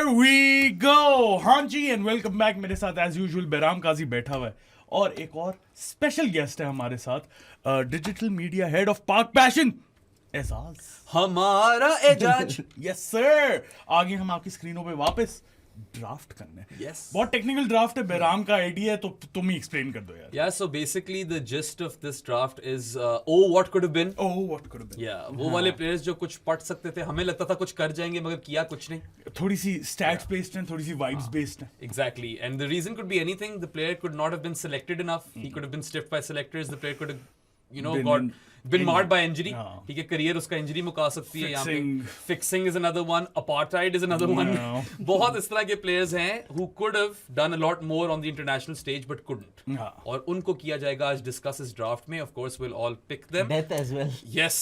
Here we go! हाँ जी and welcome back. मेरे साथ एज यूजुअल बैराम काजी बैठा हुआ है और एक और स्पेशल गेस्ट है हमारे साथ, डिजिटल मीडिया हेड ऑफ पाक पैशन एजाज। हमारा एजाज। यस सर, आगे हम आपकी स्क्रीनों पे वापस ड्राफ्ट करने हैं। Yes. बहुत टेक्निकल ड्राफ्ट है, बैराम का आइडिया है तो तुम ही एक्सप्लेन कर दो यार। Yeah, so basically the gist of this draft is what could have been. Oh, what could have been. Yeah, वो वाले players जो कुछ पढ़ सकते थे, हमें लगता था कुछ कर जाएंगे मगर किया कुछ नहीं. थोड़ी सी स्टैट्स बेस्ड है, थोड़ी सी वाइब्स बेस्ड है। Exactly, and the reason could be anything. The player could not have been selected enough. He could have been stiffed by selectors. The player could have, been marred by injury. ठीक है, career उसका injury मुका सकती है यहाँ पे. Fixing is another one. Apartheid is another one. बहुत इस तरह के players हैं who could have done a lot more on the international stage but couldn't. और उनको किया जाएगा आज discuss इस draft में. Of course, we'll all pick them. Death as well. Yes,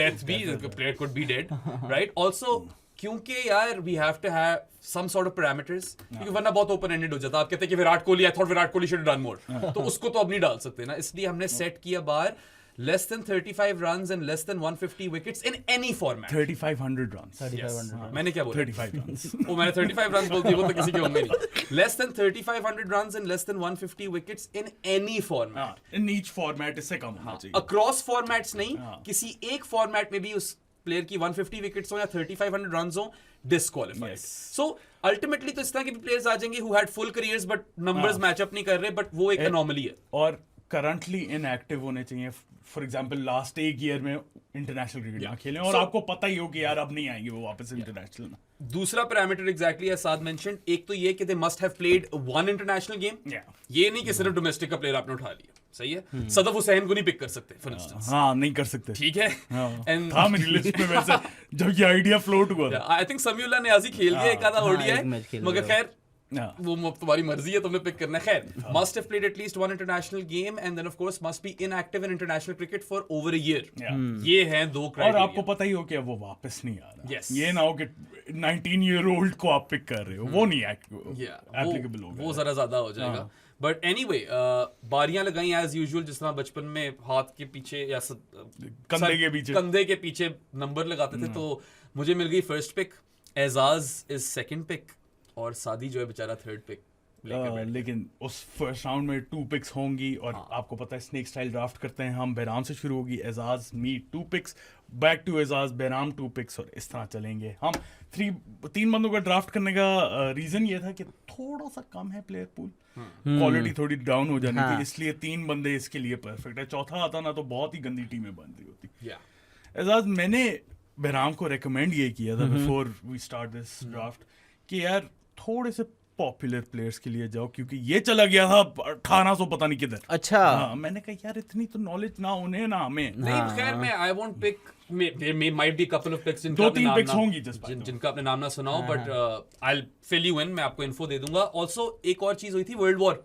death भी. The player could be dead, right? Also, क्योंकि यार we have to have some sort of parameters, क्योंकि वरना बहुत ओपन एंडेड हो जाता है. आप कहते हैं कि Virat Kohli, I thought Virat Kohli should done more, तो उसको तो अब नहीं डाल सकते ना. इसलिए हमने सेट किया बार less than 35 runs and less than 150 wickets in any format. 3500 runs. 3500 मैंने क्या बोला? 35 runs. ओ मैंने 35 runs बोल दिया, वो तो किसी के होंगे नहीं. Less than 3500 runs and less than 150 wickets in any format. In each format इससे कम होना चाहिए. Across formats नहीं, किसी एक format में भी उस प्लेयर की 150 विकेट्स हो या 3500 रन्स हो, डिस्क्वालीफाइड. सो अल्टीमेटली तो इस तरह के प्लेयर्स आ जाएंगे who had full careers but numbers match up नहीं कर रहे, बट वो एक एनोमली है. और करंटली इनएक्टिव होने चाहिए. फॉर एग्जांपल लास्ट एक ईयर में इंटरनेशनल क्रिकेट ना खेलें और आपको पता ही हो कि यार अब नहीं आएंगे वो वापस इंटरनेशनल में. दूसरा पैरामीटर एग्जैक्टली एज साद मेंशन्ड, एक तो ये कि they must have played one international game. ये नहीं कि सिर्फ डोमेस्टिक का प्लेयर आपने उठा लिया. सही है, सदफ हुसैन को नहीं पिक कर सकते फॉर इंस्टेंस. हाँ, नहीं कर सकते. ठीक है. एंड था मेरी लिस्ट में वैसे जब ये आइडिया फ्लोट हुआ था. आई थिंक समीउल्लाह नियाज़ी खेल गया एक आधा ओडीआई, मगर खैर वो तुम्हारी मर्जी है, तुमने पिक करना है. खैर, must have played at least one international game and then of course must be inactive in international cricket for over a year. ये हैं दो क्राइटेरिया. और आपको पता ही हो कि वो वापस नहीं आ रहा. Yes. ये ना हो कि 19-year-old को आप पिक कर रहे हो, वो नहीं एप्लीकेबल होगा. वो जरा ज्यादा हो जाएगा. बट एनीवे, बारियां लगाई एज यूजुअल, जिस तरह बचपन में हाथ के पीछे या कंधे के पीछे नंबर लगाते थे. तो मुझे मिल गई first pick, Ejaz is second pick और सादी जो है बेचारा थर्ड पिक. लेकिन उस फर्स्ट राउंड में 2 पिक्स होंगी और आपको पता है स्नेक स्टाइल ड्राफ्ट करते हैं हम. बैराम से शुरू होगी, Ejaz me 2 picks, back to Ejaz, Bairam 2 picks और इस तरह चलेंगे हम. 3 बंदों का ड्राफ्ट करने का रीजन ये था कि थोड़ा सा कम है प्लेयर पूल, क्वालिटी थोड़ी डाउन हो जानी थी, इसलिए 3 बंदे इसके लिए परफेक्ट है. चौथा आता ना तो बहुत ही गंदी टीमें बन रही होती. एजाज, मैंने बैराम को रेकमेंड ये किया था before we start this draft कि यार थोड़े से पॉपुलर प्लेयर्स के लिए जाओ, क्योंकि ये चला गया था 1800 पता नहीं किधर. अच्छा. मैंने कहा यार इतनी तो नॉलेज ना उन्हें ना हमें. नहीं, खैर मैं I won't pick, there might be a couple of picks जिनका 2-3 पिक्स होंगी जिनका आपने नाम ना सुना हो, but I'll fill you in, मैं आपको इन्फो दे दूंगा. ऑल्सो एक और चीज हुई थी, world war.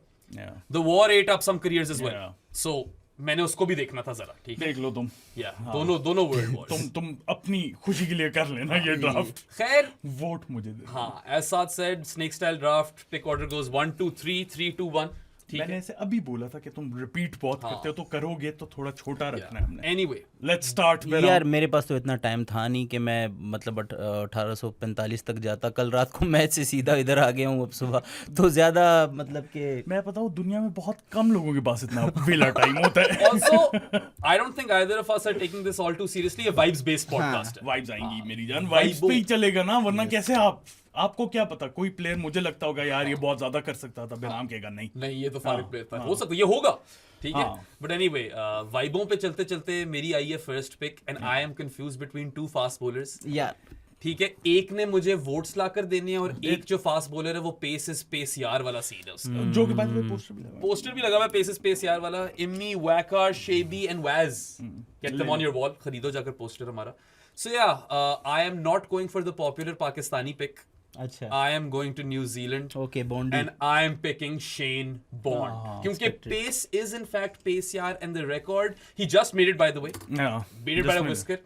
The war ate up some careers as well. So मैंने उसको भी देखना था जरा. ठीक है, देख लो तुम. दोनों वर्ल्ड वॉर्स. तुम अपनी खुशी के लिए कर लेना ये ड्राफ्ट. खैर, वोट मुझे दे. हाँ, as Saad said, snake style draft, pick order goes 1 2 3 3 2 1. मैंने ऐसे अभी बोला था कि तुम रिपीट बहुत करते हो, तो करोगे तो थोड़ा छोटा रखना है हमने. Anyway, let's start. यार मेरे पास तो इतना टाइम था नहीं कि मैं मतलब 1845 तक जाता. कल रात को मैच से सीधा इधर आ गया हूँ अब सुबह, तो ज्यादा मतलब कि मैं बताऊँ दुनिया में बहुत कम लोगों के पास इतना वेला टाइम होता है. also I don't think either of us are taking this all too seriously. A vibes based podcast. Vibes आएंगी मेरी जान, वाइब्स पे ही चलेगा ना, वरना कैसे आपको क्या पता कोई प्लेयर मुझे लगता होगा यार ये बहुत ज्यादा कर सकता था, बैराम कहेगा नहीं ये तो फारिग प्लेयर था. हो सकता ये होगा, ठीक है. बट एनीवे, वाइबों पे चलते चलते मेरी आई है first pick and I am confused between 2 fast bowlers. यार ठीक है, एक ने मुझे वोट्स लाकर देने हैं और एक जो फास्ट बॉलर है वो पेस इज पेस यार वाला सीन है उसका, जो के बाद पोस्टर भी लगा हुआ है पेस इज पेस यार वाला. Immy, Waqar, Shoaby and Waz, get them on your wall, खरीदो जाकर पोस्टर हमारा. So yeah, I am not going for the popular Pakistani pick. अच्छा. I am going to New Zealand. Okay, Bondi. And I am picking Shane Bond. क्योंकि pace is in fact pace यार, and the record he just made it by the way. Beat it by a whisker.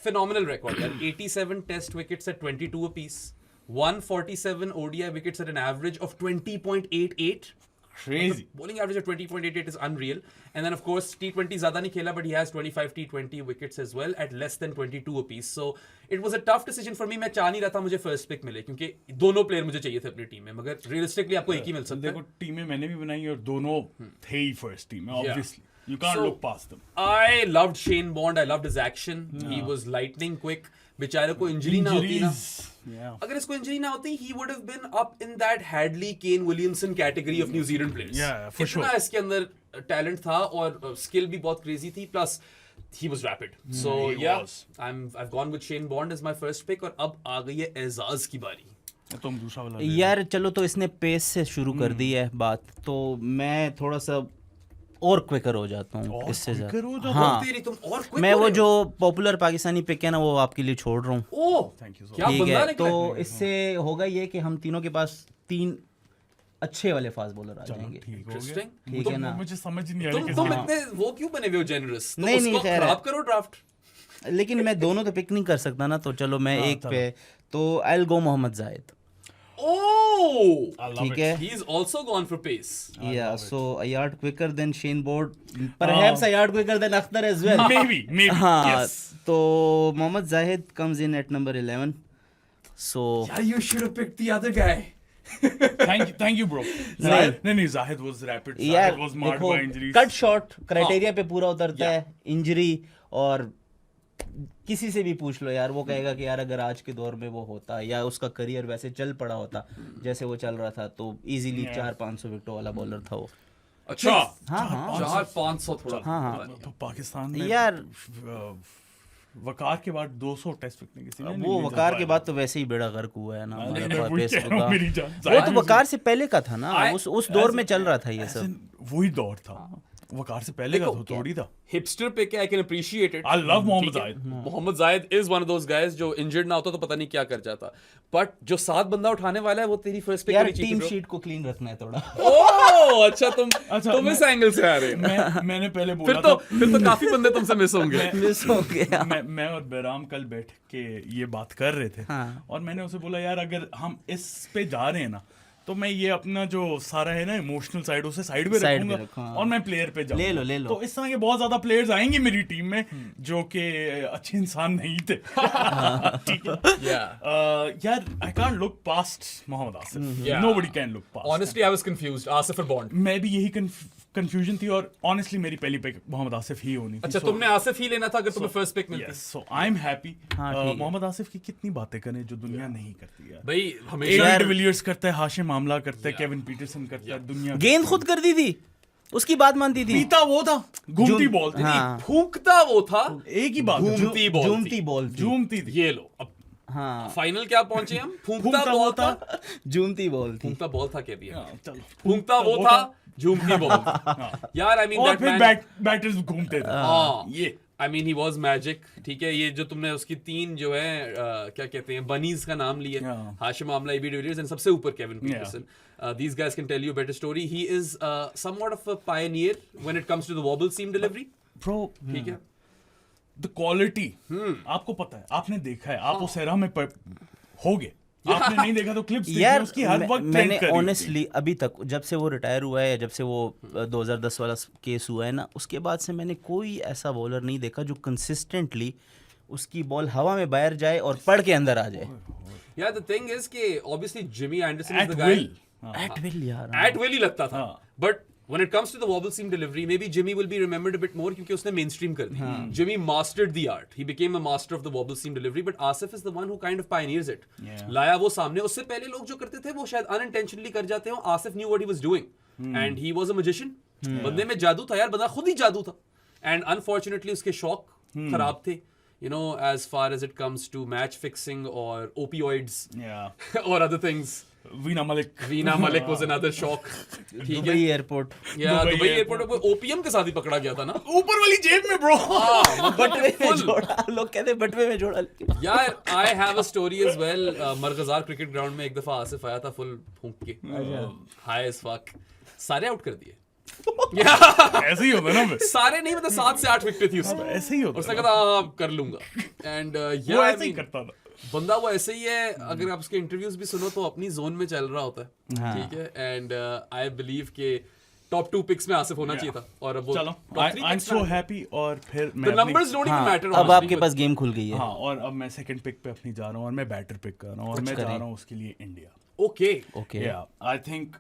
Phenomenal record यार. 87 test wickets at 22 apiece. 147 ODI wickets at an average of 20.88. Crazy. Bowling average of 20.88 is unreal. And then of course T20 ज़्यादा नहीं खेला, but he has 25 T20 wickets as well at less than 22 apiece. So it was a tough decision for me. मैं चाह नहीं रहा था मुझे first pick मिले, क्योंकि दोनों player मुझे चाहिए थे अपनी टीम में, मगर realistically आपको एक ही मिल सकता है. देखो टीमें मैंने भी बनाई और दोनों थे ही फर्स्ट टीम में, obviously. You can't look past them. I loved Shane Bond. I loved his action. He was lightning quick. बेचारे को इंजरी ना होती ना, अगर इसको इंजरी ना होती, he would have been up in that Hadley, Kane Williamson category of New Zealand players. Yeah, for sure. इतना इसके अंदर टैलेंट था और स्किल भी बहुत क्रेजी थी, plus he was rapid. So yeah, I've gone with Shane Bond as my first pick. और अब आ गई है एजाज की बारी. तुम दूसरा वाला यार चलो, तो इसने पेस से शुरू कर दी है बात, तो मैं थोड़ा सा और क्विकर हो जाता हूँ इससे ज़्यादा. हाँ, तुम और quick मैं हो वो रहे हो? जो पॉपुलर पाकिस्तानी पिक है ना, वो आपके लिए छोड़ रहा हूँ. ओह, Thank you so क्या ठीक बंदा है, निकला तो इससे होगा ये कि हम तीनों के पास 3 अच्छे वाले फास्ट बॉलर आ जाएंगे. ठीक हो गया. Interesting. ठीक है ना. मुझे समझ नहीं आ तुम रही कैसे. इतने वो क्यों बने हुए हो जेनरस? नहीं, नहीं, खैर है. खराब करो ड्राफ्ट. लेकिन मैं दोनों तो पिक नहीं कर सकता ना, तो चलो मैं एक पे, तो I will go Mohammad Zahid. Oh, I love ठीक it. है. he's also gone for pace. Yeah, so a yard quicker than Shane Bond, perhaps a yard quicker than Akhtar as well. Maybe. हाँ, Yes. तो Mohammad Zahid comes in at number 11. So Yeah, you should have picked the other guy. Thank you, bro. नहीं, Zahid was rapid. यार Zahid was marred देखो, by injuries. Cut shot criteria पे पूरा उतरता है. Injury, और किसी से भी पूछ लो यार, वो कहेगा कि यार अगर आज के दौर में वो होता या उसका करियर वैसे चल पड़ा होता जैसे वो चल रहा था, तो इजीली 400-500 विकेटों वाला बॉलर था वो. अच्छा, हाँ 400-500 थोड़ा. हाँ. तो पाकिस्तान में यार वकार के बाद 200 टेस्ट विकेट किसी ने वो वकार के बाद तो वैसे ही बेड़ा गर्क हुआ है ना हमारा वही पेस कह रहा हूँ, मेरी जान. वो तो वकार से पहले का था ना, उस दौर में चल रहा था ये सब. वही दौर था, वकार से पहले का तो थोड़ी था. Hipster pick है, I can appreciate it. I love Mohammad Zahid. Mohammad Zahid is one of those guys जो injured ना होता तो पता नहीं क्या कर जाता. But जो 7 बंदा उठाने वाला है, वो तेरी first pick यार होनी चाहिए टीम bro. शीट को क्लीन रखना है थोड़ा. ओह, अच्छा तुम इस एंगल से आ रहे हो. मैंने पहले फिर बोला तो काफी बंदे तुमसे मिस होंगे. मिस हो गया. मैं और बैराम कल बैठ के ये बात कर रहे थे. हाँ. और मैंने उसे बोला यार अगर हम इस पे जा रहे हैं ना, तो मैं ये अपना जो सारा है ना इमोशनल साइड, उसे साइड पे रखूंगा और मैं प्लेयर पे जाऊंगा. ले लो. तो इस तरह के बहुत ज्यादा प्लेयर्स आएंगे मेरी टीम में जो कि अच्छे इंसान नहीं थे. ठीक है. यार I can't look past Mohammad Asif. Nobody can look past. Honestly, I was confused. Asif और बॉन्ड. मैं भी यही कंफ्यूजन थी, और ऑनेस्टली मेरी पहली पिक मोहम्मद आसिफ ही होनी थी. अच्छा, तुमने आसिफ ही लेना था अगर तुम्हें फर्स्ट पिक मिलती. सो आई एम हैप्पी. हाँ, ठीक है. मोहम्मद आसिफ की कितनी बातें करें जो दुनिया नहीं करती यार. भाई हमेशा एबी डिविलियर्स करता है, हाशिम आमला करता है, केविन पीटरसन करता है, दुनिया गेंद खुद कर दी थी, उसकी बात मानती थी. पीता वो था, घूमती बॉल थी. हाँ. फूंकता वो था. एक ही बात, घूमती बॉल झूमती बॉल थी. झूमती थी. ये लो, अब हाँ, फाइनल क्या पहुंचे हम. फूंकता फूंकता बॉल वो था. था. झूमती बॉल थी. फूंकता बॉल था क्या भी. चलो, फूंकता वो था, झूमती बॉल. यार आई मीन और दैट फिर मैन. बैटर्स घूमते थे. हाँ, ये I mean he was magic. ठीक है, ये जो तुमने उसकी 3 जो है क्या कहते हैं बनीज का नाम लिए, Hashim Amla, AB de Villiers, and सबसे ऊपर Kevin Pietersen. These guys can tell you a better story. He is somewhat of a pioneer when it comes to the wobble seam delivery. Bro, ठीक है. the quality, आपको पता है, आपने देखा है, आप उस एरा में हो गए. आपने नहीं देखा तो क्लिप्स देखिए यार उसकी हर वक्त मैंने ऑनेस्टली अभी तक, जब से वो रिटायर हुआ है, जब से वो 2010 वाला केस हुआ है ना, उसके बाद से मैंने कोई ऐसा बॉलर नहीं देखा जो कंसिस्टेंटली उसकी बॉल हवा में बाहर जाए और पड़ के अंदर आ जाए. Yeah, the thing is कि obviously Jimmy Anderson is at the guy. will. At will यार. At will ही लगता था. But when it comes to the wobble seam delivery, maybe Jimmy will be remembered a bit more क्योंकि उसने mainstream कर दी. Jimmy mastered the art. He became a master of the wobble seam delivery. But Asif is the one who kind of pioneers it. लाया वो सामने. उससे पहले लोग जो करते थे वो शायद unintentionally कर जाते हो. Asif knew what he was doing, and he was a magician. बंदे में जादू था यार, बंदा खुद ही जादू था. And unfortunately उसके शौक खराब थे. You know, as far as it comes to match fixing or opioids or other things. Veena Malik was another shock. Dubai airport. Dubai airport पे ओपीएम के साथ ही पकड़ा गया था ना, ऊपर वाली जेब में ब्रो. बटवे में जोड़ा, लोग कहते हैं बटवे में जोड़ा. यार I have a story as well. Marghazar cricket ground में एक दफा आसिफ आया था फुल फूंक के, हाई एज फक, सारे आउट कर दिए. ऐसे ही होता ना. सारे नहीं, मतलब 7 से 8 विकेट थी उसमें. ऐसे ही होता. उसने कहा कर लूंगा. एंड वो ऐसे ही करता था. बंदा वो ऐसे ही है, अगर आप उसके इंटरव्यूज भी सुनो तो अपनी जोन में चल रहा होता है, ठीक है। एंड आई बिलीव के टॉप 2 पिक्स में आसिफ होना चाहिए था, और अब वो चलो top 3 आई एम picks सो में- हैप्पी। और फिर The numbers don't even matter. अब honestly, आपके but- पास गेम खुल गई है। हाँ, और अब मैं सेकंड पिक पे अपनी जा रहा हूँ और मैं बैटर पिक कर रहा हूँ और मैं जा रहा हूँ उसके लिए India. Okay. Okay Yeah, I think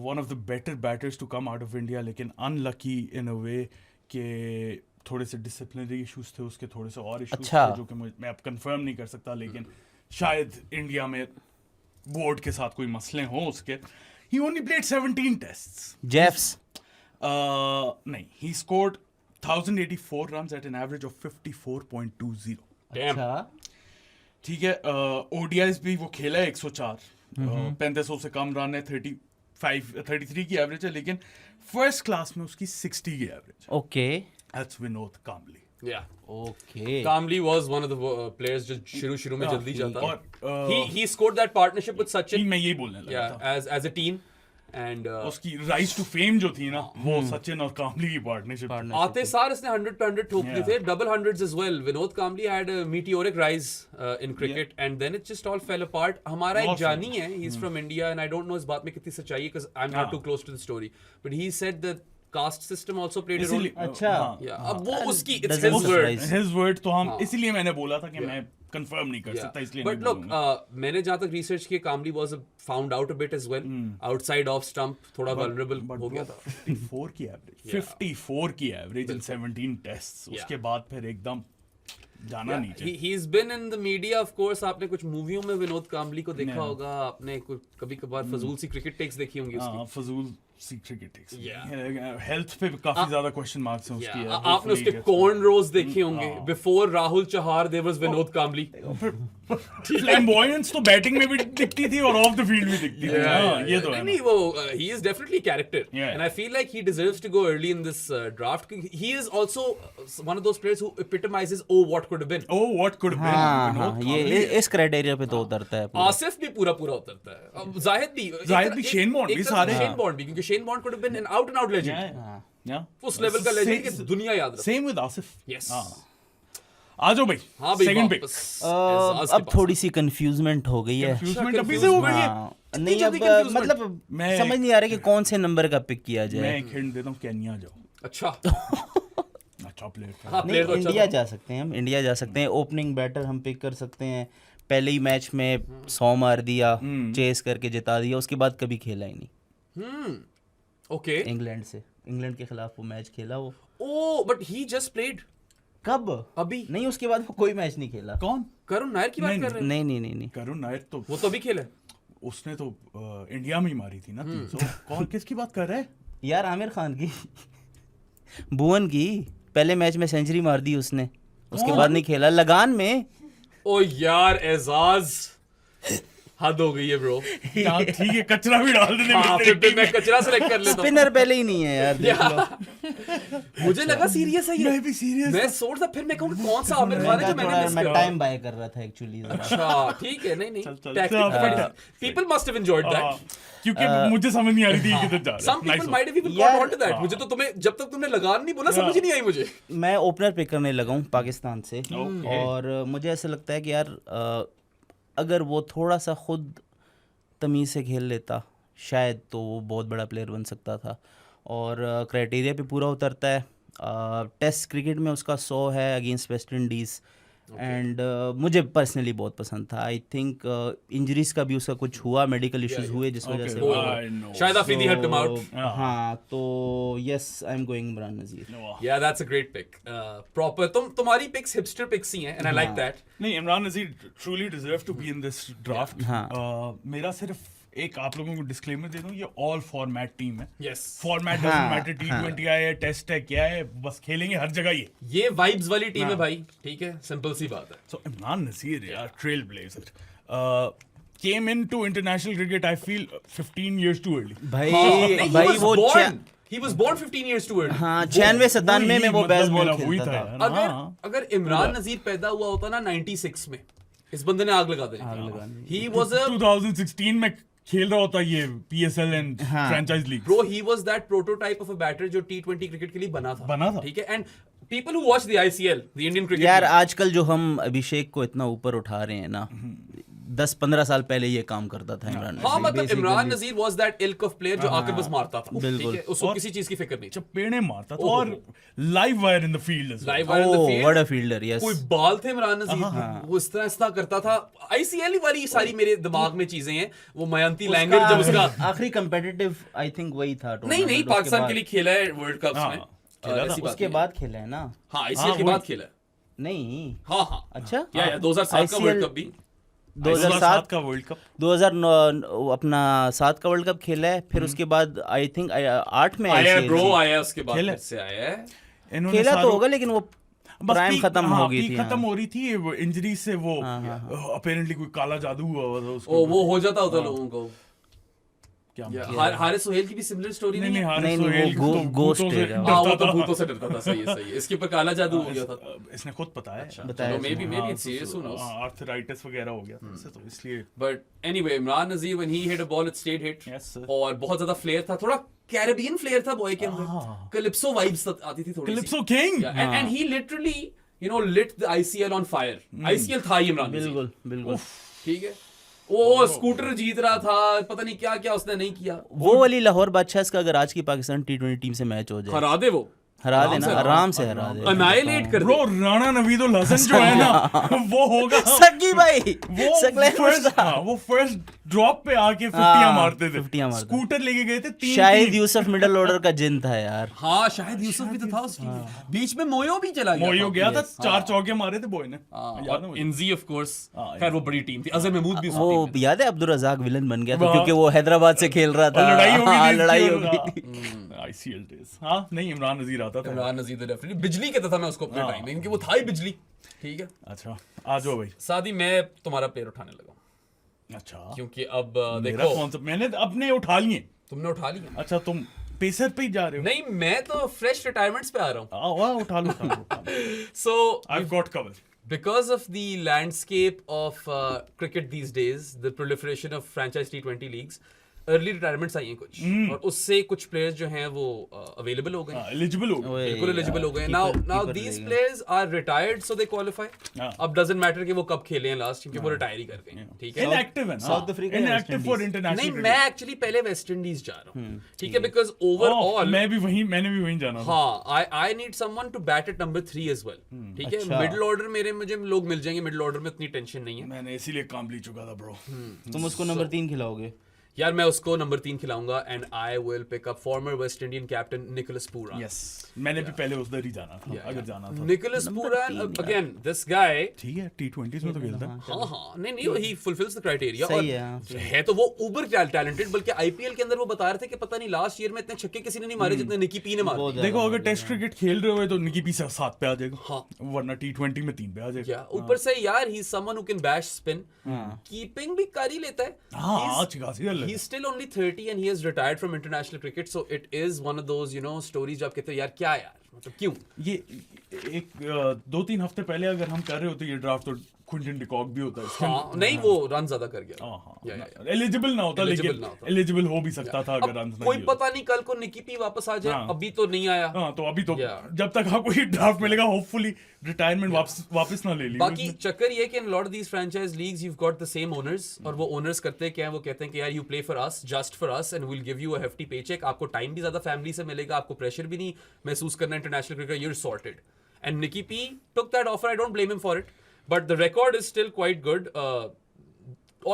one of the better batters to come out of India, लेकिन unlucky in a way कि थोड़े से डिसिप्लिनरी इश्यूज थे उसके, थोड़े से और इश्यूज अच्छा। थे जो कि मैं अब कंफर्म नहीं कर सकता, लेकिन शायद इंडिया में बोर्ड के साथ कोई मसले हों उसके। He only played 17 tests. जेफ्स नहीं, he scored 1084 runs at an average of 54.20. Damn. अच्छा ठीक है, ओडीआईज भी वो खेला है 104, 3500 से कम रन है, 33 की एवरेज है, लेकिन फर्स्ट क्लास में उसकी 60 की एवरेज है। Okay that's Vinod Kambli. Yeah. Okay Kamli was one of the players जो शुरू में जल्दी जाता है। और He scored that partnership with Sachin. मैं यही बोलने लगा Yeah, था, as a team. And उसकी राइज टू फेम जो थी ना, वो सचिन और कामली की पार्टनरशिप। आते सार इसने 100 पे 100 ठोक दिए Yeah. थे, double hundreds as well. Vinod Kamli had a meteoric rise in cricket, and then it just all fell apart. हमारा एक Lost जानी है, he's from India, and I don't know इस बात में कितनी सच्चाई है, because I'm not too close to the story. But he said that caste system also played a role. इसीलिए अच्छा। Yeah, अब वो उसकी, it's Doesn't his word. surprise. His word तो हम हाँ। इसीलिए मैंने बोला था कि मैं कंफर्म नहीं कर Yeah. सकता, इसलिए But नहीं look, बोलूंगा। मैंने जहाँ तक रिसर्च किया, Kamli was found out a bit as well. Outside off stump, थोड़ा vulnerable But हो गया bro, था. 54 की एवरेज, Yeah. 54 की एवरेज इन 17 टेस्ट, उसके बाद फिर एकदम जाना Yeah, नीचे। he's been in the media, of course. आपने कुछ मूवियों में विनोद कामली को देखा Yeah. होगा, आपने कुछ कभी कभार फजूल सी क्रिकेट टेक्स देखी होंगी उसकी। हाँ, फजूल सी क्रिकेट Yeah. हेल्थ पे काफी ज्यादा क्वेश्चन मार्क्स हैं उसकी। Yeah, आपने उसके कॉर्न रोज देखे होंगे। Before Rahul Chahar there was Vinod Kambli. Flamboyance तो बैटिंग में भी दिखती थी और ऑफ द फील्ड भी दिखती थी। हाँ, ये तो है नहीं, वो he is definitely character, Yeah. and I feel like he deserves to go early in this draft. He is also one of those players who epitomizes what could have been. Oh, what could have been. हाँ Vinod हाँ Kambli ये है। इस criteria पे तो उतरता है पूरा। आसिफ भी पूरा उतरता है। अब जाहिद भी, शेन बॉन्ड भी सारे। शेन बॉन्ड भी, क्योंकि Shane bond could have been an out and out legend. हाँ। Yeah. उस लेवल का लेजेंड कि दुनिया याद रखे। Same with Asif. Yes. आ जाओ भाई। हाँ भाई, सेकंड पिक। वापस एजाज के अब पास। थोड़ी सी कंफ्यूजमेंट हो गई है। कंफ्यूजमेंट अभी से हो गई है। हाँ, नहीं अब जल्दी confusement? मतलब मैं- समझ नहीं आ रहा कि कौन से नंबर का पिक किया मैं जाए। एक हिंट देता हूँ, केन्या जाओ। अच्छा। अच्छा प्लेयर था। हाँ, नहीं player तो अच्छा इंडिया था। जा सकते हैं, हम इंडिया जा सकते हैं। ओपनिंग बैटर हम पिक कर सकते हैं। पहले ही मैच में 100 मार दिया, चेस करके जिता दिया, उसके बाद कभी खेला ही नहीं ओके। इंग्लैंड से। इंग्लैंड के खिलाफ वो मैच खेला वो ओह, बट ही जस्ट प्लेड कब? अभी। नहीं उसके बाद वो कोई मैच नहीं खेला। कौन? करुण नायर की बात नहीं, कर रहे हैं? नहीं नहीं नहीं नहीं करुण नायर तो वो तो अभी खेला है। उसने तो इंडिया में ही मारी थी ना 300। कौन किसकी बात कर रहा है? यार आमिर खान की भुवन की पहले मैच में सेंचुरी मार दी उसने, उसके बाद नहीं खेला। लगान में ओ यार एजाज, हद हो गई है ब्रो। हाँ, ठीक है, कचरा भी डाल देने हाँ, फिर मैं कचरा सेलेक्ट कर लेता हूँ। स्पिनर पहले ही नहीं है यार, देख लो। मुझे लगा सीरियस है ये। मैं भी serious मैं सोच रहा, फिर मैं कहूँ कौन सा आमिर खान है जो मैंने मिस मैं करा। टाइम बाय कर रहा था एक्चुअली। अच्छा ठीक है, नहीं चल, चल, नहीं, पीपल मस्ट हैव एंजॉयड हाँ, दैट। क्योंकि मुझे समझ नहीं आ रही थी ये किधर जा रहा Some है। people might have even यार, caught on to that. मुझे तो जब तक तुमने लगान नहीं बोला समझ ही नहीं आई मुझे। मैं ओपनर पिक करने लगा हूँ पाकिस्तान से। और मुझे ऐसा लगता है कि यार अगर वो थोड़ा सा खुद तमीज़ से खेल लेता शायद तो वो बहुत बड़ा प्लेयर बन सकता था। और क्राइटेरिया पे पूरा उतरता है। टेस्ट क्रिकेट में उसका 100 है अगेंस्ट वेस्ट इंडीज़। एंड मुझे पर्सनली बहुत पसंद था। आई थिंक इंजरीज का भी उसका कुछ हुआ, मेडिकल इश्यूज हुए जिस वजह से I know. शायद अफरीदी helped him out. हाँ तो yes I am going Imran Nazir. Yeah, that's a great pick. Proper. तुम्हारी picks hipster picks ही हैं, and I like that. नहीं, Imran Nazir truly deserve to be in this draft. मेरा सिर्फ एक आप लोगों को डिस्क्लेमर दे दूं, ये ऑल फॉर्मेट टीम है। Yes. Format doesn't matter, T20 है, टेस्ट है, क्या है, बस खेलेंगे हर जगह ये। vibes वाली टीम है भाई, ठीक है, सिंपल सी बात है। So इमरान नज़ीर यार, trail blazer. Came into international cricket, I feel 15 years too early. भाई नहीं, भाई he वो was born. He was born 15 years too early. हाँ 96-97 में वो बेसबॉल वही खेलता था था। यार। अगर हाँ। अगर इमरान नजीर पैदा हुआ होता ना 96 में, इस बंदे ने आग लगा देनी। He was a 2016 में खेल रहा होता ये PSL एंड हाँ। Franchise league. bro, he was that prototype of a batter जो T20 क्रिकेट के लिए बना था। बना था। ठीक है, and people who watch the ICL, the Indian cricket यार league, आजकल जो हम अभिषेक को इतना ऊपर उठा रहे हैं ना, 10-15 साल पहले ये काम करता था इमरान हाँ नजीर। मतलब इमरान नजीर was that ilk of player जो आकर बस मारता था, बिल्कुल। ठीक है, उसको किसी चीज की फिक्र नहीं, चपेड़े मारता था और live wire in the field live wire in the oh field, what a fielder, yes. कोई बाल थे इमरान नजीर, वो इस तरह करता था। आईसीएल वाली सारी मेरे दिमाग में चीजें हैं, वो मयंती लैंगर जब उसका आखिरी कंपेटिटिव आई थिंक वही था नहीं पाकिस्तान के लिए खेला है वर्ल्ड कप में, ऐसी बात उसके नहीं है। बाद खेला है ना? हाँ आईसीएल के बाद खेला है, नहीं हाँ अच्छा या 2007 का वर्ल्ड कप भी, 2007 का वर्ल्ड कप, 2009 अपना 7 का वर्ल्ड कप खेला है, फिर उसके बाद आई थिंक 8 में आया ICL ब्रो, आया उसके बाद खेला फिर से आया है। इन्होंने खेला तो सारों- होगा, लेकिन वो बस प्राइम पीक- खत्म हाँ, हो गई पीक थी। खत्म हाँ। हो रही थी, वो इंजरी से वो अपेरेंटली कोई काला जादू हुआ था उसको। ओ वो हो जाता होता लोगों को। क्या हारिस सोहेल की भी सिमिलर स्टोरी नहीं नहीं है? हारिस नहीं, सोहेल वो तो ghost भूतों से है। हाँ वो डरता तो था। भूतों से डरता था, सही है सही है, इसके ऊपर काला जादू हो गया था। इसने खुद बताया बताया maybe it's serious, who knows. Arthritis वगैरह हो गया था इससे, तो इसलिए but anyway Imran Nazir when he hit a ball it stayed hit, Yes, sir. और बहुत ज्यादा फ्लेयर था, थोड़ा कैरेबियन फ्लेयर था बॉय के अंदर, कैलिप्सो वाइब्स आती थी थोड़ी सी। Calypso King! And he literally you know lit the ICL on fire. ICL था ही इमरान नजीर, बिल्कुल बिल्कुल। ठीक है, वो स्कूटर जीत रहा था, पता नहीं क्या क्या उसने नहीं किया। वो वाली लाहौर बादशाह का अगर आज की पाकिस्तान T20 टीम से मैच हो जाए, हरा दे वो, हरा देना, आराम से हरा दे। अनाइलेट कर ब्रो दे। राणा नवीदुल हसन जो है ना वो होगा सकी भाई, वो सकलैन फर्स्ट मुश्ताक। वो फर्स्ट ड्रॉप पे आके 50 मारते थे, 50 मारते। स्कूटर लेके गए थे 3 शाहिद यूसुफ मिडिल ऑर्डर का जिन था यार। हाँ शायद यूसुफ भी तो था उस टीम में, बीच में मोयो भी चला गया मोयो गया था, Yes, 4 चौके मारे थे बॉय ने, याद है और मुझे। इंजी ऑफ कोर्स, खैर वो बड़ी टीम थी, अजहर महमूद भी उस टीम वो में था। याद है अब्दुल रजाक विलन बन गया था क्योंकि वो हैदराबाद से खेल रहा था। और लड़ाई हो हाँ, गई थी, लड़ाई हो गई थी। ICL days. हाँ नहीं इमरान नजीर आता था। इमरान नजीर डेफिनेटली बिजली कहता था मैं उसको अपने टाइम में, क्योंकि वो था ही बिजली, ठीक है। अच्छा आ जाओ भाई। सादी मैं तुम्हारा प्लेयर उठाने लगा हूं, अच्छा क्योंकि अब मेरा देखो कौन सा, मैंने अपने उठा लिए। तुमने उठा लिया। अच्छा तुम पेसर पे ही जा रहे हो? नहीं मैं तो फ्रेश रिटायरमेंट्स पे आ रहा हूँ। आओ उठा लो so I got cover. because of the landscape of cricket these days, the proliferation of franchise T20 leagues, early retirements आई हैं कुछ, और उससे कुछ प्लेयर्स जो हैं वो अवेलेबल हो गए, एलिजिबल हो गए। ओए बिल्कुल एलिजिबल हो गए। Now these players are retired so they qualify. अब डजंट मैटर कि वो कब खेले हैं लास्ट, क्योंकि वो रिटायर ही कर गए हैं, ठीक है। इनएक्टिव है ना, साउथ अफ्रीका या inactive West for Indies? International. नहीं मैं एक्चुअली पहले वेस्ट इंडीज जा रहा हूँ, ठीक है, बिकॉज ओवरऑल मैंने भी वहीं जाना था। हाँ I need someone to bat at number 3 as well, ठीक है। अच्छा। मिडिल ऑर्डर मुझे लोग मिल जाएंगे, मिडिल ऑर्डर में इतनी टेंशन नहीं है। मैंने इसीलिए काम ली चुका था ब्रो। तुम उसको नंबर 3 खिलाओगे? यार मैं उसको नंबर 3 खिलाऊंगा, and I will pick up former West Indian captain Nicholas Pooran. Yes मैंने भी पहले उधर ही जाना था, अगर जाना था। Nicholas Pooran again this guy, ठीक है T20s में तो खेलता है। हाँ नहीं ही फुलफिल्स द क्राइटेरिया, सही है, और है तो वो उबर टैलेंटेड। बल्कि आईपीएल के अंदर वो बता रहे थे कि पता नहीं लास्ट ईयर में इतने छक्के किसी ने नहीं मारे जितने निकी पी ने मारे। देखो अगर टेस्ट क्रिकेट खेल रहे हो तो निकी पी 7 पे आ जाएगा, हाँ। वरना T20 में 3 पे आ जाएगा। क्या ऊपर से यार ही someone who can bash spin, keeping भी कर ही लेता है। हाँ अच्छी खासी कर ले। He's still only 30 and he has retired from international cricket, so it is one of those stories जो आप कहते हो यार क्या यार, मतलब क्यों। ये एक 2-3 हफ्ते पहले अगर हम कर रहे होते ये ड्राफ्ट तो क्विंटन डिकॉक भी होता है। हाँ नहीं वो रन ज्यादा कर गया, एलिजिबल ना होता, Eligible लेकिन ना होता। एलिजिबल हो भी सकता था अगर अब रन कोई पता नहीं कल को निकी पी वापस आ जाए, हाँ। अभी तो नहीं आया। हाँ तो अभी तो Yeah. जब तक आपको ये ड्राफ्ट मिलेगा होपफुली रिटायरमेंट वापस ना ले ली। बाकी चक्कर ये कि in lot of these franchise leagues you got the same owners, और वो ओनर्स करते क्या है, वो कहते हैं कि यार you play for us, just for us, and will give you a hefty paycheque. आपको टाइम भी ज्यादा फैमिली से मिलेगा, आपको प्रेशर भी नहीं महसूस करना international cricket, you are sorted. And Nicky P took that offer, I don't blame him for it, but the record is still quite good.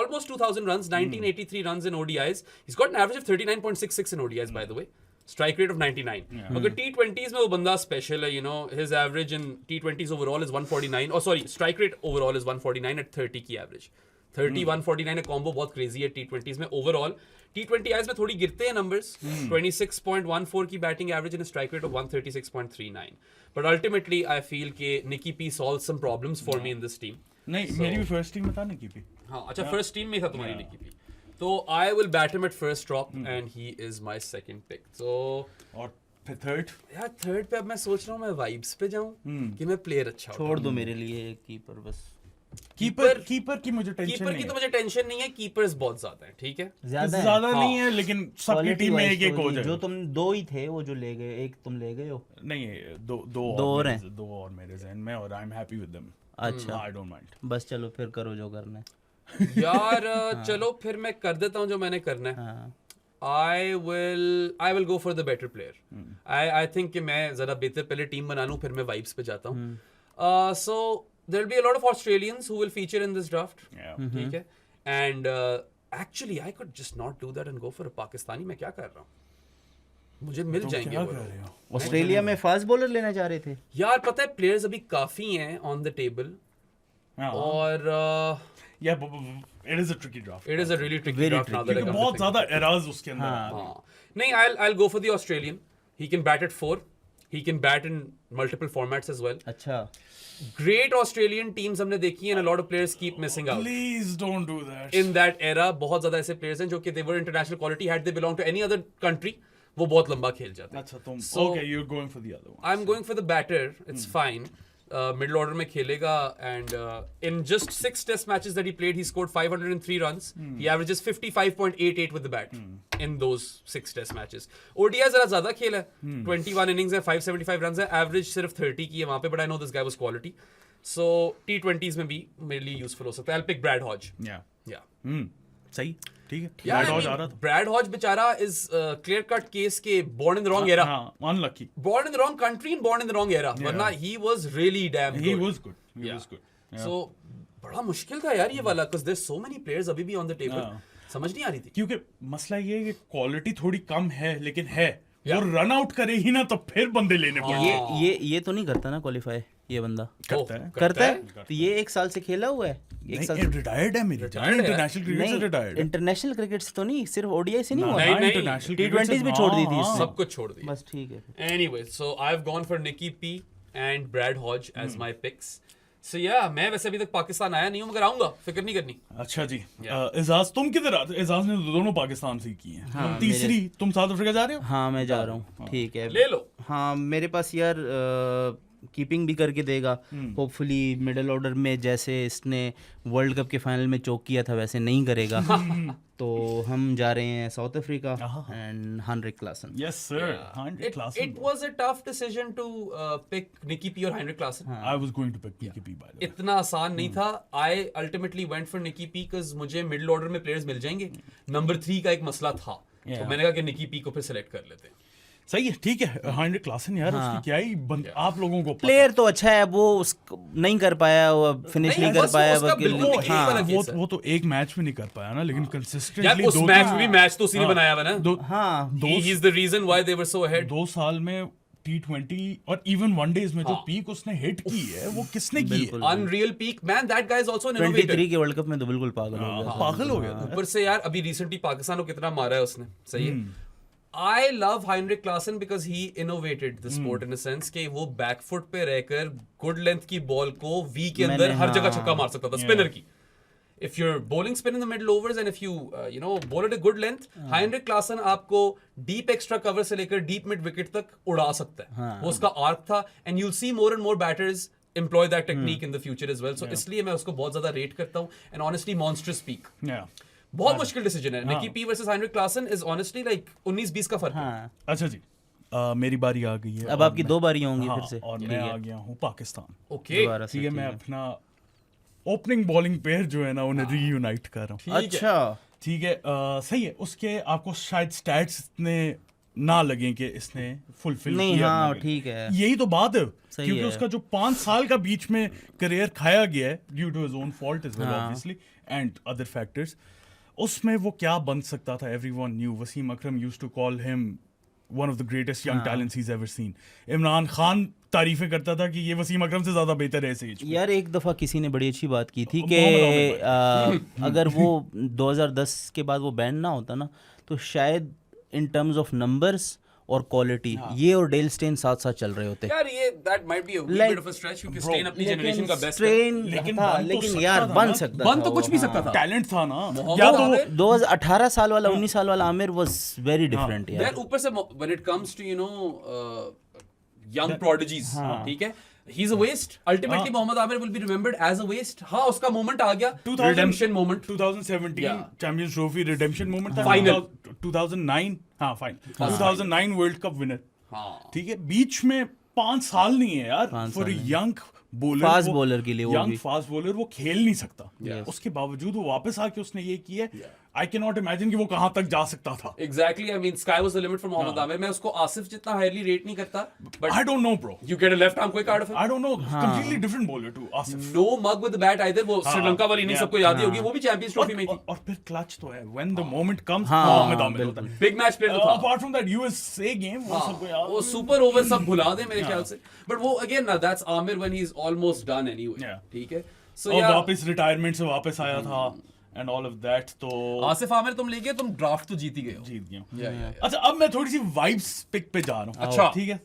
Almost 2,000 runs, 1983 runs in ODIs. He's got an average of 39.66 in ODIs, by the way. Strike rate of 99. अगर T20s में वो बंदा special है, his average in T20s overall is 149. Oh, sorry, strike rate overall is 149 at 30 की average. 30, 149 एक combo बहुत crazy है T20s में overall. T20Is में थोड़ी गिरते हैं numbers. 26.14 की batting average and a strike rate of 136.39. But ultimately, I feel कि Nicky P solves some problems for me in this team. नहीं मेरी भी फर्स्ट टीम में था निकी पी। हाँ अच्छा फर्स्ट टीम में था तुम्हारी निकी पी, तो I will bat him at first drop and he is my second pick. तो और फिर थर्ड यार थर्ड पे अब मैं सोच रहा हूँ मैं वाइब्स पे जाऊँ कि मैं प्लेयर अच्छा छोड़ दो मेरे लिए एक कीपर बस। कीपर की मुझे टेंशन कीपर नहीं की है। तो मुझे टेंशन नहीं है, कीपर्स बहुत ज्यादा है, ठीक है। ज्यादा हाँ। नहीं है, लेकिन सबकी Quality टीम में wise एक एक तो हो जी, जाएगा। जो तुम 2 ही थे वो जो ले गए, एक तुम ले गए हो। नहीं, दो और मेरे हैं। दो और मेरे जहन में, और I am happy with them. अच्छा, आई डोंट माइंड। बस चलो फिर करो जो करना है। यार चलो फिर मैं कर देता हूँ जो मैंने करना है। हाँ I will go for the better player. I think कि मैं ज़रा बेहतर पहले टीम बना लूँ, फिर मैं वाइब्स पे जाता हूँ। So there'll be a lot of Australians who will feature in this draft. Yeah. ठीक है। And actually I could just not do that and go for a Pakistani. मैं क्या कर रहा हूँ? मुझे मिल जाएंगे क्या वो कर लोग। रहे हो? ऑस्ट्रेलिया में फास्ट बॉलर लेना चाह रहे थे। यार पता है प्लेयर्स अभी काफी हैं ऑन द टेबल, हाँ। और Yeah, it is a tricky draft. it is a really tricky Very draft now that I क्योंकि come to बहुत think ज्यादा of it. एराज उसके अंदर हाँ। हैं। हाँ, नहीं, I'll go for the Australian. He can bat at 4. He can bat in multiple formats as well. अच्छा, Great Australian teams हमने देखी हैं, and a lot of players keep missing out. Please don't do that. In that era, बहुत ज्यादा ऐसे players हैं जो कि they were international quality. Had they belonged to any other country, वो बहुत लंबा खेल जाते हैं. अच्छा तुम So- okay, you're going for the other one. I'm going for the batter. It's fine. Middle order में खेलेगा, and in just 6 test matches that he played, he scored 503 runs. He averages 55.88 with the bat in those 6 test matches. ODI जरा ज़्यादा खेला है, 21 innings है, 575 runs है, average सिर्फ 30 की है वहाँ पे, but I know this guy was quality. So T20s में भी मेरे लिए useful हो सकता है. I'll pick Brad Hodge. Yeah. Yeah. सही, ठीक है। Yeah, Brad I Hodge mean, आ रहा था। Brad Hodge बेचारा is clear cut case के born in the wrong era. हाँ, unlucky. Born in the wrong country and born in the wrong era. वरना he was really damn good. He was good. He Yeah. was good. Yeah. So बड़ा मुश्किल था यार ये वाला, because there's so many players अभी भी on the table. समझ नहीं आ रही थी. क्योंकि मसला ये है कि क्वालिटी थोड़ी कम है, लेकिन है। Yeah. वो रन आउट करे ही ना तो फिर बंदे लेने पड़े। ये तो नहीं करता ना क्वालिफाई, ये बंदा करता है। करता है। तो ये 1 साल से खेला हुआ है, 1 साल से रिटायर्ड है मेरी Retired है। इंटरनेशनल क्रिकेट से नहीं, रिटायर्ड है। इंटरनेशनल क्रिकेट से तो नहीं, सिर्फ ओडीआई से नहीं हुआ। नहीं, नहीं। इंटरनेशनल T20s भी छोड़ दी थी इसने। सब कुछ छोड़ दिया. बस ठीक है। Anyway, so I've gone for Nicky P and Brad Hodge as my picks. So yeah, मैं वैसे अभी तक पाकिस्तान आया नहीं हूँ, मगर आऊंगा, फिक्र नहीं करनी. अच्छा जी, एजाज तुम किधर आते? एजाज ने दोनों पाकिस्तान से ही की हैं। हाँ, तीसरी तुम साउथ अफ्रीका जा रहे हो? हाँ मैं जा रहा हूँ, ठीक है। ले लो. हाँ मेरे पास यार कीपिंग भी करके देगा होपफुली। मिडिल ऑर्डर में जैसे इसने वर्ल्ड कप के फाइनल में चोक किया था वैसे नहीं करेगा। तो हम जा रहे हैं South Africa and Heinrich Klaasen. Yes sir, Heinrich Klaasen. It was a tough decision to pick Nicky P और Heinrich Klaasen. I was going to pick PKP by the way. इतना आसान नहीं था. I ultimately went for Nicky P because मुझे middle order में players मिल जाएंगे. Number 3 का एक मसला था, तो मैंने कहा कि Nicky P को फिर सेलेक्ट कर लेते हैं. सही है, ठीक है। हेनरिक क्लासन यार, उसकी क्या ही आप लोगों को पता प्लेयर तो अच्छा है, वो नहीं कर पाया, वो फिनिश नहीं, नहीं कर बस पाया। उसका बिल्कुल वो, Nicky P वाला case है. वो तो एक मैच में नहीं कर पाया ना, लेकिन यार कंसिस्टेंटली उस मैच में भी मैच तो उसी ने बनाया हुआ ना. हाँ He is the reason why they were so ahead. 2 साल में T20 और इवन वनडेज में जो पीक उसने हिट की है, वो किसने की है? Unreal peak, man. That guy is also an innovator. 23 के वर्ल्ड कप में तो बिल्कुल पागल हो गया। पागल हो गया था। ऊपर से यार अभी रिसेंटली पाकिस्तान को कितना मारा है उसने, सही है. I love Heinrich Klaasen because he innovated the sport in a sense कि वो बैकफुट पे रहकर गुड लेंथ की बॉल को वी के अंदर हर जगह छक्का मार सकता था, स्पिनर की. If you're bowling spin in the middle overs and if you bowl at a good length, Heinrich Klaasen आपको deep extra cover से लेकर deep mid wicket तक उड़ा सकता है. वो उसका आर्क था, and you'll see more and more batters employ that technique in the future as well. So इसलिए मैं उसको बहुत ज्यादा रेट करता हूँ, and honestly monstrous peak. Yeah. बहुत मुश्किल डिसीजन है. Nicky P versus Heinrich Klaasen is honestly like 19-20 का फर्क है. हाँ अच्छा जी, मेरी बारी आ गई है। अब आपकी 2 बारियां होंगी हाँ, फिर से। और मैं आ गया हूँ पाकिस्तान। Okay. दोबारा से, ठीक है, मैं अपना ओपनिंग बॉलिंग पेयर जो है ना उन्हें रीयूनाइट कर रहा हूँ। अच्छा ठीक है, सही है। उसके आपको शायद स्टैट्स इतने ना लगे कि इसने फुलफिल नहीं, किया। हाँ ठीक है। यही तो बात है, सही क्योंकि है। उसका जो 5 साल का बीच में करियर खाया गया है due to his own fault as well हाँ। ऑब्वियसली एंड अदर फैक्टर्स, उसमें वो क्या बन सकता था everyone knew. Wasim Akram used to call him one of the greatest young talents he is ever seen. Imran Khan तारीफें करता था कि ये वसीम अकरम से ज्यादा बेहतर है इस एज में। यार एक दफ़ा किसी ने बड़ी अच्छी बात की थी कि मोहम्मद अगर वो 2010 के बाद वो बैन ना होता ना, तो शायद इन टर्म्स ऑफ नंबर्स और क्वालिटी ये और डेल स्टेन साथ साथ चल रहे होते। यार ये that might be a wee Like, bit of a stretch क्योंकि स्टेन अपनी जनरेशन का बेस्ट है. स्ट्रेन लेकिन था, बन तो लेकिन सकता यार था बन ना। सकता बन था तो वो, कुछ भी सकता था. टैलेंट था ना, मोहम्मद या तो आमिर 2018 साल वाला 19 साल वाला आमिर वाज वेरी डिफरेंट यार। Then ऊपर से when it comes to young prodigies, ठीक है, He's a waste. Ultimately, Mohammad Amir will be remembered as a waste. हाँ, उसका moment आ गया. 2000 Redemption moment. 2017 Yeah. Champions Trophy redemption moment था. Final. 2009 हाँ final. 2009 World Cup winner. हाँ. ठीक है, बीच में 5 साल नहीं है यार for young bowler, fast bowler के लिए, वो यंग भी फास्ट बॉलर, वो खेल नहीं सकता. Yes. उसके बावजूद वो वापस आके उसने ये किया. आई कैन नॉट इमेजिन कि वो कहां तक जा सकता था. Exactly. I mean, sky was the limit for Mohammad Amir. मैं उसको आसिफ जितना हाईली रेट नहीं करता. But I don't know bro. you get a left arm quick out of him. I don't know. Completely different bowler to Asif. No mug with the bat either. वो श्रीलंका वाली नहीं, सबको याद ही होगी. वो भी चैंपियंस ट्रॉफी में थी. और फिर क्लच तो है. When the moment comes, हाँ, Mohammad Amir होता है. Big match player तो था. Apart from that USA game, वो सबको याद. वो सुपर ओवर सब भुला दे मेरे ख्याल से. But वो again ना, that's Amir when he's almost done anyway. Yeah. ठीक है. So और yeah. वापस रिटायरमेंट से वापस आया था एंड ऑल ऑफ दैट. तो आसिफ आमिर तुम ले गए, तुम ड्राफ्ट तो जीत ही गए हो. जीत गया. Yeah. अच्छा, अब मैं थोड़ी सी वाइब्स पिक पे जा रहा हूँ. अच्छा. ठीक है.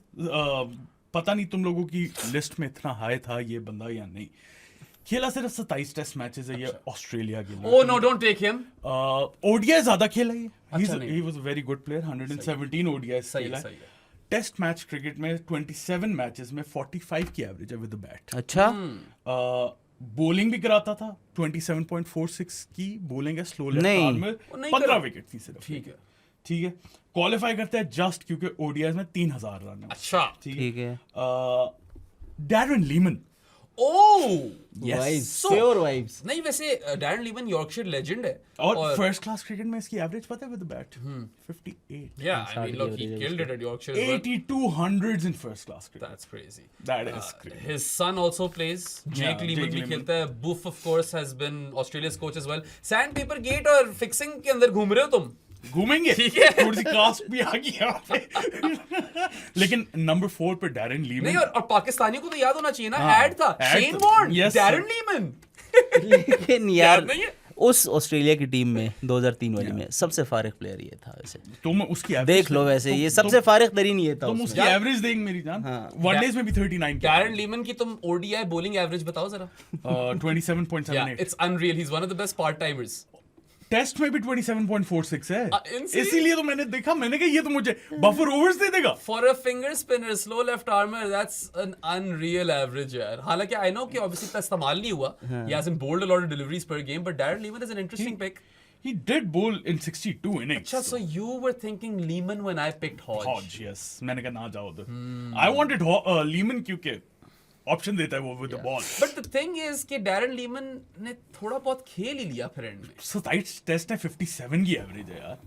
पता नहीं तुम लोगों की लिस्ट में इतना हाई था ये बंदा या नहीं. खेला सिर्फ 27 टेस्ट मैचेस है ये ऑस्ट्रेलिया के लिए. Oh no, don't take him. ODI ज्यादा खेला है. अच्छा नहीं. He was a very good player. 117 ODI खेला है. सही है. टेस्ट मैच क्रिकेट में 27 मैचेस में 45 की एवरेज है विद द बैट. अच्छा बॉलिंग भी कराता था. 27.46 की बॉलिंग है स्लो लेफ्ट नहीं. आर्म में. वो नहीं 15 करा. विकेट थी सिर्फ. ठीक है. ठीक है. क्वालिफाई करता है जस्ट क्योंकि ओडीआई में 3000 रन है. अच्छा. ठीक है. Darren Lehman. Oh. Vibes, So- pure vibes. नहीं वैसे डैरन लीमन यॉर्कशायर लेजेंड है. और फर्स्ट क्लास क्रिकेट में इसकी एवरेज पता है with the bat 58. Yeah, I mean, look, he killed it at Yorkshire as well. 82 hundreds in first class cricket. That's crazy. That is crazy. His son also plays. Jake Yeah, Lehman Jake भी Lehman. खेलता है. Boof of course has been Australia's coach as well. Sandpaper gate और fixing के अंदर घूम रहे हो तुम. घूमेंगे. ठीक है. थोड़ी सी कास्ट भी आ गई यहाँ पे. लेकिन नंबर 4 पे डैरन लीमन. नहीं और पाकिस्तानियों को तो याद होना चाहिए ना. हाँ, ऐड था ad शेन था. Warne, Yes, Darren sir. Lehmann. लेकिन यार नहीं है? उस ऑस्ट्रेलिया की टीम में 2003 वाली में सबसे फारिग प्लेयर ये था वैसे. तुम उसकी average देख लो वैसे ये सबसे फारिग तरीन ये था तुम उसमें. उसकी एवरेज देख मेरी जान. वनडेज में भी 39 डैरन लीमन की तुम ODI bowling average बताओ जरा. 27.78. It's unreal. He's one of the best part timers. Test में भी 27.46 है. insane. इसीलिए तो मैंने देखा. मैंने कहा ये तो मुझे बफर ओवर्स दे देगा. For a finger spinner, slow left armer, that's an unreal average यार. हालांकि I know कि obviously इतना इस्तेमाल नहीं हुआ. He hasn't bowled a lot of deliveries per game, but Darren Lehman is an interesting pick. He did bowl in 62 innings. अच्छा, so you were thinking Lehman when I picked Hodge. Hodge, yes. मैंने कहा ना जाओ उधर. I wanted Lehman क्योंकि option देता है वो with the ball. But the thing is कि Darren Lehman ने थोड़ा बहुत खेल ही लिया फिर एंड में. 27 टेस्ट है 57 की एवरेज है यार.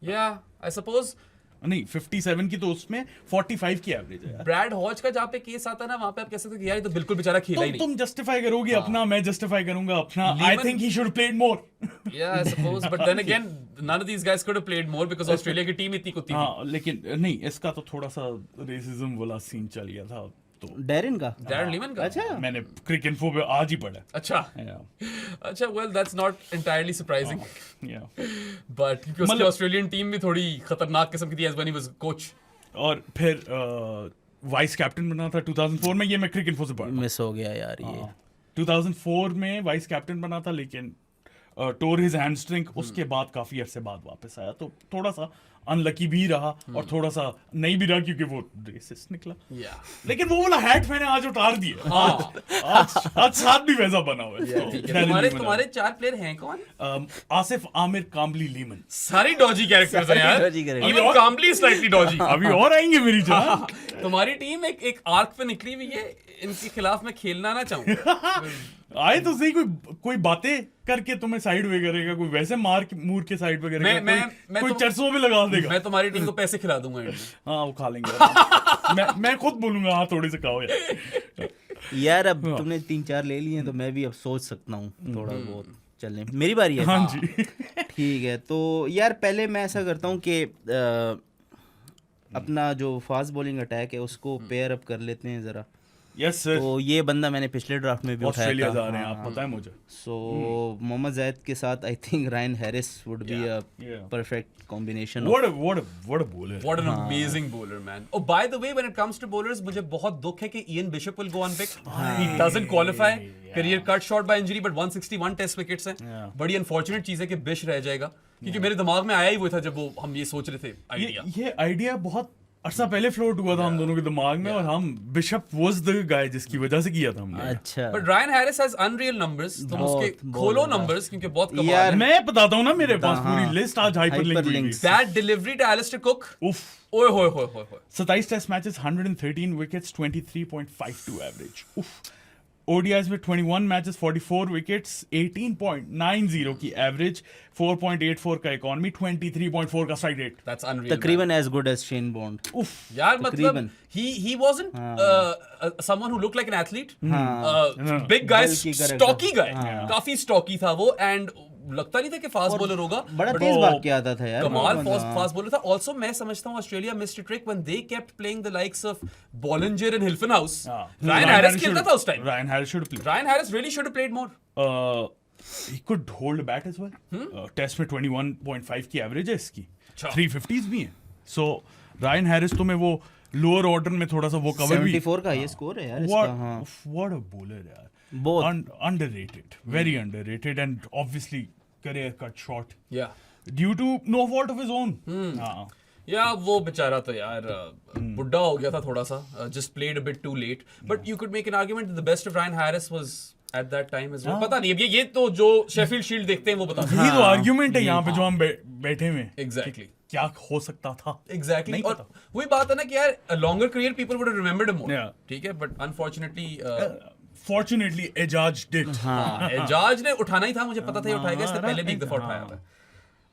Yeah, I suppose नहीं 57 की तो उसमें 45 की एवरेज है यार. Brad Hodge का जहाँ पे केस आता है ना वहाँ पे आप कह सकते हो कि यार ये तो बिल्कुल बेचारा खेला ही नहीं. तुम जस्टिफाई करोगे अपना, मैं जस्टिफाई करूंगा अपना. I Lehman- think he should have played more. Yeah, I suppose. But then again, none of these guys could have played more because Australia की टीम इतनी कुत्ती थी. हाँ लेकिन नहीं इसका तो थोड़ा सा रेसिज्म वाला सीन चल गया था. तो डैरन का. Darren Lehman का. अच्छा. मैंने क्रिक इन्फो पे आज ही पढ़ा. अच्छा. Yeah. अच्छा, well that's not entirely surprising. Yeah. But क्योंकि उसकी ऑस्ट्रेलियन टीम भी थोड़ी खतरनाक किस्म की थी as when he was coach. और फिर वाइस कैप्टन बना था 2004 में. ये मैं क्रिक इन्फो से पढ़ा. मिस हो गया यार ये. 2004 में वाइस कैप्टन बना था लेकिन टोर हिज हैमस्ट्रिंग. उसके बाद काफी अरसे बाद वापस आया तो थोड़ा सा अनलकी भी रहा और थोड़ा सा नहीं भी रहा क्योंकि वो रेसिस्ट निकला. Yeah. लेकिन वो वाला हैट मैंने आज उतार दिया. हाँ. आज साथ भी वैसा बना हुआ है. ठीक है. तुम्हारे 4 प्लेयर हैं कौन? आसिफ आमिर काम्बली लीमन. सारी डॉजी कैरेक्टर्स हैं यार. dodgy characters. Even Kambli slightly Doge. अभी और आएंगे मेरी जान. तुम्हारी टीम एक आर्क पे निकली हुई है. इनके खिलाफ मैं खेलना ना चाहूँ. आए तो सही कोई बातें करके तुम्हें साइड वे करेगा. कोई वैसे मूर के साइड पे करेगा. मैं कोई तो- चरसों में लगा देगा. मैं तुम्हारी टीम को पैसे खिला दूंगा एंड में. हाँ वो खा लेंगे. मैं खुद बोलूंगा हाँ थोड़े से खाओ यार. यार अब तुमने 3-4 ले लिए हैं तो मैं भी अब सोच सकता हूँ थोड़ा बहुत चलने. मेरी बारी है. हाँ जी. ठीक है तो यार पहले मैं ऐसा करता हूँ कि अपना जो फास्ट बॉलिंग अटैक है उसको पेयर अप कर लेते हैं ज़रा. Yes sir. तो ये बंदा मैंने पिछले ड्राफ्ट में भी उठाया ऑस्ट्रेलिया था. जा रहे हैं हाँ, आप पता है मुझे. सो मोहम्मद जैद के साथ I think Ryan Harris would be a yeah. Perfect combination. What a bowler. What an amazing bowler, man. Oh, by the way, when it comes to bowlers, मुझे बहुत दुख है कि Ian Bishop will go unpicked. He doesn't qualify. Career cut short by injury, but 161 test wickets हैं. Yeah. बड़ी unfortunate चीज है कि बिश रह जाएगा क्योंकि मेरे दिमाग में आया ही वो था जब वो हम ये सोच रहे थे आइडिया. ये आइडिया बहुत अर्सा पहले फ्लोट हुआ था हम दोनों के दिमाग में, और हम बिशप वाज द गाय जिसकी वजह से किया था हमने। अच्छा But Ryan Harris has unreal numbers. तुम उसके खोलो numbers क्योंकि बहुत कमाल यार, है. मैं बताता हूँ ना, मेरे पास हाँ। पूरी लिस्ट आज हाइपरलिंक हुई Hyperlinks। थी। That delivery to Alistair Cook. उफ, ओए होए होए होए होए. 27 टेस्ट मैचेस, 113 विकेट्स, 23.52 एवरेज। उफ। ODIs में 21 मैचेस, 44 विकेट्स, 18.90 की एवरेज, 4.84 का इकोनॉमी, 23.4 का strike rate. That's unreal. man. तकरीबन as good as Shane Bond. उफ, यार मतलब तकरीबन। he wasn't someone who looked like an athlete. हाँ। Big guy, Bulky character। stocky guy. हाँ। काफी stocky था वो, and लगता नहीं था कि फास्ट बॉलर होगा. बड़ा but तेज भाग के आता था यार। कमाल हाँ। फास्ट बॉलर था. Also मैं समझता हूँ Australia missed a trick when they kept playing the likes of Bollinger and Hilfenhaus. Ryan Harris खेलता था उस time. Ryan Harris should play. Ryan Harris really should have played more. He could hold a bat as well. Test में 21.5 की average है इसकी, अच्छा। 350s भी हैं। So Ryan Harris तुम्हें वो लोअर ऑर्डर में थोड़ा सा वो कवर भी। 74 का ये स्कोर है यार इसका। What हाँ। what a bowler यार। बहुत। Underrated, very underrated, and obviously career cut short Yeah. due to no fault of his own. हाँ। या वो बेचारा तो यार बुढ़ा हो गया था थोड़ा सा, just played a bit too late, but you could make an argument that the best of Ryan Harris was at that time as well. पता नहीं, अब ये तो जो शेफील्ड शील्ड देखते हैं वो बता यही तो आर्ग्यूमेंट है यहाँ पे जो हम बैठे हुए हैं। Exactly. क्या हो सकता था। Exactly. नहीं और पता। वही बात है ना कि यार a longer career people would have remembered him more. Yeah. ठीक है, but unfortunately Fortunately Ejaz did। हाँ, एजाज ने उठाना ही था, मुझे पता था ये उठाएगा, इसने पहले भी एक दफा उठाया था।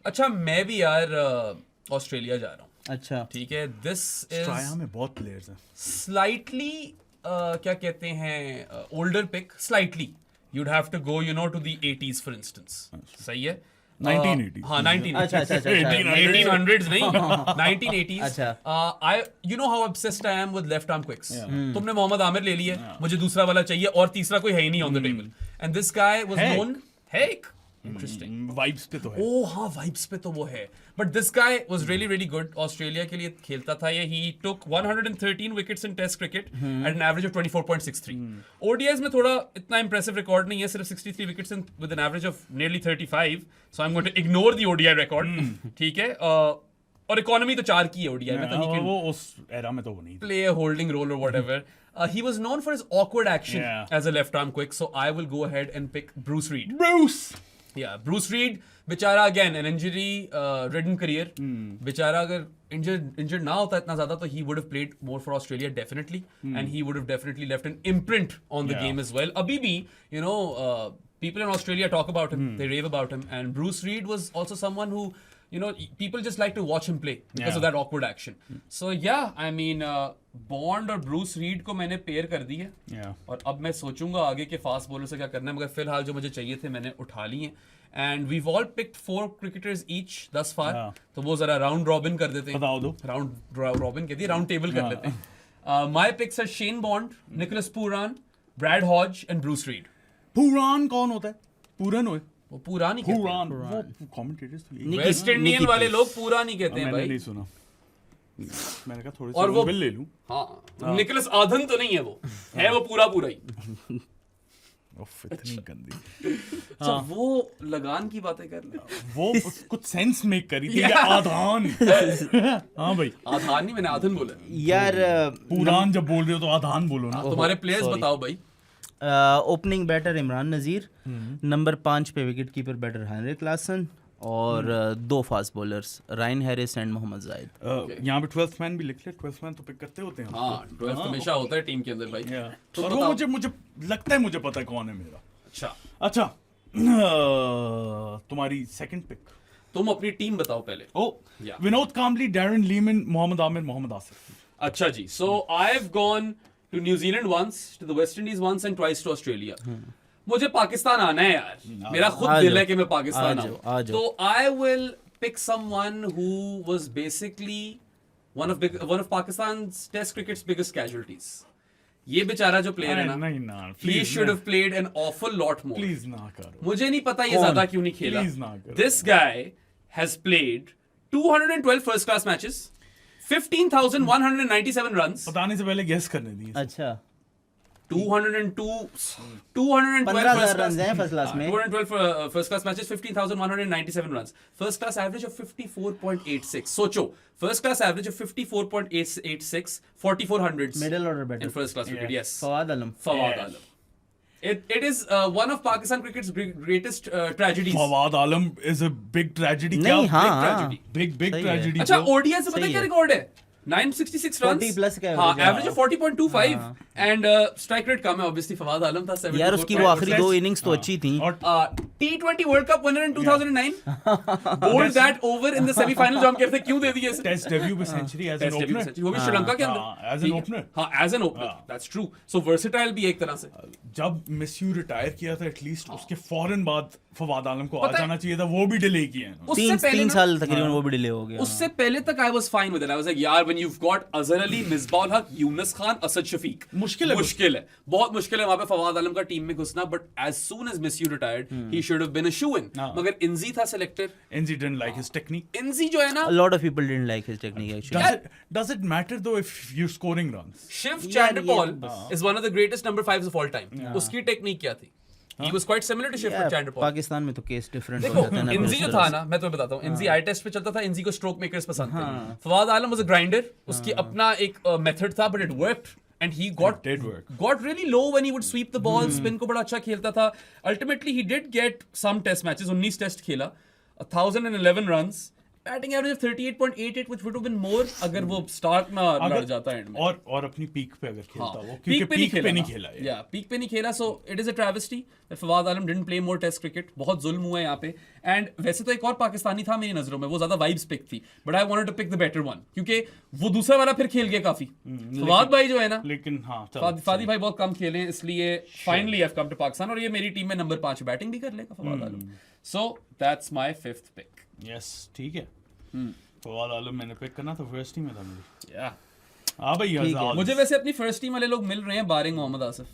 अच्छा, मैं भी यार ऑस्ट्रेलिया जा रहा हूँ। अच्छा। ठीक है, दिस ऑस्ट्रेलिया इज में बहुत प्लेयर्स हैं। स्लाइटली क्या कहते हैं, older pick, slightly you'd have to go to the 80s for instance. सही है? 1980s। हाँ, 1980s। अच्छा, अच्छा, अच्छा, अच्छा। 1800s नहीं, 1980s। अच्छा। You know how obsessed I am with left arm quicks. तुमने मोहम्मद आमिर ले लिया, मुझे दूसरा वाला चाहिए और तीसरा कोई है ही नहीं on the table. And this guy was Heck। known, Heck, interesting. Vibes पे तो है। Oh हाँ, vibes पे तो वो है, but this guy was really really good. Australia के लिए खेलता था ये. He took 113 wickets in Test cricket at an average of 24.63. ODIs में थोड़ा इतना impressive record नहीं है, सिर्फ 63 wickets with an average of nearly 35. So I'm going to ignore the ODI record. ठीक है, और इकोनॉमी तो 4 की है ODI में, तो he can वो उस एरा में तो वो नहीं था। play a holding role or whatever. He was known for his awkward action as a left arm quick, so I will go ahead and pick Bruce Reid. Bruce। Yeah, Bruce Reid, बेचारा again an injury ridden career. बेचारा अगर injured ना होता इतना ज़्यादा तो he would have played more for Australia definitely, and he would have definitely left an imprint on the game as well. अभी भी, people in Australia talk about him, they rave about him, and Bruce Reid was also someone who, people just like to watch him play because of that awkward action. So yeah, I mean, Bond और Bruce Reid को मैंने pair कर दी है, और अब मैं सोचूंगा आगे के फास्ट बॉलर से क्या करना है, मगर फिलहाल जो मुझे चाहिए थे मैंने उठा लिए हैं. And we've all picked 4 cricketers each thus far. तो वो जरा राउंड रॉबिन कर देते हैं. बताओ दो. राउंड रॉबिन कहती है, राउंड टेबल कर लेते हैं. My picks are Shane Bond, Nicholas Pooran, Brad Hodge and Bruce Reid. पूरान कौन होता है? पूरन होए? वो पूरा नहीं कहते. पूरान वो कमेंटेटर्स तो वेस्ट इंडियन वाले लोग पूरा नहीं कहते हैं मैंने भाई. नहीं सुना. मैंने कहा थोड़े और वो से ले लूं. हाँ, निकोलस आधन तो नहीं है वो, है वो पूरा ही. इतनी गंदी. अच्छा, वो लगान की बातें कर ले. वो कुछ सेंस मेक करी थी या आधान. हाँ भाई, आधान नहीं, मैंने आधन बोला यार. पुरान जब बोल रहे हो तो आधान बोलो ना. तुम्हारे प्लेयर्स बताओ भाई. Opening batter Imran Nazir, number 5 पे wicket keeper batter Henry Klaasen, और 2 fast bowlers Ryan Harris and Mohammad Zahid. यहाँ पे 12th मैन भी लिख ले. 12th मैन तो पिक करते होते हैं. हाँ, 12th हमेशा होता है टीम के अंदर भाई. तो और वो मुझे लगता है मुझे पता है कौन है मेरा. अच्छा, तुम्हारी सेकंड पिक. तुम अपनी टीम बताओ पहले. Vinod Kambli, Darren Lehmann, Mohammad Amir, Mohammad Asif. अच्छा जी, so I have gone to न्यूजीलैंड once, to the West Indies once and twice to Australia. मुझे पाकिस्तान आना है यार. मेरा खुद दिल है कि मैं पाकिस्तान आऊं. तो I will pick someone who was basically one of Pakistan's Test cricket's biggest casualties. ये बेचारा जो प्लेयर है ना, he should have played an awful lot more. Please ना करो. मुझे नहीं पता ये ज्यादा क्यों नहीं खेला. Please ना करो. This guy has played 212 first class matches, 15,197 runs. बताने से पहले गेस करने दी. अच्छा, 212 15,000 runs हैं first class में. 212 first class matches, 15,197 runs. First class average of 54.86. सोचो, first class average of 54.86, 4400s. Middle order batter. In first class cricket, yes. Fawad Alam. Fawad Alam. It is one of Pakistan cricket's greatest tragedies. Fawad Alam is a big tragedy. नहीं, क्या हाँ, tragedy. big सही है. tragedy. अच्छा, bro. ODI से पता है सही क्या है. रिकॉर्ड है? 966 runs. 40 plus का हाँ, average है. average of 40.25 and strike rate कम है obviously. फवाद आलम था 74. यार उसकी वो आखिरी 2 innings तो अच्छी थी. और T20 World Cup winner in 2009. Bowled that over in the semi-final. जो हम कहते हैं क्यों दे दिए इसे? टेस्ट डेब्यू में century as an Test debut opener. century. वो भी श्रीलंका के अंदर. हाँ, as an ठीक है. opener. हाँ, as an opener. That's true. So versatile भी एक तरह से. जब मिस्यू रिटायर किया था एटलीस्ट उसके फौरन बाद फवाद आलम को आ पता है- जाना चाहिए था, वो भी डिले किया है. उससे तीन पहले ना- साल तकरीबन वो भी डिले हो गया. उससे पहले तक I was fine with it. I was like यार when you've got Azhar Ali, Misbah Haq, Younis Khan, Asad Shafiq, मुश्किल है. बहुत मुश्किल है वहां पे फवाद आलम का टीम में घुसना. But as soon as Misbah retired he should have been a shoo in. हाँ. मगर इंजी था selected. Enzi didn't like his technique. Inzi जो है ना, A lot of people didn't like his technique actually. Does it matter though if you're scoring runs? Shiv यार, चैंडरपॉल ये- is one of the greatest number 5s of all time. उसकी technique क्या थी? He was quite similar to Shiv यार, चैंडरपॉल. पाकिस्तान में तो case different हो देखो, जाता है ना. इंजी जो था ना, मैं तुम्हें बताता हूँ, इंजी आई टेस्ट पे चलता था. इंजी को स्ट्रोक मेकर्स पसंद थे. फवाद आलम वाज अ ग्राइंडर. उसकी अपना एक मेथड था, but it worked. And he did work. got really low when he would sweep the ball. Spin को बड़ा अच्छा खेलता था. Ultimately, he did get some test matches. 19 test खेला, 1011 runs, batting average of 38.88, which would have been more अगर वो Stark ना लड़ जाता एंड में. और अपनी पीक पे अगर खेलता वो, क्योंकि पीक पे पीक पे नहीं ना. खेला. Yeah, पीक पे नहीं खेला. So it is a travesty that Fawad Alam didn't play more test cricket. बहुत जुल्म हुआ है यहाँ पे. And वैसे तो एक और पाकिस्तानी था मेरी नजरों में, वो ज्यादा वाइब्स पिक थी. But I wanted to pick the better one क्योंकि वो दूसरा वाला फिर खेल गया काफी. फवाद भाई जो है ना, लेकिन हाँ, फादी भाई बहुत कम खेले, इसलिए finally I have come to Pakistan. और ये मेरी टीम में नंबर 5 बैटिंग भी कर लेगा Fawad Alam. So that's my 5th pick. Yes, ठीक है. फवाद आलम मैंने पिक करना था, फर्स्ट टीम में था मेरी. या हाँ भाई, आजाद. मुझे वैसे अपनी फर्स्ट टीम वाले लोग मिल रहे हैं बारिंग मोहम्मद आसिफ.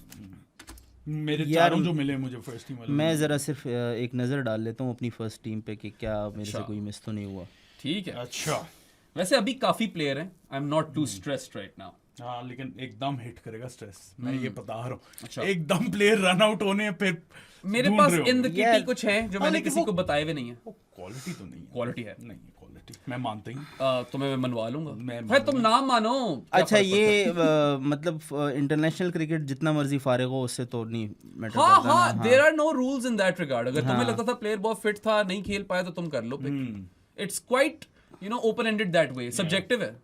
मेरे यार, चारों जो मिले मुझे फर्स्ट टीम वाले. मैं जरा सिर्फ एक नजर डाल लेता हूँ अपनी फर्स्ट टीम पे कि क्या मेरे से अच्छा. कोई मिस तो नहीं हुआ. ठीक है. अच्छा. वैसे अभी काफी प्लेयर हैं. I am not too stressed right now. हाँ, लेकिन एकदम हिट करेगा स्ट्रेस, मैं ये बता रहा हूँ. अच्छा. एकदम प्लेयर रन आउट होने फिर मेरे ढूंढ पास रहे हो. इन द किटी यार, कुछ हैं जो मैंने लेकिन किसी वो- को बताए हुए नहीं है. वो क्वालिटी तो नहीं है. क्वालिटी है. नहीं, क्वालिटी मैं मानता ही. तुम्हें मैं मनवा लूंगा. मैं भाई तुम नाम मानो. क्या अच्छा, फर्क ये मतलब इंटरनेशनल क्रिकेट जितना मर्जी फारिग हो उससे तो नहीं मैटर हाँ करता हाँ, ना. There are no rules in that regard. अगर तुम्हें हाँ. लगता था प्लेयर बहुत फिट था, नहीं खेल पाया, तो तुम कर लो pick. It's quite open ended that way. Subjective है.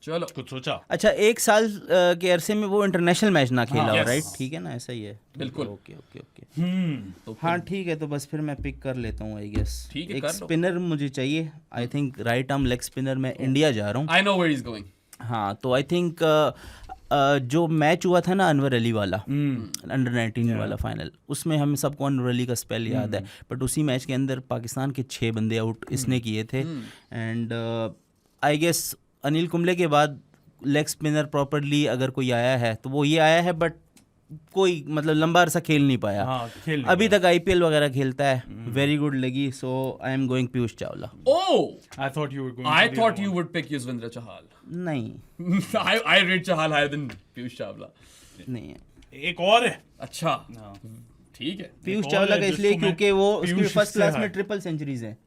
चलो. कुछ सोचा. अच्छा, एक साल के अरसे में वो इंटरनेशनल मैच ना खेला हो, yes. राइट? ठीक है ना, ऐसा ही है. बिल्कुल. Okay okay okay. तो हाँ ठीक है, तो बस फिर मैं पिक कर लेता हूँ आई गेस. ठीक है, एक कर लो. स्पिनर मुझे चाहिए. I think right arm leg spinner. मैं इंडिया जा रहा हूँ. I know where he is going. हाँ, तो आई थिंक जो मैच हुआ था ना अनवर अली वाला, अंडर 19 वाला फाइनल, उसमें हम सबको अनवर अली का स्पेल याद है. बट उसी मैच के अंदर पाकिस्तान के 6 बंदे आउट इसने किए थे. And I guess Anil Kumble के बाद लेग स्पिनर प्रॉपरली अगर कोई आया है तो वो ये आया है. बट कोई मतलब लंबा अरसा खेल नहीं पाया. हाँ, खेल नहीं अभी तक आईपीएल वगैरह खेलता है. वेरी गुड लगी. So I am going Piyush Chawla. Oh, I thought you were going. I to the thought other you one. would pick Yuzvendra Chahal. नहीं I rate Chahal higher than Piyush Chawla. नहीं है. एक और है. अच्छा, हाँ. ठीक है. पीयूष और चावला है का जिसको इसलिए मैं क्योंकि वो उसकी पीयूष फर्स्ट से क्लास है. में ट्रिपल सेंचुरीज हैं.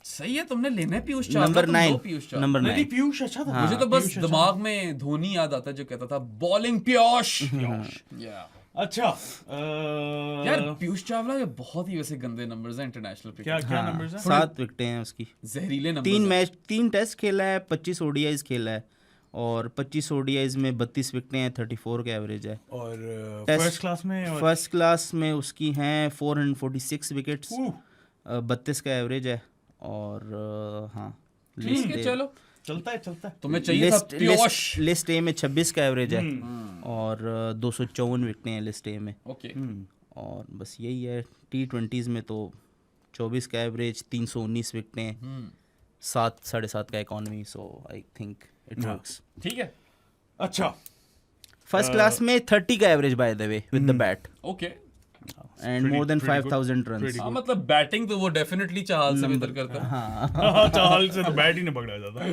सही है, तुमने लेना है पीयूष चावला. नंबर तुम 9. दो पीयूष चावला. नंबर नहीं, 9. पीयूष अच्छा था. मुझे तो बस पीयूष अच्छा दिमाग में धोनी याद आता है जो कहता था बॉलिंग पीयूष. था. अच्छा. यार पीयूष चावला के बहुत ही वैसे गंदे नंबर्स हैं इंटरनेशनल क्या क्रिकेट. क्या नंबर्स हैं? 7 विकेटें हैं उसकी. जहरीले नंबर. 3 मैच 3 टेस्ट खेला है, 25 ओडीआईज खेला है, और 25 ओडीआईज में 32 विकेटें हैं, 34 का एवरेज है. और टेस्ट- फर्स्ट क्लास में और फर्स्ट क्लास में उसकी हैं 446 विकेट्स, ऊ, 32 का एवरेज है. और हाँ, ठीक है, चलो चलता है. तुम्हें चाहिए था पीयूष. लिस्ट ए में 26 का एवरेज है, और 254 विकेटें हैं लिस्ट ए में. ओके. और बस यही है. T20s में तो 24 का एवरेज, 319 विकेटें, 7.5 का economy. So I think it works. ठीक है. अच्छा. फर्स्ट क्लास में 30 का average bye the way with the bat. Okay. And more than 5000 runs. pretty हाँ, मतलब बैटिंग तो वो डेफिनेटली चाहल से बेहतर करता है। हाँ चाहल से तो बैट ही नहीं पकड़ा जाता।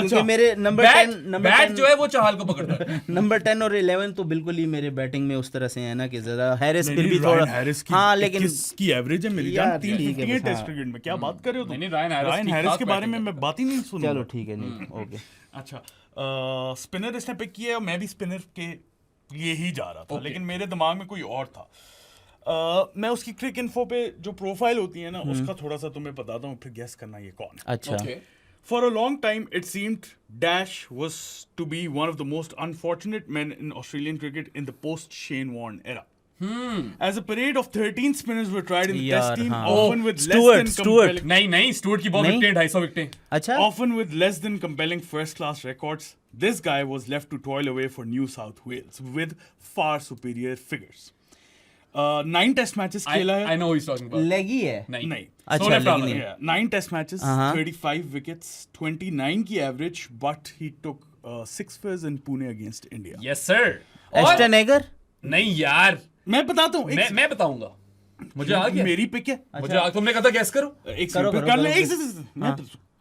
क्योंकि मेरे नंबर बैट 10 बैट जो है वो चाहल को पकड़ता है। नंबर 10 और 11 तो बिल्कुल ही मेरे बैटिंग में उस तरह से है ना कि जरा हैरिस फिर भी रायन थोड़ा हैरिस की हाँ लेकिन की एवरेज है मेरी यार, जान ठीक है, 358 बस, टेस्ट हाँ। क्रिकेट में, क्या बात कर रहे हो तुम? नहीं, रायन हैरिस रायन ठीक हैरिस ठाक के बारे में batting मैं बात ही नहीं सुनूंगा। चलो ठीक है नहीं ओके। अच्छा स्पिनर इसने पिक किया और मैं भी स्पिनर के लिए ही जा रहा था, लेकिन मेरे दिमाग में कोई और था। मैं उसकी क्रिक इन्फो पे जो प्रोफाइल होती है ना उसका थोड़ा सा तुम्हें बताता हूँ, फिर गेस करना ये कौन है। अच्छा Okay. For a long time, it seemed Dash was to be one of the most unfortunate men in Australian cricket in the post-Shane Warne era. As a parade of 13 spinners were tried in the यार, test team, हाँ। often with Stuart, less than Stuart। compelling, नहीं, Stuart की बहुत नहीं? विकेटें 250 विकेटें। अच्छा often with less than compelling first-class records. This guy was left to toil away for New South Wales with far superior figures. 9 test matches खेला I है। know who he's talking about. लेगी है नहीं। अच्छा Sole लेकिन Fowler, नहीं। Yeah, 9 test matches, Uh-huh. 35 wickets, 29 की average, but he took 6 fairs in Pune against India. Yes sir. Ashton Agar नहीं यार, मैं बताता हूँ, मैं बताऊंगा। मुझे आ गया। मेरी पिक है। मुझे आ तुमने कहा था गैस करो। एक करो, सेकंड करो, कर ले, करो, एक सेकंड मैं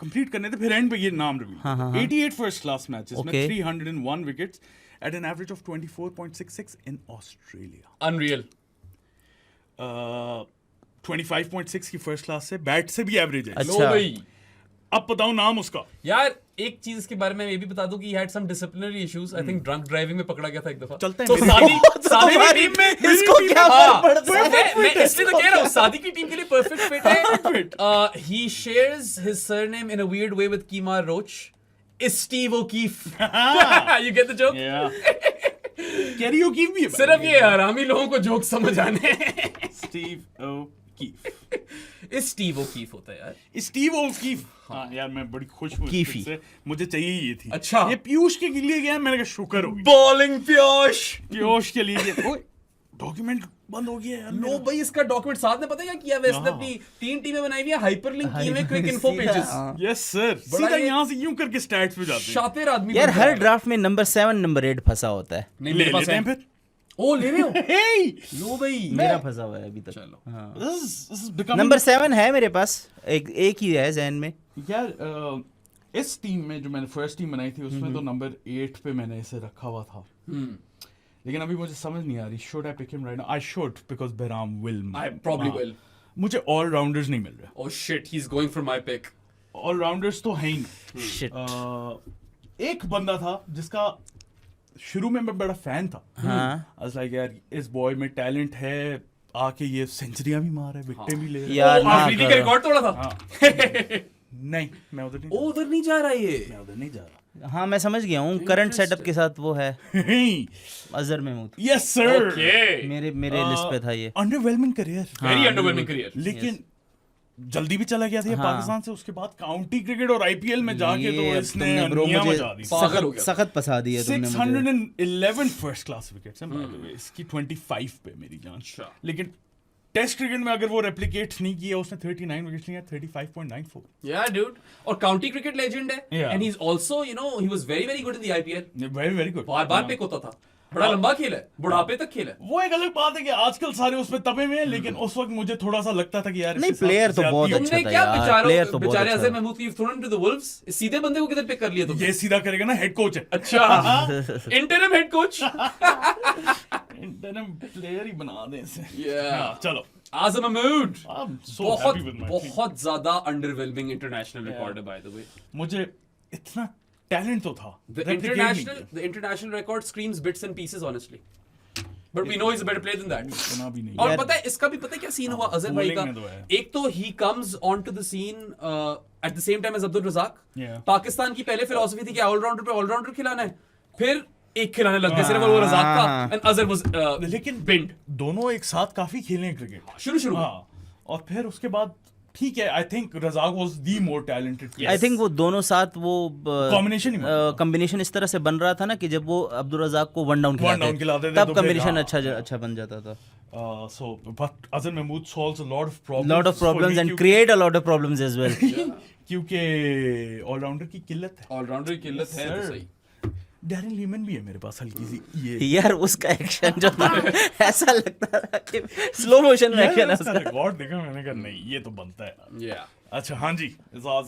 कंप्लीट करने थे, फिर एंड पे ये नाम रिवील। 88 फर्स्ट क्लास मैचेस में Okay. 301 wickets at an average of 24.66 in Australia. Unreal. 25.6 की फर्स्ट क्लास से, बैट से भी एवरेज है। अच्छा। लो भाई। अब बताओ नाम उसका। यार एक चीज के बारे में ये भी बता दूं कि he had some disciplinary issues. I think drunk driving में पकड़ा गया था एक दफा। चलते हैं तो मेरी- सादी तुम्हारी टीम में इसको क्या फर्क पड़ता है? मैं इसलिए तो कह रहा हूँ सादी की टीम के लिए परफेक्ट फिट है। He shares his surname in a weird way with Kemar Roach. Is Steve O'Keefe. You get the joke? Karaoke भी है। सिर्फ ये हरामी लोगों को जोक समझ आने। Steve O'Keeffe. इस स्टीव ओकीफ होता है यार। Steve O'Keeffe. हाँ यार मैं बड़ी खुश हूँ इस कीफी। pick से, मुझे चाहिए ये थी। अच्छा। ये पीयूष के लिए गया, मैंने कहा शुक्र हो गया। बॉलिंग प्योश। पीयूष के लिए डॉक्यूमेंट बंद हो गया यार नो मेरा। भाई इसका डॉक्यूमेंट साथ में पता है क्या किया वैसे हाँ। अपनी 3 टीमें बनाई हुई है, हाइपरलिंक किए हुए क्विक इन्फो सीधा, पेजेस। हाँ। यस सर, बड़ा सीधा ये- यहाँ से यूं करके स्टैट्स पे जाते हैं। शातिर आदमी यार बन हर गया। ड्राफ्ट में नंबर 7 नंबर 8 फंसा होता है। नहीं, ले मेरे पास लेते हैं है। फिर। ओ ले रहे हो। Hey! लो भाई। मेरा फंसा हुआ है अभी तक। चलो। हाँ। This is becoming- नंबर 7 है मेरे पास, एक ही है जहन में। यार इस टीम में जो मैंने फर्स्ट टीम बनाई थी उसमें तो नंबर 8 पे मैंने इसे रखा हुआ था, लेकिन अभी मुझे समझ नहीं आ रही। Should I pick him right now? I should, because Bahram will. I probably will. मुझे ऑलराउंडर्स नहीं मिल रहे। Oh shit, he's going for my pick. Allrounders तो हैं ही नहीं। शिट। एक बंदा था जिसका शुरू में मैं बड़ा फैन था। हाँ। I was like, यार इस बॉय में टैलेंट है, आके ये सेंचुरियां भी मार रहा है, विकेटें भी ले रहा है। यार Oh, ना आफरीदी का करो। रिकॉर्ड तोड़ा था। हाँ। नहीं, मैं उधर नहीं ओ उधर नहीं जा रहा ये। मैं उधर नहीं जा रहा। हाँ मैं समझ गया हूँ, करंट सेटअप के साथ वो है Azhar Mahmood. Yes sir. Okay. मेरे लिस्ट पे था ये। Underwhelming career, Very underwhelming career. लेकिन जल्दी भी चला गया था ये हाँ। पाकिस्तान से। उसके बाद काउंटी क्रिकेट और आईपीएल में जाके ये तो अब इसने तुमने ब्रो दुनिया मुझे मचा दी। पागल हो गया। सख्त फंसा दिया तुमने मुझे। 611 फर्स्ट क्लास विकेट्स हैं by the way, इसकी 25 पे मेरी जान। अच्छा। लेकिन टेस्ट क्रिकेट में अगर वो रेप्लिकेट नहीं किया, उसने 39 विकेट्स लिए, 35.94। Yeah, dude. और काउंटी क्रिकेट लेजेंड है। Yeah. And he's also, you know, he was very very good in the IPL. Very very good. बार पिक होता था। बड़ा लंबा खेल है, बुढ़ापे तक खेल है। वो एक अलग बात है कि आजकल सारे उस पे तबे में हैं, लेकिन उस वक्त मुझे थोड़ा सा लगता था कि यार नहीं, इसके साथ player तो ज्यादती बहुत है। अच्छा तुमने था क्या यार, player तो बहुत बेचारे अच्छा अजहर था। महमूद की थ्रोन इनटू द वुल्व्स, सीधे बंदे को किधर पिक कर लिया तुमने? ये सीधा करेगा ना, हेड कोच है। अच्छा। Interim head coach. Interim player ही बना दे इसे। Yeah. हाँ, चलो। आज़म महमूद। I'm so बहुत happy with my team. बहुत ज्यादा अंडरवेलमिंग इंटरनेशनल रिकॉर्ड है बाय द वे। मुझे इतना टैलेंट तो था। The international record screams bits and pieces honestly. But we know he's a better player than that. इतना भी नहीं। और यार- पता है इसका भी पता है क्या सीन हुआ अजहर भाई का? bowling में तो है। एक तो he comes onto the scene at the same time as Abdul Razzaq. Yeah. Pakistan की पहले फिलॉसफी थी कि ऑलराउंडर पे ऑलराउंडर खिलाना है, फिर एक खिलाने लग गए सिर्फ वो रज़ाक का, हाँ। and अजहर was लेकिन bent दोनों एक साथ काफी खेले हैं क्रिकेट शुरू में। हाँ, और फिर उसके बाद ठीक है, I think Razzaq was the more talented. I think वो दोनों साथ वो Combination ही बन रहा था। कॉम्बिनेशन इस तरह से बन रहा था ना कि जब वो अब्दुल रज़ाक को वन डाउन down खिलाते खिलाते थे तब तो फिर कॉम्बिनेशन हाँ। अच्छा बन जाता था। So but Azhar Mahmood solves a lot of problems, lot of problems and create a lot of problems as well. क्योंकि ऑलराउंडर की किल्लत है। ऑलराउंडर की किल्लत है तो Sir. सही। डैरेन लीमन भी है मेरे पास हल्की सी ये यार उसका एक्शन जो था ऐसा लगता था कि स्लो मोशन में एक्शन है उसका। रिकॉर्ड देखा मैंने कहा नहीं ये तो बनता है। Yeah. अच्छा हाँ जी एजाज।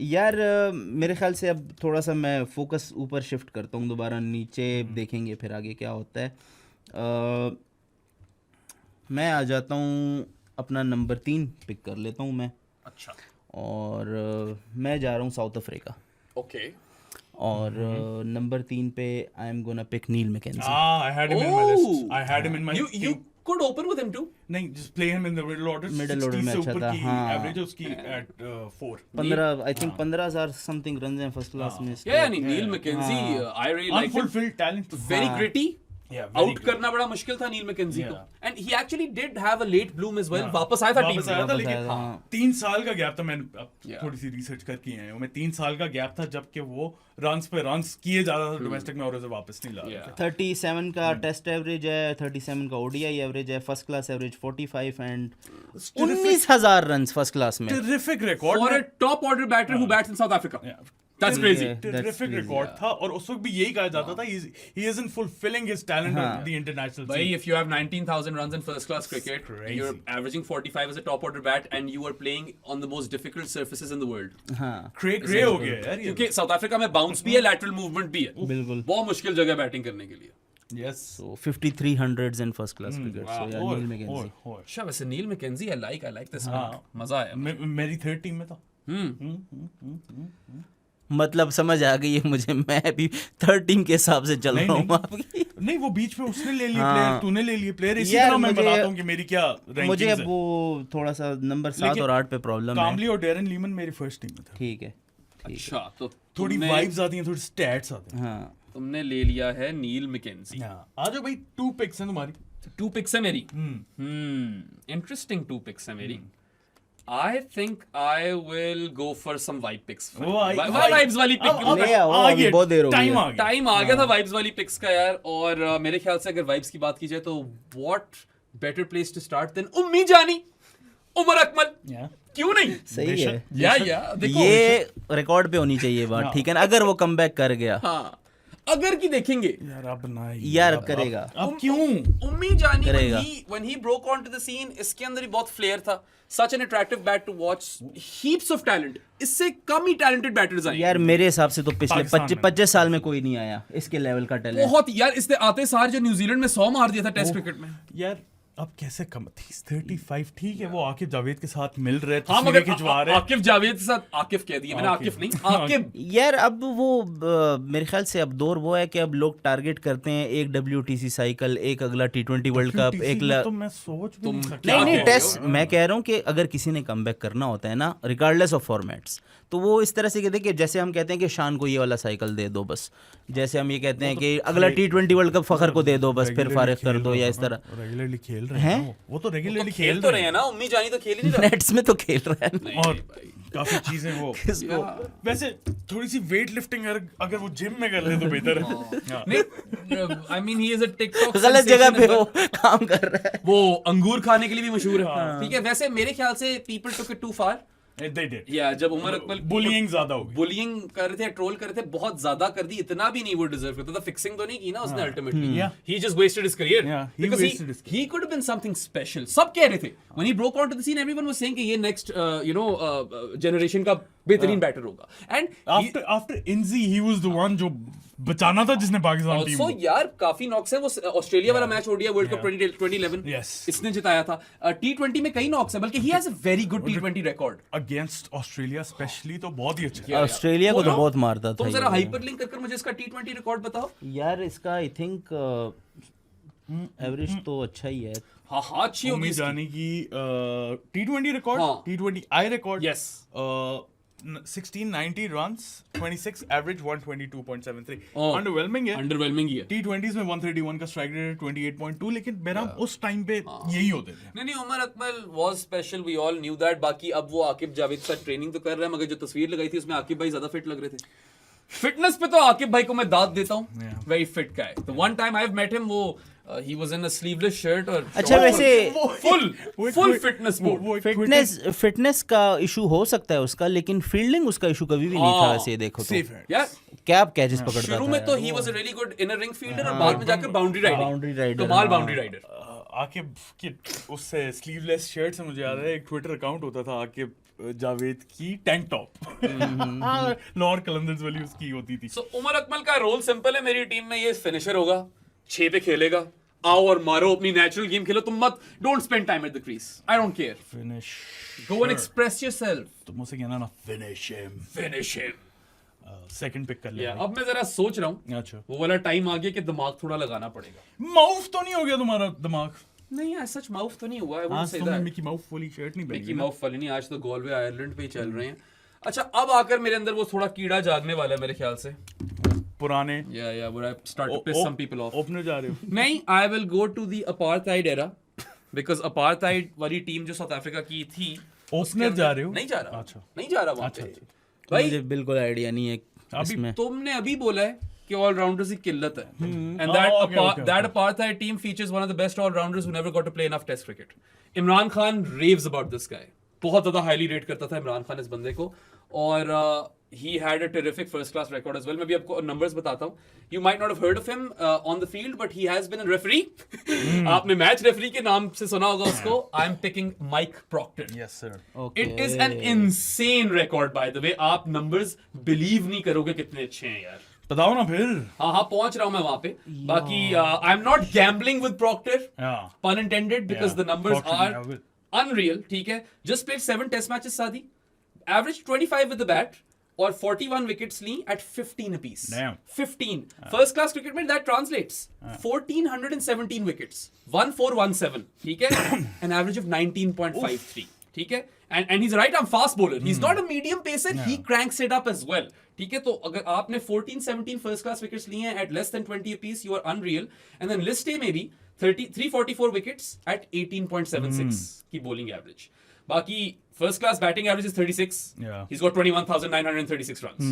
यार मेरे ख्याल से अब थोड़ा सा मैं फोकस ऊपर शिफ्ट करता हूँ, दोबारा नीचे देखेंगे फिर आगे क्या होता है। मैं आ जाता हूँ अपना नंबर 3 पिक कर लेता हूँ मैं, अच्छा। और मैं जा रहा हूँ साउथ अफ्रीका। Okay. और नंबर 3 पे I am gonna pick Neil McKenzie. I had him in my list. I had him in my You could open with him too. नहीं just play him in the middle order. Middle order 60 में से अच्छा ऊपर था, की हाँ। Average उसकी at 4. 15 I think 15,000 something run हैं फर्स्ट क्लास में इसके। Yeah, Neil McKenzie, I really liked him. Unfulfilled talent. Very gritty. Yeah, very out करना बड़ा मुश्किल था नील मैकेंजी को, Yeah. And he actually did have a late bloom as well. वापस आया था टीम वापस आया था वापस लेकिन आया था, हाँ, 3 साल का गैप था। मैंने अब Yeah. थोड़ी सी रिसर्च करके आया हूँ मैं। 3 साल का गैप था जबकि वो रन्स पे रन्स किए जा रहा था डोमेस्टिक में और उसे वापस नहीं ला रहे Yeah. थे। 37 का टेस्ट एवरेज है, 37 का ओडीआई एवरेज है, first class average 45 and 19,000 run first class में। Terrific for record a top order batter who bats in South Africa. That's crazy. Terrific record था और उस वक्त भी यही कहा जाता था he isn't fulfilling his talent on the international Bhai, if you have 19,000 runs in first class cricket, crazy. you're averaging 45 as a top order bat, and you are playing on the most difficult surfaces in the world. हाँ क्रे हो गया यार ये। क्योंकि south Africa में bounce भी है, lateral movement भी है, बिल्कुल। बहुत मुश्किल जगह बैटिंग करने के लिए। Yes So 5300s in first class cricket. So yeah, Neil McKenzie. अच्छा, वैसे नील मैकेंजी I like this हाँ। one. मजा आया। मेरी थर्ड टीम में था। मतलब समझ आ गई है मुझे, मैं भी थर्ड टीम के हिसाब से चल रहा हूँ आपकी। नहीं वो बीच में उसने ले लिए हाँ। प्लेयर, तूने ले लिए प्लेयर, इसी यार तरह मैं मुझे- बताता हूँ कि मेरी क्या रैंकिंग्स मुझे अब है। वो थोड़ा सा नंबर 7 लेकिन और 8 पे प्रॉब्लम है। कामली और डेरन लीमन मेरी फर्स्ट टीम में था। ठीक है, अच्छा, तो थोड़ी तुमने- वाइब्स आती हैं, थोड़ी स्टैट्स आते हैं। हाँ तुमने ले लिया है नील मैकेंजी। आ जाओ भाई, 2 पिक्स हैं तुम्हारी। 2 पिक्स है मेरी। इंटरेस्टिंग 2 पिक्स है मेरी। I think I will go for some vibe picks. Vibes वाली pick। ले आओ, अभी बहुत देर हो गई है। टाइम आ गया था वाइब्स वाली पिक्स का यार। और मेरे ख्याल से अगर वाइब्स की बात की जाए तो what better place to start than उम्मी जानी, उमर अकमल। क्यों नहीं? सही है। या देखो, ये रिकॉर्ड पे होनी चाहिए बात, ठीक है ना? अगर वो कमबैक कर गया, हाँ, अगर की देखेंगे यार अब ना यार करेगा। अब क्यों उम्मी जानी करेगा। when he broke onto the scene, इसके अंदर ही बहुत फ्लेयर था। Such an attractive bat to watch, heaps of talent. इससे कम ही talented batters आए। यार मेरे हिसाब से तो पिछले पाकिस्तान में। 25 साल में कोई नहीं आया इसके लेवल का टैलेंट। बहुत यार, इसने आते सार जो न्यूजीलैंड में 100 मार दिया था टेस्ट क्रिकेट में। यार अब कैसे कम थी 35, ठीक है वो आकिब जावेद के साथ मिल रहे थे, हाँ, मगर खिंचवा रहे। आकिफ जावेद के साथ, आकिफ कह दिया मैंने, आकिफ नहीं, आकिब। यार अब वो मेरे ख्याल से अब दौर वो है कि अब लोग टारगेट करते हैं एक WTC साइकिल, एक अगला T20 वर्ल्ड कप, एक तो मैं सोच भी नहीं सकता। नहीं क्या टेस्ट। कह रहे मैं कह रहा हूँ कि अगर किसी ने कमबैक करना होता है ना, रिगार्डलेस ऑफ फॉर्मेट्स, तो वो इस तरह से कहते हैं कि जैसे हम कहते हैं कि शान को ये वाला साइकिल दे दो बस, जैसे हम ये कहते हैं कि अगला T20 वर्ल्ड कप फखर को दे दो बस, फिर फारिग कर दो, या इस तरह। रेगुलरली खेल रहे हैं वो तो रेगुलरली खेल तो रहे हैं ना, उम्मी जानी तो खेल ही नहीं रहा। नेट्स में तो खेल रहा है ना। और काफी चीजें वो किसको? वैसे थोड़ी सी वेट लिफ्टिंग अगर वो जिम में कर ले तो बेहतर है। हाँ। नहीं, I mean he is a TikTok गलत जगह पे sensation वो as well। काम कर रहा है। वो अंगूर खाने के लिए भी मशहूर है, ठीक है। वैसे मेरे ख्याल से people took it too far। They did। या जब उमर अकमल बुलिंग ज्यादा हो गई। बुलिंग कर रहे थे, ट्रोल कर रहे थे, बहुत ज्यादा कर दी, इतना भी नहीं वो डिजर्व करता था। फिक्सिंग तो नहीं की ना उसने ultimately, Yeah. he just wasted his career Yeah, he because wasted his he could have been something special। सब कह रहे थे when he broke onto the scene, everyone was saying कि ये next generation का बेहतरीन बैटर होगा। and after Inzi he was the one जो बचाना था जिसने पाकिस्तान टीम also को। यार काफी नॉक्स है। वो ऑस्ट्रेलिया वाला match ODI world cup 2011 Yes. इसने जिताया था। T20 में कई नॉक्स है, बल्कि he has a very good T20 record। Against Australia specially तो बहुत ही अच्छा है। ऑस्ट्रेलिया को तो बहुत मारता था तुम जरा ये। हाइपरलिंक कर मुझे इसका T20 रिकॉर्ड बताओ। यार इसका आई थिंक एवरेज तो अच्छा ही है। हाँ, अच्छी होगी उम्मीद इसकी। जाने की T20 रिकॉर्ड, हाँ। T20 I record, Yes। 1690 runs, 26 average, 122.73। Oh. Underwhelming है। अंडरवेलमिंग ही है। T20s में 131 का स्ट्राइक रेट, 28.2, लेकिन बेराम उस टाइम पे यही होते थे। नहीं, Umar Akmal was special, we all knew that। बाकी अब वो आकिब जावेद के साथ ट्रेनिंग तो कर रहा है, मगर जो तस्वीर लगाई थी उसमें आकिब भाई ज्यादा फिट लग रहे थे। फिटनेस पे तो आकिब भाई को मैं दाद देता हूँ, वेरी फिट गाय। तो one time I have met him, वो he was in a sleeveless shirt और अच्छा, वैसे full fitness mode। फिटनेस का इशू हो सकता है उसका, लेकिन फील्डिंग उसका इशू कभी भी नहीं था। ऐसे देखो तो सेफ है। यार क्या कैचेस पकड़ता था शुरू में तो he was a really good inner ring fielder और बाद में जाकर बाउंड्री राइडर, कमाल बाउंड्री राइडर। आकिब की उससे स्लीवलेस शर्ट से मुझे याद है एक ट्विटर अकाउंट होता था आकिब जावेद की टैंक टॉप लॉर्ड कलंदर्स वाली उसकी होती थी। सो उमर अकमल का रोल सिंपल है मेरी टीम में, ये फिनिशर होगा, 6 पे खेलेगा, आओ और मारो, अपनी नेचुरल गेम खेलो, तुम मत don't spend time at the crease, I don't care, finish go and express yourself, तुम मुझसे कहना ना फिनिश हिम सेकंड पिक कर ले। अब मैं जरा सोच रहा हूँ, अच्छा वो वाला टाइम आ गया कि दिमाग थोड़ा लगाना पड़ेगा। माउथ तो नहीं हो गया तुम्हारा दिमाग? नहीं यार सच माउथ तो नहीं हुआ, आई वुडंट आज से तुमने दैट। मिकी माउथ वाली शर्ट नहीं मिकी पहनी। माउथ वाली नहीं, आज तो गॉलवे आयरलैंड पे ही चल रहे हैं। अच्छा अब आकर मेरे अंदर वो थोड़ा कीड़ा जागने वाला है मेरे ख्याल से। पुराने या would I start to piss some people off? Opener जा रहे हो? नहीं, I will go to the apartheid era because apartheid वाली टीम जो साउथ अफ्रीका की थी, ओपनर जा रहे हो? नहीं जा रहा, अच्छा नहीं जा रहा वहाँ अच्छा, पे। अच्छा। मुझे भाई बिल्कुल आइडिया नहीं है अभी इसमें। तुमने अभी बोला है कि ऑलराउंडर्स की किल्लत है, and okay. that apartheid team features one of the best all-rounders who never got to play enough test cricket. Imran Khan raves about this guy, बहुत ज्यादा हाईली रेट करता था इमरान खान इस बंदे को, और he had a terrific first class record as well. मैं भी आपको numbers बताता हूँ. You might not have heard of him on the field, but he has been a referee. आपने मैच रेफरी के नाम से सुना होगा उसको. I'm picking Mike Proctor. Yes sir. It is an insane record by the way. आप numbers believe नहीं करोगे कितने अच्छे हैं यार. बताओ ना फिर। हाँ पहुंच रहा हूँ मैं वहां पे. बाकी I'm not gambling with Proctor, pun intended, because the numbers are unreal. ठीक है. Just played 7 test matches सादी. Average 25 with the bat. और 41 wickets Lee at 15 apiece. Damn. 15. First class cricket में that translates 1417 wickets, 1417. ठीक है? An average of 19.53. ठीक है? And he's a right arm fast bowler. He's not a medium pacer. He cranks it up as well. ठीक है? तो अगर आपने 1417 first class wickets लिए हैं at less than 20 apiece, you are unreal. And then list A में भी 344 wickets at 18.76 की bowling average. बाकी first class batting average is 36. Yeah. He's got 21,936 runs.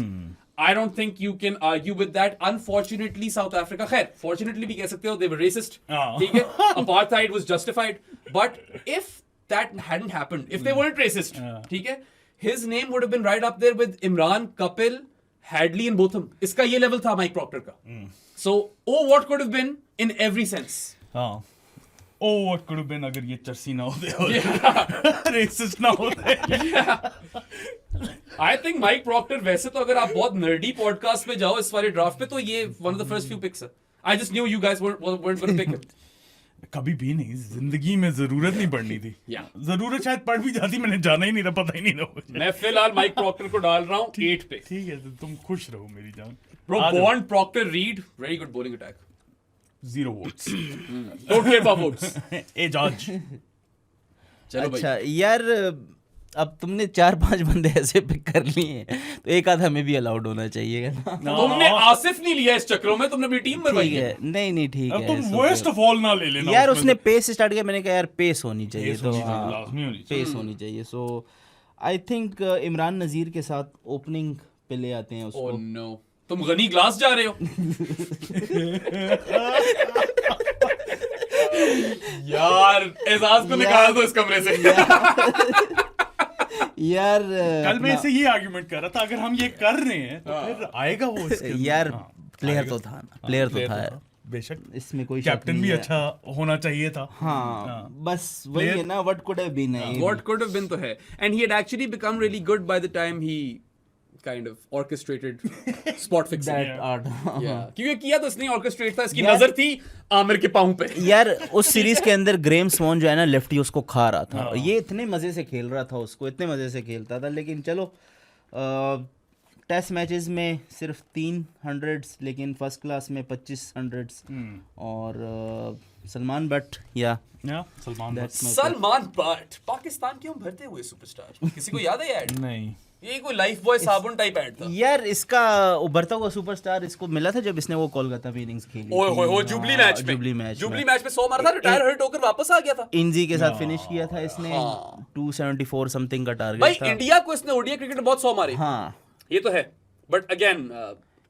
I don't think you can argue with that. Unfortunately, South Africa, khair, fortunately भी कह सकते हो, they were racist. ठीक है? Apartheid was justified. But if that hadn't happened, if they weren't racist, ठीक है? His name would have been right up there with Imran, Kapil, Hadley and Botham. इसका ये level था Mike Proctor का. So, what could have been in every sense. हाँ। Oh, what could have been अगर ये चर्सी ना होते और रेसिस्ट ना होते। I think Mike Proctor, वैसे तो अगर आप बहुत nerdy podcast में जाओ इस वाले draft पे, तो ये one of the first few picks है. I just knew you guys weren't going to pick him. कभी भी नहीं, जिंदगी में जरूरत नहीं पड़नी थी। जरूरत शायद पड़ भी जाती, मैंने जाना ही नहीं था, पता ही नहीं था मुझे। मैं फिलहाल माइक प्रॉक्टर को डाल रहा हूँ 8 पे। ठीक है, तुम खुश रहो मेरी जान। Bro, Bond, Proctor, Reed, very good bowling attack. 0 votes. Don't care about votes. ए जज। चलो भाई। अच्छा यार, अब तुमने 4-5 बंदे ऐसे पिक कर लिए हैं, तो एक आध हमें भी अलाउड होना चाहिए ना। तुमने आसिफ नहीं लिया इस चक्रों में, तुमने अपनी टीम बनवाई ठीक है। है, नहीं ठीक अब है। तुम वर्स्ट ऑफ ऑल ना ले लेना। यार उसने पेस स्टार्ट किया, मैंने कहा यार पेस होनी चाहिए, पेस तो होनी चाहिए, हाँ, लाजमी होनी चाहिए। पेस होनी चाहिए। सो आई थिंक इमरान नज़ीर के साथ ओपनिंग पे ले आते हैं उसको। Oh no, तुम गनी ग्लास जा रहे हो। यार एजाज को निकाल दो इस कमरे से। यार कल मैं इसे ये आर्गुमेंट कर रहा था, अगर हम ये कर रहे हैं तो फिर आएगा वो इसके अंदर। यार हाँ, प्लेयर तो था ना, प्लेयर तो था यार, बेशक इसमें कोई कैप्टन भी अच्छा होना चाहिए था। हाँ बस वही है ना, व्हाट कुड हैव बीन है। What could have been तो है, and he had actually become really good by the time he kind of orchestrated spot fixing. That art. Yeah, क्योंकि किया तो इसने orchestrate था, इसकी नजर थी आमिर के पाँव पे। यार उस सीरीज के अंदर ग्रेम स्वॉन जो है ना, लेफ्टी उसको खा रहा था, ये इतने मजे से खेल रहा था, उसको इतने मजे से खेलता था, लेकिन चलो टेस्ट मैचेस में सिर्फ 3 100s, लेकिन फर्स्ट क्लास में 25 100s। और सलमान बट सलमान बट पाकिस्तान क्यों भरते हुए सुपरस्टार, किसी को याद है ये ऐड? नहीं, ये कोई लाइफ बॉय साबुन टाइप ऐड था यार। इसका उभरता हुआ सुपरस्टार इसको मिला था जब इसने वो कोलकाता में इनिंग्स खेली। ओए होए होए, जुबली मैच में 100 मारा था, रिटायर हर्ट होकर वापस आ गया था। इंजी के साथ फिनिश किया था इसने, 274 समथिंग का टारगेट भाई था। इंडिया को इसने ओडीआई क्रिकेट में बहुत 100 मारे, हाँ ये तो है, बट अगेन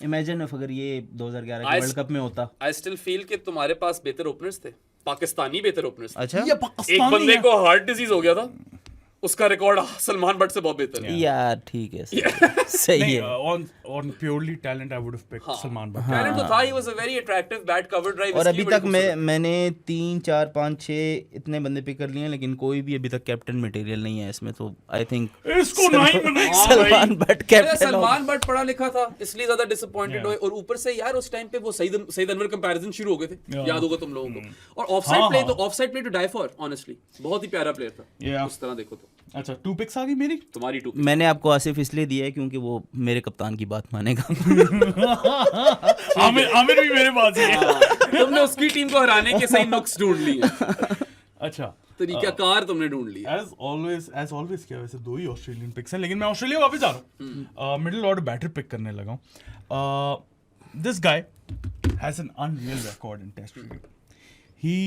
इमेजिन इफ अगर ये 2011 के वर्ल्ड कप में होता। आई स्टिल फील कि तुम्हारे पास बेहतर ओपनर्स थे, पाकिस्तानी बेहतर ओपनर्स थे। अच्छा, ये एक पाकिस्तानी बंदे है। को हार्ट डिजीज हो गया था, उसका रिकॉर्ड सलमान बट से बहुत बेहतर है। यार ठीक है, सही है। on purely talent I would have picked Salman Bhat. Talent तो था, he was a very attractive bat cover drive. और अभी तक मैंने 3 4 5 6 इतने बंदे पिक कर लिए हैं, लेकिन कोई भी अभी तक कैप्टन मटेरियल नहीं है इसमें, तो आई थिंक इसको नहीं बनाएंगे Salman but captain. Salman but पढ़ा लिखा था इसलिए ज्यादा डिसअपॉइंटेड हुए, और ऊपर से यार उस टाइम पे वो सईद अनवर कंपैरिजन शुरू हो गए थे, याद होगा तुम लोगों को। और offside play to die for, honestly बहुत ही प्यारा प्लेयर था उस तरह देखो तो। अच्छा 2 पिक्स आ गई मेरी, तुम्हारी 2 मैंने आपको आसिफ इसलिए दिया है क्योंकि वो मेरे कप्तान की बात मानेगा। आमिर भी मेरे पास ही है। तुमने उसकी टीम को हराने के सही नुक्स ढूंढ लिए। अच्छा तरीकाकार तुमने ढूंढ लिया। एज ऑलवेज क्या, वैसे 2 ही ऑस्ट्रेलियन पिक्स हैं, लेकिन मैं ऑस्ट्रेलिया वापस जा रहा हूँ, मिडिल ऑर्डर बैटर पिक करने लगा हूँ। This guy has an unreal record in test cricket. He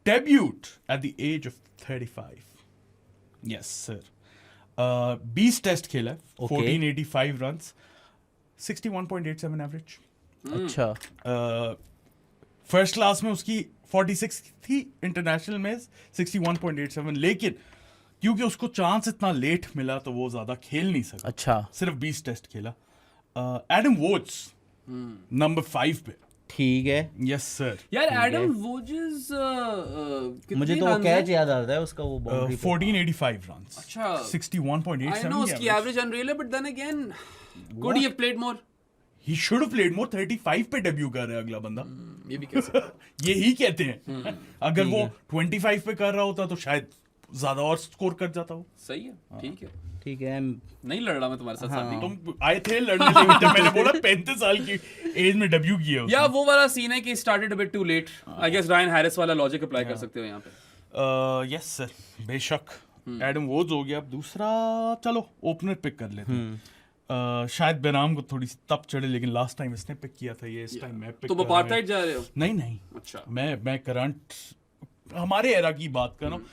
debuted at the age of 35। Yes sir, 20 test खेला है, 1485 रन्स, 61.87 एवरेज। अच्छा, फर्स्ट क्लास में उसकी 46 थी, इंटरनेशनल में 61.87, लेकिन क्योंकि उसको चांस इतना लेट मिला तो वो ज्यादा खेल नहीं सका। अच्छा, सिर्फ 20 टेस्ट खेला। एडम वोड्स नंबर 5 पे। ठीक है। Yes sir. यार एडम वोजेस मुझे तो वो कैच याद आता है उसका, वो बाउंड्री 1485 रन्स। अच्छा, 61.87। आई नो उसकी एवरेज अनरियल है, but then again could he have played more? He should have played more. 35 पे डेब्यू कर रहा है अगला बंदा। ये भी कह सकते हैं। यही कहते हैं। अगर वो 25 पे कर रहा होता तो शायद ज्यादा और स्कोर कर जाता हो। सही है, ठीक है, ठीक है। नहीं लड़ रहा मैं तुम्हारे साथ साथ। तुम आए थे लड़ने के लिए, जब मैंने बोला 35 साल की एज में डेब्यू किया या वो वाला सीन है कि started a bit too late. I guess Ryan Harris वाला लॉजिक अप्लाई कर सकते हो यहाँ पे। यस सर, बेशक। एडम वोड्स हो गया। अब दूसरा चलो ओपनर पिक कर लेते हैं। शायद बेराम को थोड़ी सी तप चढ़े, लेकिन लास्ट टाइम इसने पिक किया था, ये इस टाइम मैं पिक। तुम अपार्थाइड जा रहे हो? नहीं। अच्छा, मैं करंट हमारे एरा की बात कर रहा हूँ।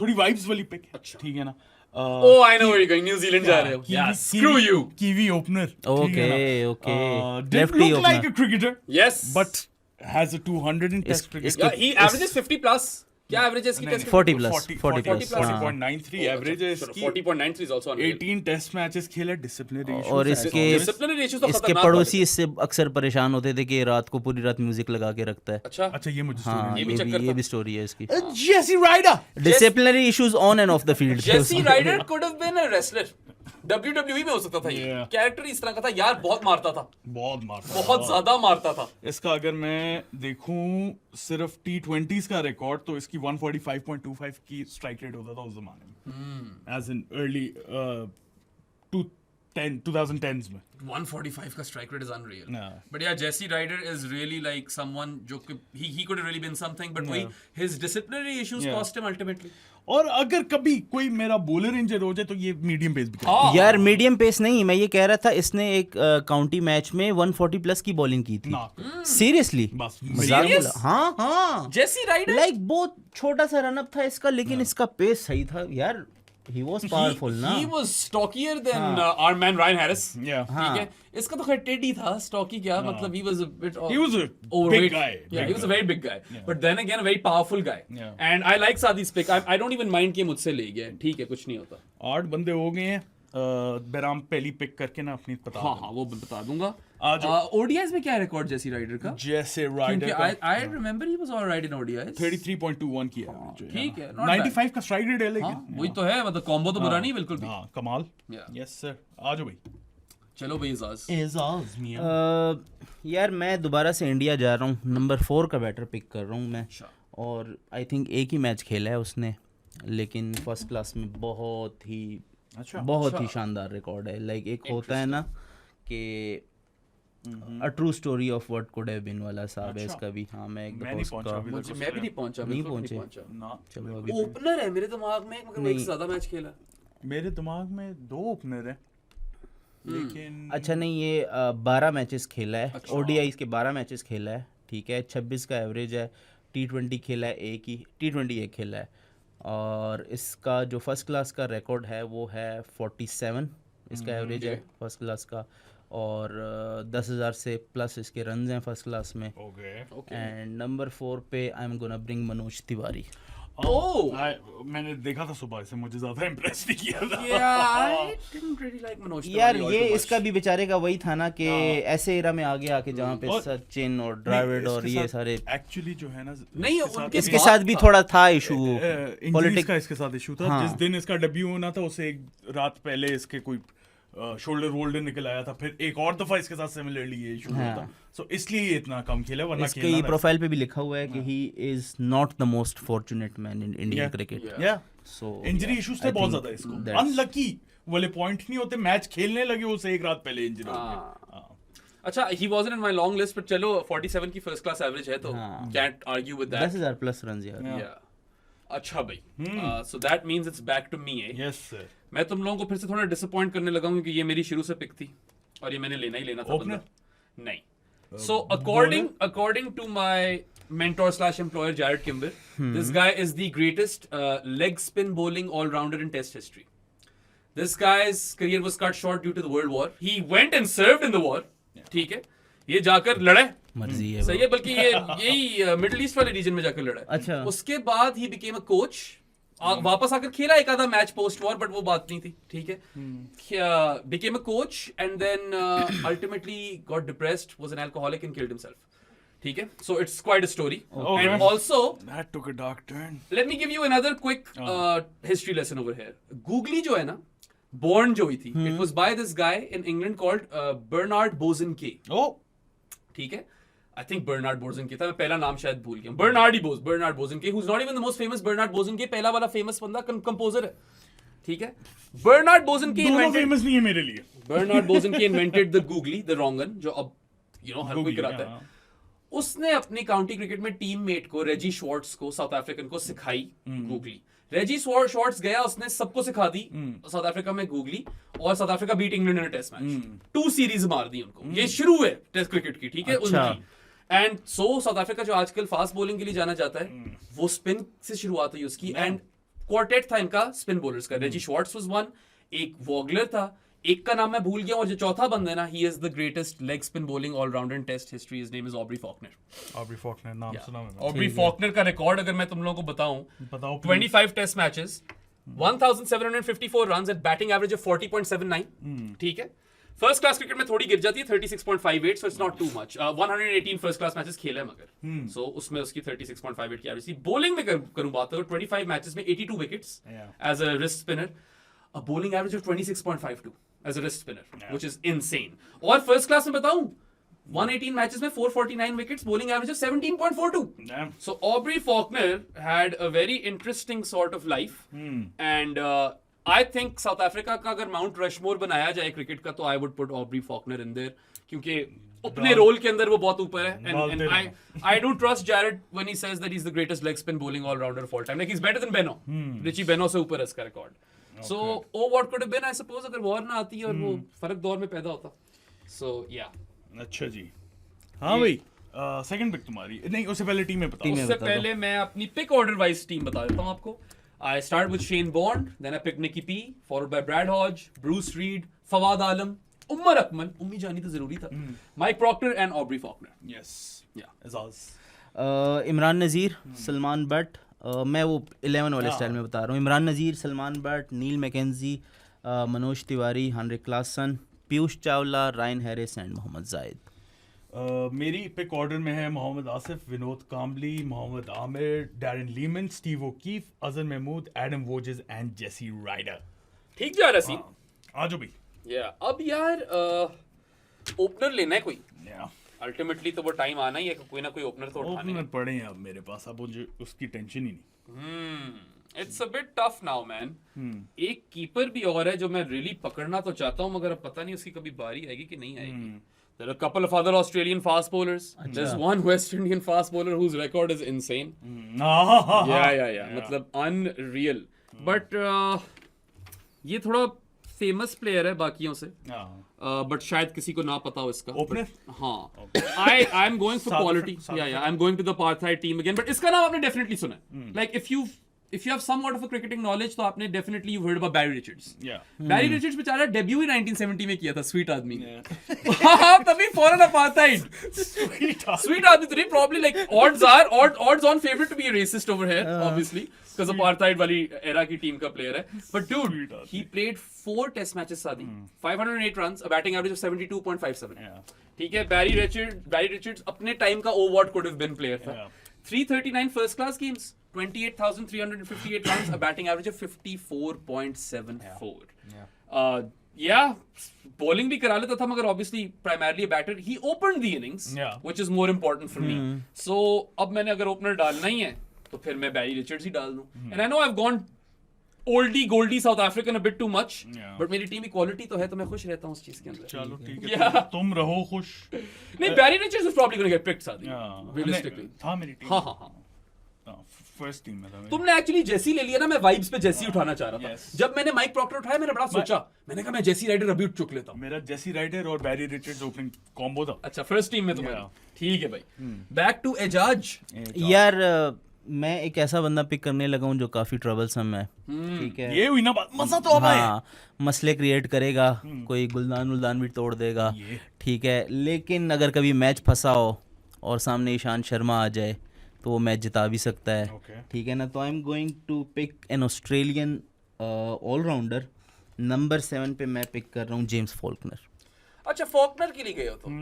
थोड़ी वाइब्स वाली पिक है। अच्छा, ठीक है ना। Oh, I know where you're going. New Zealand जा रहे हो? Yeah, screw you. Kiwi opener. Okay. Didn't Lefty look opener. like a cricketer. Yes. But has a 200 in test cricket. Yeah, he averages 50 plus. क्या average है इसकी test? 40 plus. 40.93 average है इसकी। 40.93 is also unreal. 18 test matches खेले, disciplinary issues. और इसके Disciplinary issues तो इसके खतरनाक पड़ोसी इससे अक्सर परेशान होते थे कि रात को पूरी रात म्यूजिक लगा के रखता है। अच्छा, ये मुझे हाँ, ये भी चक्कर ये था। भी स्टोरी है इसकी। Jesse Ryder. Disciplinary issues on end of the field. Jesse Ryder could have been a wrestler. WWE में हो सकता था ये। Yeah. कैरेक्टर इस तरह का था यार, बहुत मारता था, बहुत ज्यादा मारता था। इसका अगर मैं देखूं सिर्फ T20s का रिकॉर्ड, तो इसकी 145.25 की स्ट्राइक रेट होता था उस जमाने में, एज इन अर्ली 2010s में। 145 का strike rate is unreal. Yeah. But यार Jesse Ryder is really like someone जो कि he could have really been something, but वही his disciplinary issues Yeah. cost him ultimately. और अगर कभी कोई मेरा बॉलर इंजर हो जाए तो ये मीडियम पेस भी हाँ। यार मीडियम पेस नहीं, मैं ये कह रहा था इसने एक काउंटी मैच में 140 प्लस की बॉलिंग की थी। सीरियसली, बस मजाक Serious? बोला। हाँ जेसी राइडर लाइक बहुत छोटा सा रनअप था इसका, लेकिन इसका पेस सही था यार। ही वाज पावरफुल ना। He was stockier than our man Ryan Harris. Yeah. ठीक है, इसका तो खैर टेडी था, स्टॉकी क्या मतलब he was a bit He was a overweight. big guy. Yeah, he was a very big guy. But then again, a very powerful guy. Yeah. And I like Sadi's pick. I don't even mind कि मुझसे ले गया, ठीक है, कुछ नहीं होता। 8 बंदे हो गए हैं। बेराम पहली पिक करके ना अपनी बता हाँ हाँ, वो बता दूंगा। आज ODIs में क्या रिकॉर्ड जेसी राइडर का? जैसे क्योंकि rider I remember he was all right in ODIs. 33.21 की एवरेज। ठीक है, not bad. 95 का स्ट्राइक रेट है, लेकिन हाँ, वही तो है, मतलब कॉम्बो तो बुरा नहीं बिल्कुल भी। हाँ, कमाल। Yeah. यस सर, आ जाओ भाई। चलो भाई इजाज। एजाज मियां। यार मैं दोबारा से इंडिया जा रहा हूँ, नंबर 4 का बैटर पिक कर रहा हूँ मैं। अच्छा। और आई थिंक एक ही मैच खेला है उसने, लेकिन फर्स्ट क्लास में बहुत ही शानदार रिकॉर्ड है। लाइक एक होता है ना कि a true story of what could have been वाला साहब है इसका भी। हाँ, मैं एक दफा उसका मैं भी नहीं पहुंचा, नहीं बिल्कुल नहीं पहुंचे। पहुंचा। ना, चलो आगे। ओपनर है मेरे दिमाग में, मगर वो एक से ज्यादा मैच खेला। मेरे दिमाग में 2 ओपनर हैं, लेकिन अच्छा नहीं, ये 12 मैचेस खेला है। ODI के 12 मैचेस खेला है, ठीक है। 26 का एवरेज है। T20 खेला है T20 एक खेला है। और इसका जो फर्स्ट क्लास का रिकॉर्ड है वो है 47 इसका एवरेज है फर्स्ट क्लास का। और 10,000 से प्लस इसके रन्स हैं फर्स्ट क्लास में। ओके। एंड नंबर 4 पे I am gonna bring Manoj Tiwari. मैंने देखा था सुबह से, मुझे ज्यादा इम्प्रेस नहीं किया था। I didn't really like Manoj यार Tiwari all ये too much. इसका भी बेचारे का वही था ना कि ऐसे एरा में आगे आके जहाँ पे और- सचिन और द्रविड़ और ये सारे एक्चुअली जो है ना, नहीं, उनके इसके साथ भी थोड़ा था इशू पॉलिटिक्स पॉलिटिक्स का इसके साथ इशू था। हाँ। जिस दिन इसका डेब्यू होना था उसे एक रात पहले इसके कोई शोल्डर वोल्डर निकल आया था, फिर एक और दफा इसके साथ सिमिलरली ये इशू हुआ था, सो इसलिए ये इतना कम खेला, वरना इसके खेलना ये था। प्रोफाइल पे भी लिखा हुआ है कि he is not the most fortunate man in Indian Yeah. Cricket या सो इंजरी इश्यूज थे बहुत ज्यादा इसको, अनलकी वाले पॉइंट नहीं होते, मैच खेलने लगे उसे एक रात पहले इंजरी हो गई। अच्छा, he wasn't in my long list, but चलो 47 की first class average है तो can't argue with that. 10,000 plus run यार Yeah. अच्छा भाई, so that means it's back to me, eh? Yes sir. मैं तुम लोगों को फिर से थोड़ा डिसअपॉइंट करने लगा हूं क्योंकि ये मेरी शुरू से पिक थी और ये मैंने लेना ही लेना था Opener? बंदा। नहीं। So according to my mentor / employer Jared Kimber, this guy is the greatest leg spin bowling all rounder in Test history. This guy's career was cut short due to the World War. He went and served in the war. ठीक है, ये जाकर लड़े, मर्जी है सही है, बल्कि ये यही मिडिल ईस्ट वाले रीजन में जाकर लड़ा है। अच्छा। उसके बाद ही बिकेम अ कोच, वापस आकर खेला एक आधा मैच पोस्ट वॉर, बट वो बात नहीं थी, ठीक है। Became a coach and then ultimately got depressed, was an alcoholic and killed himself, ठीक है। So it's quite a story and also That took a dark turn. Let me give you another quick history lesson over here. Googly जो है ना, born जो हुई थी, it was by this guy in England called Bernard Bosanquet, Oh, ठीक है। I think Bernard बोजनके था, मैं पहला नाम शायद भूल गया। Bernard Bosanquet, who is not even the most famous Bernard Bosanquet, पहला वाला फेमस बंदा कंपोजर है, ठीक है। बर्नार्ड बोजनके दोनों इन्वेंटेड फेमस नहीं है मेरे लिए। Bernard Bosanquet invented the googly, the wrong'un, जो अब हर कोई Googly, कराता है। हाँ। उसने अपनी काउंटी क्रिकेट में टीममेट को, रेजी श्वार्ट्ज को, साउथ अफ्रीकन को सिखाई गूगली। रेजी श्वार्ट्ज गया, उसने सबको सिखा दी साउथ अफ्रीका में गूगली, और South Africa beat England in a test match, 2 series मार दी उनको। ये शुरू है टेस्ट क्रिकेट की, ठीक है, अच्छा। उनकी। एंड सो साउथ अफ्रीका जो आजकल फास्ट बॉलिंग के लिए जाना जाता है, वो स्पिन से शुरुआत हुई उसकी, एंड क्वार्टेट था इनका स्पिन बॉलर्स का। रेजी श्वार्ट्ज वाज वन, एक वॉगलर था, एक का नाम मैं भूल गया, और जो चौथा बंदा है ना, he is the greatest leg spin bowling allrounder in test history, his name is Aubrey Faulkner. Aubrey Faulkner नाम सुना मैंने। ऑब्री फॉकनर का रिकॉर्ड अगर मैं तुम लोगों को बताऊं, बताओ 25 test matches, 1754 runs at batting average of 40.79, ठीक है। फर्स्ट क्लास क्रिकेट में थोड़ी गिर जाती है, 36.58, so it's not too much. 118 first class matches खेले हैं मगर, सो उसमें उसकी 36.58 की एवरेज थी। बॉलिंग में करूं बात तो 25 मैचेस में 82 wickets as a wrist spinner, a bowling average of 26.52 as a wrist spinner, which is insane. और फर्स्ट क्लास में बताऊं, 118 मैचेस में 449 wickets, bowling average of 17.42. Damn. So Aubrey Faulkner had a very interesting sort of life, and I think South Africa का अगर Mount Rushmore बनाया जाए cricket का, तो I would put Aubrey Faulkner in there, क्योंकि अपने role के अंदर वो बहुत ऊपर है, and I do trust Jared when he says that he's the greatest leg spin bowling all rounder of all time. Like he's better than Beno. Richie Beno से ऊपर है इसका record. So, what could have been, I suppose, अगर war ना आती और वो फर्क दौर में पैदा होता। So, yeah. अच्छा जी, हाँ भाई, सेकंड पिक तुम्हारी नहीं, उससे पहले टीम में बताओ। उससे पहले मैं अपनी पिक ऑर्डर वाइज टीम बता देता हूँ आपको। I start with Shane Bond, then I pick Nicky P, followed by Brad Hodge, Bruce Reed, Fawad Alam, Umar Akmal, उम्मी जानी तो जरूरी था, Mike Proctor and Aubrey Faulkner. Yes. Yeah. Ejaz. Imran Nazir, Salman Butt, मैं वो 11 वाले स्टाइल में बता रहा हूँ। Imran Nazir, Salman Butt, Neil McKenzie, Manoj Tiwary, Heinrich Klaasen, Piyush Chawla, Ryan Harris and Mohammad Zaid. मेरी पिक ऑर्डर में है Mohammad Asif, Vinod Kambli, Mohammad Amir, Darren Lehmann, Steve O'Keefe, Azhar Mahmood, Adam Voges and Jesse Ryder. ठीक जा रहा सी। आज भी अब यार ओपनर लेना है कोई, Yeah. अल्टीमेटली तो वो टाइम आना ही है कि कोई ना कोई ओपनर तो उठाने ओपनर पड़े हैं अब मेरे पास, अब मुझे उसकी टेंशन ही नहीं। It's a bit tough now man. एक कीपर भी और है जो मैं रियली पकड़ना तो चाहता हूं, मगर अब पता नहीं उसकी कभी बारी आएगी कि नहीं आएगी। There are a couple of other Australian fast bowlers. There's one West Indian fast bowler whose record is insane. Yeah. मतलब unreal. But ये थोड़ा फेमस प्लेयर है बाकियों से, बट शायद किसी को ना पता हो इसका ओपनर। हाँ, I am going for quality. I am going to the पार्थाई टीम अगेन, बट इसका नाम आपने डेफिनेटली सुना है। Like if you if you have somewhat of a cricketing knowledge, तो आपने definitely you've heard about Barry Richards. Yeah. Barry Richards बेचारा debut ही 1970 में किया था, स्वीट आदमी. हाँ, तभी फॉरेन अपार्थाइड. Sweet आदमी तो नहीं, probably like odds on favorite to be a racist over here, obviously, because apartheid वाली era की टीम का player है. But dude, he played 4 test matches सादी, 508 runs, a batting average of 72.57. ठीक है, Barry Richards अपने टाइम का what could have been player था. 339 first class games, 28,358 runs, a batting average of 54.74. Yeah, bowling भी करा लेता था, मगर obviously primarily a batter. He opened the innings, which is more important for me. So अब मैंने अगर opener डालना ही है, तो फिर मैं Barry Richards ही डाल दूँ. And I know I've gone oldie goldie South African a bit too much, but मेरी टीम equality तो है, तो मैं खुश रहता हूँ उस चीज के अंदर. चलो ठीक है, तुम रहो खुश. नहीं, Barry Richards is probably going to get picked सादी, realistically. था मेरी टीम. हाँ. फर्स्ट टीम में था. तुमने एक्चुअली जेसी ले लिया ना, मैं वाइब्स पे जेसी उठाना चाह रहा था. जब मैंने माइक प्रॉक्टर उठाया, मैंने बड़ा सोचा, मैंने कहा मैं जेसी राइडर अभी उठ चुक लेता हूँ. मेरा जेसी राइडर और बैरी रिचर्ड्स ओपनिंग कॉम्बो था. अच्छा, फर्स्ट टीम में तुम्हारी. ठीक है भाई, बैक टू एजाज. यार मैं एक ऐसा बंदा पिक करने लगा हूँ जो काफी ट्रबलसम है. ठीक है, ये हुई ना बात, मजा तो अब आया. हाँ, मसले क्रिएट करेगा, कोई गुलदान भी तोड़ देगा. ठीक है, लेकिन अगर कभी मैच फंसा हो और सामने ईशांत शर्मा आ जाए तो वो मैच जिता भी सकता है. ठीक है ना, तो I am going to pick an Australian allrounder. Number 7 पे मैं पिक कर रहा हूँ जेम्स फॉल्कनर. अच्छा, फॉल्कनर के लिए गए हो तुम?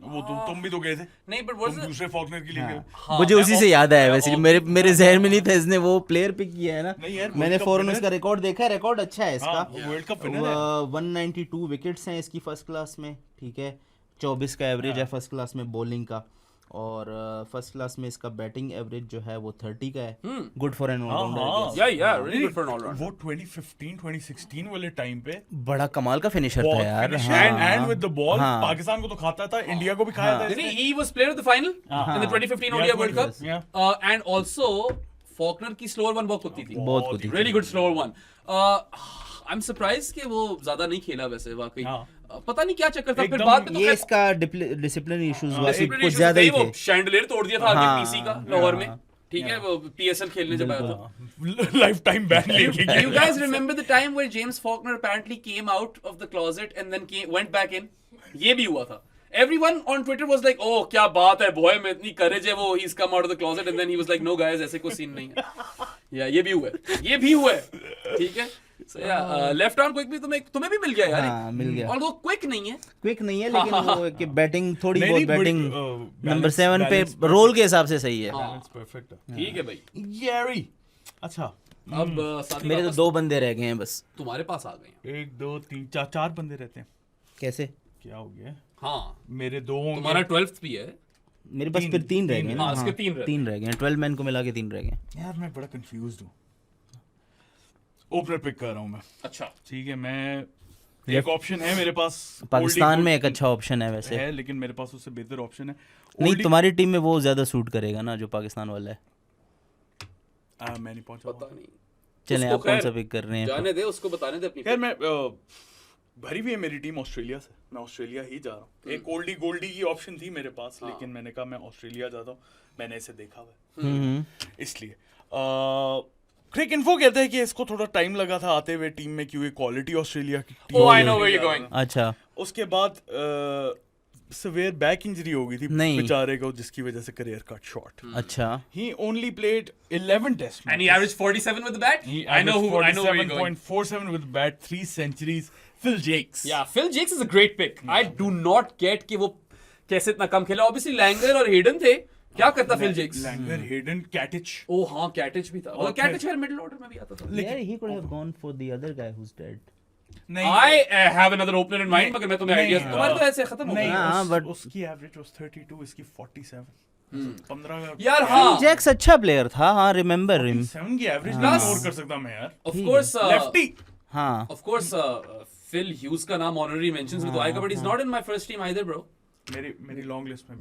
वो तुम भी तो गए थे. नहीं, बट तुम दूसरे फॉल्कनर के लिए गए. मुझे उसी से याद आया. वैसे मेरे जहन में नहीं था, इसने वो प्लेयर पिक किया है ना. मैंने फौरन उसका रिकॉर्ड देखा, रिकॉर्ड अच्छा है इसका. वर्ल्ड कप विनर है. 192 विकेट्स हैं इसकी फर्स्ट क्लास में. ठीक है, 24 का एवरेज है फर्स्ट क्लास में बॉलिंग का, और फर्स्ट क्लास में इसका बैटिंग एवरेज जो है वो 30 का है. Good for an allrounder. Yeah really good for an allrounder. वो 2015-2016 वाले टाइम पे बड़ा कमाल का फिनिशर था यार. And with the ball Pakistan को तो खाता था, इंडिया को भी खाया था. नहीं, he was player of the final in the 2015 ODI World Cup. And also Faulkner की स्लोअर वन बहुत होती थी. बहुत होती थी. Really good slower one. I am surprised कि वो ज्यादा नहीं खेला वैसे वाकई. पता नहीं क्या चक्कर था. फिर बाद में ये इसका डिसिप्लिन इश्यूज हुआ, कुछ ज्यादा ही थे. वो शैंडलियर तोड़ दिया था आगे पीसी का लाहौर में. ठीक है, वो पीएसएल खेलने जब आया था. लाइफ टाइम बैन लेके. You guys remember the time where James Faulkner apparently came out of the closet and then went back in? ये भी हुआ था. Everyone on Twitter was like, oh क्या बात है boy, में इतनी courage है, वो he's come out of the closet, and then he was like, no guys, ऐसे कोई सीन नहीं है. Yeah, ये भी हुआ है. ठीक है. So yeah, left arm quick भी तुम्हें भी मिल गया यार. हाँ, मिल गया. और वो क्विक नहीं है, लेकिन वो कि बैटिंग थोड़ी बहुत बैटिंग नंबर 7 पे रोल के हिसाब से सही है. परफेक्ट. ठीक है भाई. येरी. अच्छा, अब मेरे तो 2 बंदे रह गए हैं बस. तुम्हारे पास आ गए हैं. 1 2 3 4 बंदे रहते हैं. कैसे, क्या हो गया? हाँ, मेरे 2 होंगे. तुम्हारा 12th भी है. मेरे पास फिर 3 रह गए ना. इसके 3 रह गए. 12 मैन को मिला के 3 रह गए. यार मैं बड़ा कंफ्यूज्ड हूँ. ओपनर पिक कर रहा हूँ मैं. अच्छा, ठीक है. मैं एक ऑप्शन है मेरे पास पाकिस्तान में, एक अच्छा ऑप्शन है वैसे है, लेकिन मेरे पास उससे बेहतर ऑप्शन है. नहीं, तुम्हारी टीम में वो ज्यादा सूट करेगा ना जो पाकिस्तान वाला है. मैं नहीं पहुंचा. पता नहीं. चलें, आप कौन सा पिक कर रहे हैं? जाने दे उसको, बताने दे अपनी. यार मैं भरी हुई है मेरी टीम ऑस्ट्रेलिया से. मैं ऑस्ट्रेलिया ही जा रहा हूँ. एक ओल्डी गोल्डी की ऑप्शन थी मेरे पास, लेकिन मैंने कहा मैं ऑस्ट्रेलिया जाता हूँ. मैंने इसे देखा हुआ है, इसलिए. क्रिक इन्फो कहते हैं कि इसको थोड़ा टाइम लगा था आते हुए टीम में, क्योंकि क्वालिटी ऑस्ट्रेलिया की team. Oh, I know where you're going. अच्छा, उसके बाद सवेयर बैक इंजरी हो गई थी बेचारे को, जिसकी वजह से करियर कट शॉर्ट. अच्छा. He only played 11 test matches. And he averaged 47 with the bat. I know where you're going. 47.47 with the bat, 3 centuries. Phil Jakes. Yeah, Phil Jakes is a great pick. I do not get कि वो कैसे इतना कम खेला. Obviously Langer और Hayden थे. क्या करता Phil Jaques? Langer, Hayden, Katich. Oh हाँ, कैटिच भी था. वो कैटिच फिर मिडिल ऑर्डर में भी आता था. Yeah, he could have gone for the other guy who's dead. नहीं, I have another opener in mind, मगर मैं तुम्हें आइडिया. तुम्हारे तो ऐसे खत्म हो गया. हाँ, but उसकी एवरेज was 32, इसकी 47. 15 यार. हाँ, जैक्स अच्छा प्लेयर था. हाँ, रिमेंबर हिम. 7 की एवरेज नहीं और कर सकता मैं यार. of course lefty. हाँ, of course फिल ह्यूज का नाम ऑनररी मेंशंस में तो आएगा, but he's not in my first team either bro. मेरी लॉन्ग लिस्ट में.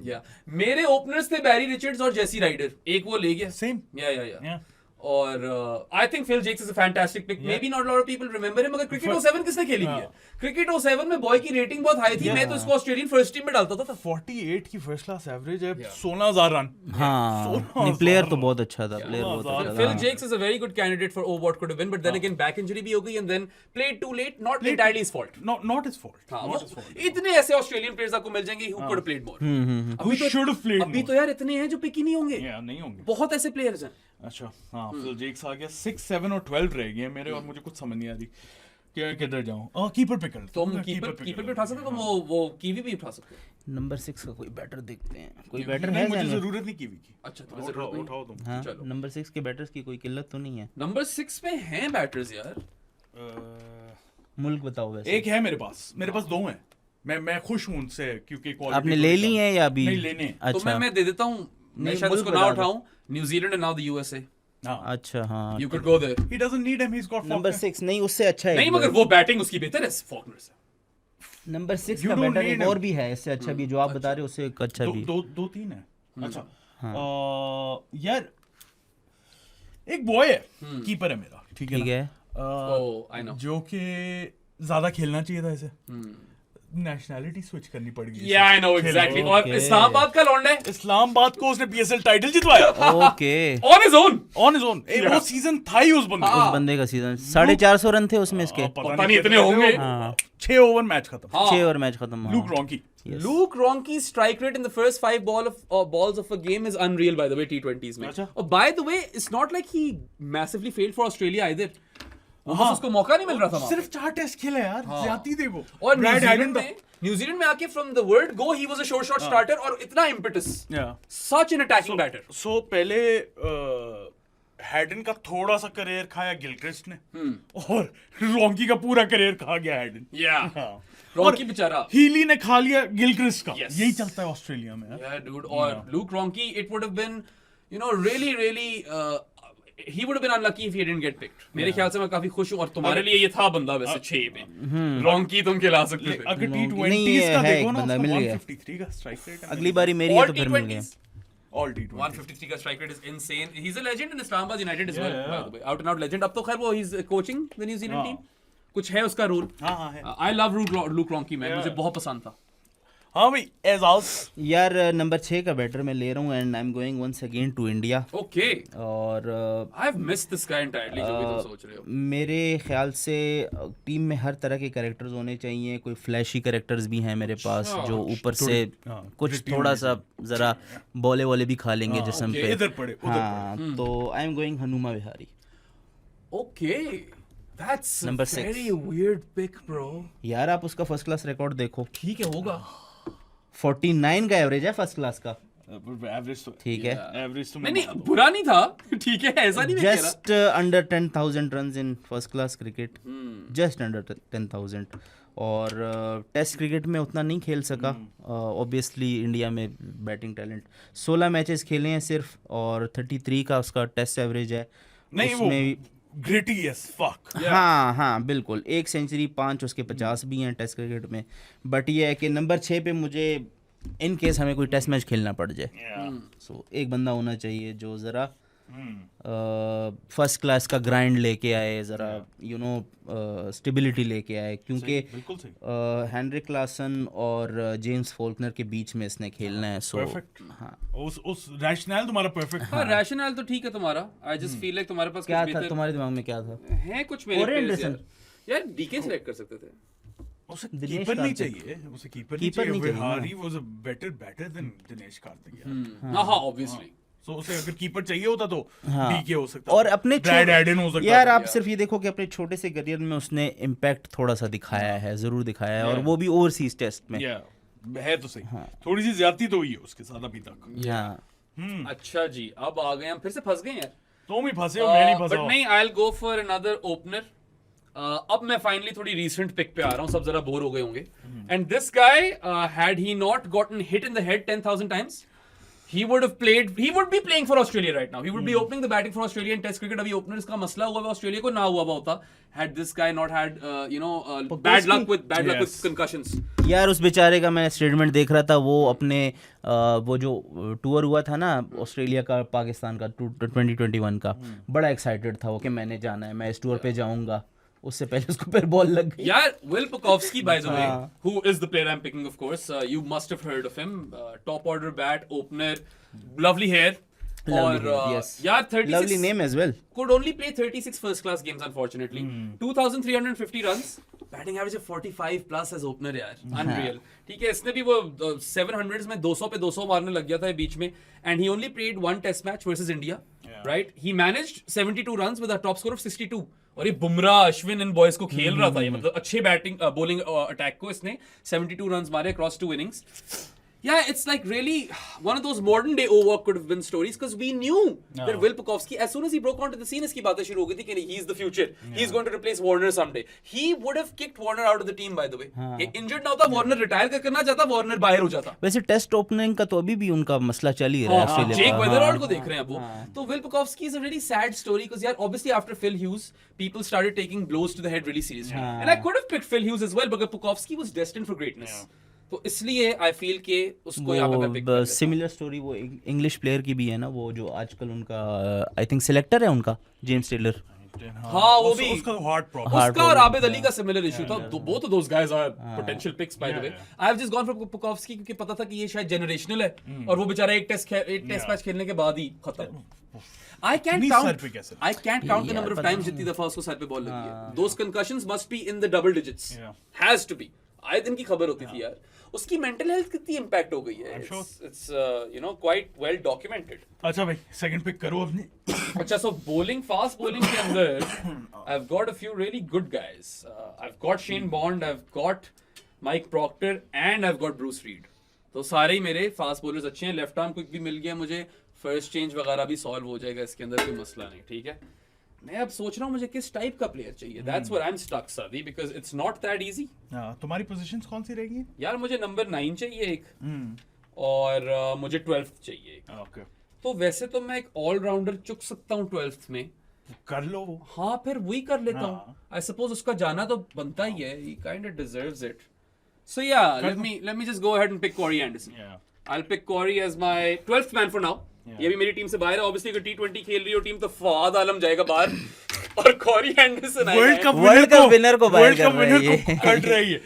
मेरे ओपनर्स थे बैरी रिचर्ड्स और जेसी राइडर. एक वो ले गया. सेम. या और I think Phil Jaques is a fantastic pick. Maybe not lot of people remember him, मगर क्रिकेट 07 किसने खेली हुई है? क्रिकेट 07 में बॉय की रेटिंग बहुत हाई थी. मैं तो इसको ऑस्ट्रेलियन फर्स्ट टीम में डालता था. 48 की फर्स्ट क्लास एवरेज है, 16,000 रन. हाँ नहीं, प्लेयर तो बहुत अच्छा था, प्लेयर बहुत अच्छा था. Phil Jakes is a very good candidate for what could have been, but then again back injury भी हो गई and then played too late. Not entirely his fault. Not his fault. हाँ, Not his fault. इतने ऐसे Australian players आपको मिल जाएंगे who could have played more. Who should have played अभी more? तो यार इतने हैं जो पिक ही नहीं होंगे. नहीं होंगे. बहुत ऐसे प्लेयर्स हैं. अच्छा हाँ, फिल जेक्स आ गया. 6, 7 और 12 रह गए मेरे, और मुझे कुछ समझ नहीं आ रही किधर जाऊं. कीपर पे कर. तुम कीपर पे उठा सकते हो, तुम वो कीवी भी उठा सकते हो. नंबर 6 का कोई बैटर देखते हैं. कोई बैटर नहीं, है मुझे ज़हन में? जरूरत नहीं कीवी की. अच्छा तुम्हें जरूरत नहीं. उठाओ तुम. हाँ, चलो. नंबर 6 के बैटर्स की कोई किल्लत तो नहीं है. नंबर 6 पे हैं बैटर्स यार. मुल्क बताओ वैसे. एक है मेरे पास 2 हैं. मैं खुश हूं उनसे, क्योंकि quality आपने तो ले अच्छा. ली है या अभी? नहीं, लेने हैं. तो अच्छा मैं दे देता हूँ. मैं नहीं, शायद मुल्क उसको ना बता दो. उठाऊं. New Zealand and now the USA. हाँ. अच्छा हाँ. You could go there. He doesn't need him. He's got number Faulkner. 6 नहीं, उससे अच्छा है. नहीं मगर वो बैटिंग उसकी बेहतर है फॉकनर से. नंबर 6 You का don't बैटर need एक him. और भी है, इससे अच्छा भी जो आप बता रहे हो, उससे एक अच्छा भी. दो 3 है. अच्छा. यार एक बॉय है, कीपर है मेरा. ठीक ठीक है है. Oh, I know. जो कि ज्यादा खेलना चाहिए था इसे. नेशनैलिटी स्विच करनी पड़ गई. Yeah, I know exactly. और Okay. इस्लामाबाद का लौंडा है. इस्लामाबाद को उसने PSL टाइटल जितवाया. Okay. On his own. On his own. वो सीजन था ही उस बंदे उस बंदे का सीजन 450 रन थे उसमें इसके. पता नहीं इतने होंगे. हाँ. 6 ओवर मैच खत्म. 6 ओवर मैच खत्म. Look रॉन्की. Luke Ronke's strike rate in the first 5 balls of a game is unreal, by the way, T20s में. अच्छा. और by the way, it's not like he massively failed for Australia either. बस उसको मौका नहीं मिल रहा था वहाँ सिर्फ 4 टेस्ट खेले यार. ज्यादा देखो. और ब्रैड हैडन न्यूजीलैंड में आके from the word go he was a short starter और इतना impetus. Such an attacking batter. सो पहले हैडन का थोड़ा सा करियर खाया गिलक्रिस्ट ने, और रॉन्की का पूरा करियर खा गया हैडन. Yeah. हाँ. Ronke बेचारा. हीली ने खा लिया गिलक्रिस्ट का. Yes. यही चलता है ऑस्ट्रेलिया में. Yeah, dude. और Luke Ronke, it would have been, really, he would have been unlucky if he didn't get picked. मेरे ख्याल से मैं काफी खुश हूँ, और तुम्हारे लिए ये था बंदा वैसे 6 पे. Ronke तुम खिला सकते थे. अगर नहीं, T20s का है देखो एक ना, बंदा उसका मिल गया. 153 का स्ट्राइक रेट है. अगली बारी मेरी है All तो फिर मिल गया. T20s. All T20. 153 का strike rate is insane. He's a legend in Islamabad United as well, Yeah. by the way. Out and out legend. अब तो खैर वो he's coaching the New Zealand हाँ. team. कुछ है उसका रूल. हाँ है. I love Luke Ronke, man. मुझे बहुत पसंद था. हाँ भाई, एजाज. यार नंबर 6 का बैटर मैं ले रहा हूँ, and I am going once again to India. Okay. और I've missed this guy entirely, जो भी तुम सोच रहे हो. मेरे ख्याल से टीम में हर तरह के कैरेक्टर्स होने चाहिए. कोई फ्लैशी कैरेक्टर्स भी हैं मेरे पास, जो ऊपर से कुछ थोड़ा सा जरा बॉले वॉले भी खा लेंगे जिस्म पे. इधर पड़े, उधर हाँ, तो I am going Hanuma Vihari. Okay. That's Number a 6. very weird pick, bro. यार आप उसका फर्स्ट क्लास रिकॉर्ड देखो. ठीक है, होगा. 49 का एवरेज है फर्स्ट क्लास का. एवरेज तो ठीक है. एवरेज तो नहीं, बुरा नहीं था. ठीक है, ऐसा नहीं मैं कह रहा. Just under 10,000 run in first class cricket. Just under 10,000. और टेस्ट क्रिकेट में उतना नहीं खेल सका. ऑब्वियसली इंडिया में बैटिंग टैलेंट. 16 मैचेस खेले हैं सिर्फ, और 33 का उसका टेस्ट एवरेज है. नहीं, वो ग्रिटी एज फक. हाँ हाँ बिल्कुल. 1 सेंचुरी, 5 उसके 50 भी हैं टेस्ट क्रिकेट में. बट ये है कि नंबर 6 पे मुझे इन केस हमें कोई टेस्ट मैच खेलना पड़ जाए, सो एक बंदा होना चाहिए जो ज़रा फर्स्ट क्लास का ग्राइंड लेके आए, ज़रा स्टेबिलिटी लेके आए, क्योंकि हेनरिक क्लासन और जेम्स फोल्कनर के बीच में इसने खेलना है. सो हाँ, उस रैशनल तुम्हारा परफेक्ट. हाँ, रैशनल तो ठीक है तुम्हारा. आई जस्ट फील लाइक तुम्हारे पास क्या कुछ था तुम्हारे दिमाग में, क्या था? है कुछ मेरे प्लेयर्स यार. डीके सेलेक्ट कर सकते थे. उसे कीपर नहीं चाहिए. उसे कीपर नहीं चाहिए. Vihari was a better batter than Dinesh Karthik. हां ऑब्वियसली. सो उसे अगर कीपर चाहिए होता तो डीके हो सकता, और अपने ब्रैड हैडन हो सकता. यार आप सिर्फ ये देखो कि अपने छोटे से करियर में उसने इम्पैक्ट थोड़ा सा दिखाया है, जरूर दिखाया है, और वो भी ओवरसीज टेस्ट में है. तो सही, थोड़ी सी ज्यादती तो हुई है उसके साथ अभी तक. अच्छा जी, अब आ गए हम, फिर से फंस गए यार. तुम ही फंसे हो, मैं नहीं फंसा. बट नहीं, आई will go for another opener. अब मैं फाइनली थोड़ी रीसेंट पिक पे आ रहा हूँ. सब जरा बोर हो गए होंगे. And this guy had he not gotten hit in the head 10,000 times, he would be playing for Australia right now. He would be opening the batting for Australia in Test cricket. अभी openers का मसला हुआ है Australia को, ना हुआ होता had this guy not had bad luck with concussions. यार उस बेचारे का मैं स्टेटमेंट देख रहा था, वो अपने वो जो टूर हुआ था ना ऑस्ट्रेलिया का पाकिस्तान का 2021 का, बड़ा एक्साइटेड था वो कि मैंने जाना है, मैं इस टूर पे जाऊंगा, उससे पहले उसको फिर बॉल लग गई. Yeah, Will Pucovski, by the way, who is the player I'm picking, of course. You must have heard of him. Top order bat, opener, lovely hair. Yes. Yeah, 36. Lovely name as well. Could only play 36 first class games, unfortunately. 2,350 runs. Batting average of 45 plus as opener, यार. Unreal. ठीक है, इसने भी वो 700s में 200 पे 200 मारने लग गया था बीच में. And he only played one test match versus India. Right? He managed 72 runs with a top score of 62. और ये बुमराह, अश्विन इन बॉयज को खेल रहा था ये, मतलब अच्छे बैटिंग बॉलिंग अटैक को इसने 72 रन्स मारे across 2 innings. Yeah, it's like really one of those modern day overwork could have been stories, because we knew that Will Pucovski, as soon as he broke onto the scene, इसकी बातें शुरू हो गई थी कि he's the future. He's going to replace Warner someday. He would have kicked Warner out of the team, by the way. ये injured ना होता, Warner retire करना चाहता, Warner बाहर हो जाता. वैसे टेस्ट ओपनिंग का तो अभी भी उनका मसला चल ही रहा है ऑस्ट्रेलिया Jake का. Weatherall को देख रहे हैं अब वो. तो Will Pucovski is a really sad story, because यार obviously after Phil Hughes, people started taking blows to the head really seriously. And I could have picked Phil Hughes as well, but Pucovski was destined for greatness. तो इसलिए I feel के उसको यहाँ पे pick कर similar story वो English player की भी है ना, वो जो आजकल उनका आई थिंक सिलेक्टर है उनका, जेम्स टेलर. हाँ वो भी उसका हार्ट प्रॉब्लम, उसका और आबिद अली का सिमिलर इशू था. Both of those guys are potential picks by the way. I have just gone for Pucovski क्योंकि पता था कि ये शायद जनरेशनल है, और वो बेचारा एक टेस्ट मैच खेलने के बाद ही खत्म. I can't count the number of times जितनी दफा उसको सर पे बॉल लगी है. Those concussions must be in the double digits. Has to be. आए दिन की खबर होती थी यार. उसकी मेंटल हेल्थ कितनी इम्पैक्ट हो गई है. It's quite well documented. अच्छा भाई सेकंड पिक करो अपनी. अच्छा, so bowling, fast bowling के अंदर I've got a few really good guys. I've got Shane Bond, I've got Mike Proctor and I've got Bruce Reed. तो सारे ही मेरे फास्ट बॉलर्स अच्छे हैं. लेफ्ट आर्म क्विक भी मिल गया मुझे, फर्स्ट चेंज वगैरह भी सॉल्व हो जाएगा, इसके अंदर कोई मसला नहीं. ठीक है, मैं अब सोच रहा हूँ मुझे किस टाइप का प्लेयर चाहिए. That's where I'm stuck, Savi, because it's not that easy. तुम्हारी पोजीशंस कौन सी रहेगी यार? मुझे नंबर 9 चाहिए एक, और मुझे 12th चाहिए एक. ओके, तो वैसे तो मैं एक ऑलराउंडर चुक सकता हूँ 12th में. कर लो. हाँ, फिर वही कर लेता हूँ. आई सपोज उसका जाना तो बनता ही है. He kind of deserves it. So yeah, let me just go ahead and pick Corey Anderson. I'll pick Corey as my 12th man for now. ये भी मेरी टीम से बाहर है. ऑब्वियसली अगर T20 खेल रही हो टीम तो फवाद आलम जाएगा बाहर और Carry Anderson world cup winner को बाहर कर रही है.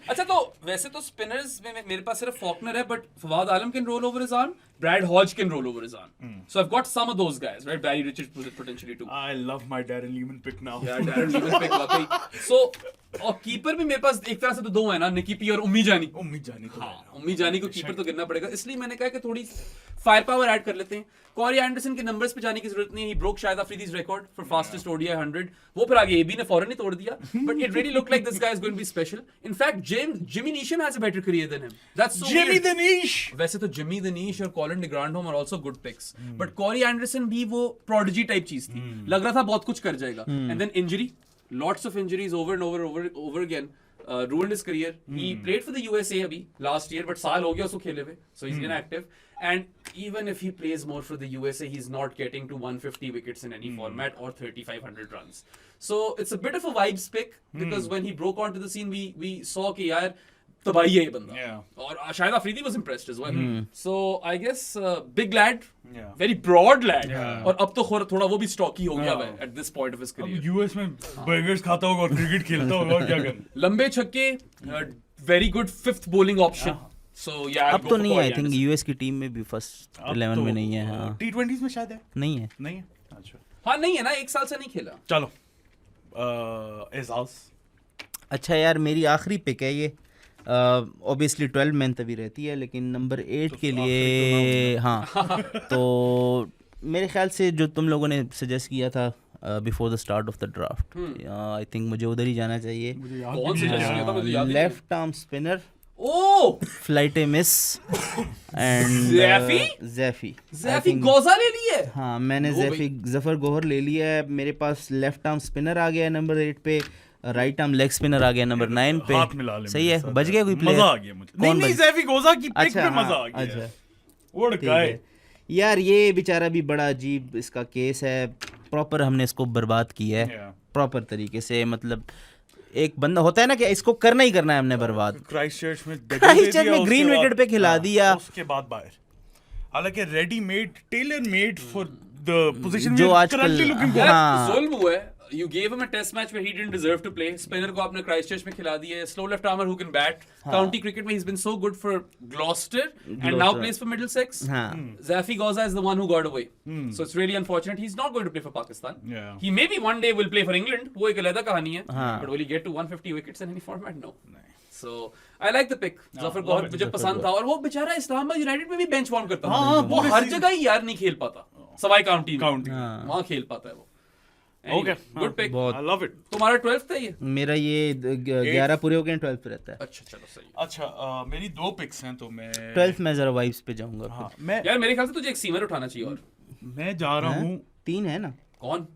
अच्छा, तो वैसे तो स्पिनर्स में मेरे पास सिर्फ फॉकनर है, but Fawad Alam can roll over his arm, Brad Hodge can roll over his arm. So I've got some of those guys, right? Barry Richards potentially too. I love my Darren Lehman pick now. Yeah, Darren Lehman pick वाकई. So और keeper भी मेरे पास एक तरह से तो दो है ना, निकी पी और उम्मी जानी. उम्मी जानी को कीपर तो गिनना पड़ेगा, इसलिए मैंने कहा कि थोड़ी फायर पावर ऐड कर लेते हैं. कॉरी एंडरसन के नंबर्स पे जाने की जरूरत नहीं है. ही ब्रोक शाहिद अफरीदी's record for fastest ODI 100. वो फिर आगे एबी ने फौरन ही तोड़ दिया. But it really looked like this guy is going to be special. In fact, Jimmy Neesham has a better career than him. That's so Jimmy weird. the Niche. वैसे तो Jimmy the Niche और Colin de Grandhomme are also good picks. But Corey Anderson भी वो prodigy type चीज थी. लग रहा था बहुत कुछ कर जाएगा. And then injury. Lots of injuries over and over again. Ruined his career. He played for the USA अभी last year, but साल हो गया उसको खेले हुए, so he's inactive. And even if he plays more for the USA, he's not getting to 150 wickets in any format or 3,500 runs. So it's a bit of a vibes pick, because when he broke onto the scene, we saw कि यार तबाही है ये बंदा. और Shahid Afridi was impressed as well. So I guess big lad, very broad lad. और अब तो थोड़ा वो भी स्टॉकी हो गया है at this point of his career. US में बर्गर्स खाता होगा और क्रिकेट खेलता होगा और क्या करना. लंबे छक्के, very good fifth bowling option. So yeah, अब तो नहीं, आई थिंक यूएस की टीम में भी फर्स्ट 11 में नहीं है. हाँ, T20s में शायद है. नहीं है. अच्छा, हाँ नहीं है ना, एक साल से नहीं खेला. चलो एजाज. अच्छा यार, मेरी आखिरी पिक है ये. ऑब्वियसली 12 मैन तभी रहती है, लेकिन नंबर 8 के लिए हाँ तो मेरे ख्याल से जो तुम लोगों ने सजेस्ट किया था before the start of the draft, I think मुझे उधर ही जाना चाहिए. कौन सजेस्ट किया था? मुझे याद नहीं. लेफ्ट आर्म स्पिनर, फ्लाइटे मिस एंड ज़ैफ़ी गोज़ा ले लिए. हाँ, मैंने ज़फ़र गोहर ले लिया है. मेरे पास लेफ्ट आर्म स्पिनर आ गया है नंबर 8 पे, राइट आर्म लेग स्पिनर आ गया नंबर 9 पे. सही है, बच गया कोई प्लेयर? मजा आ गया मुझे. नहीं ज़ैफ़ी गोज़ा की पिक पे मजा आ गया. अच्छा, What a ठीक guy. है। यार ये बेचारा भी बड़ा अजीब इसका केस है, प्रॉपर हमने इसको बर्बाद किया है Yeah. प्रॉपर तरीके से, मतलब एक बंदा होता है ना कि इसको करना ही करना है हमने बर्बाद। क्राइस्टचर्च में क्राइस्टचर्च में ग्रीन विकेट पे खिला दिया, उसके बाद बाहर, हालांकि readymade tailor made for the position जो आजकल यार हाँ जुल्म हुआ है। You gave him a test match where he didn't deserve to play. Spinner को आपने Christchurch में खिला दिया है। Slow left armer who can bat. County cricket में he's been so good for Gloucester and now plays for Middlesex. हाँ Zafi Gauza is the one who got away. So it's really unfortunate. He's not going to play for Pakistan. Yeah. He maybe one day will play for England. वो एक अलग कहानी है. हाँ। But will he get to 150 wickets in any format? No. So I like the pick. Zafar Gauza मुझे पसंद था और वो बेचारा इस्लामाबाद यूनाइटेड में भी बेंच वार्म करता था। वो हर जगह ही यार नहीं खेल पाता। सवाई काउंटी में वहाँ खेल पाता है वो। Okay. Good pick. I love it. तुम्हारा 12th था ये? मेरा ये 11 पूरे हो गए, 12 पे रहता है। अच्छा चलो सही। अच्छा मेरी 2 पिक्स हैं तो मैं 12 में जरा वाइब्स पे जाऊंगा। हाँ मैं यार मेरे ख्याल से तुझे एक सीमर उठाना चाहिए और मैं जा रहा हूँ 3 है ना कौन?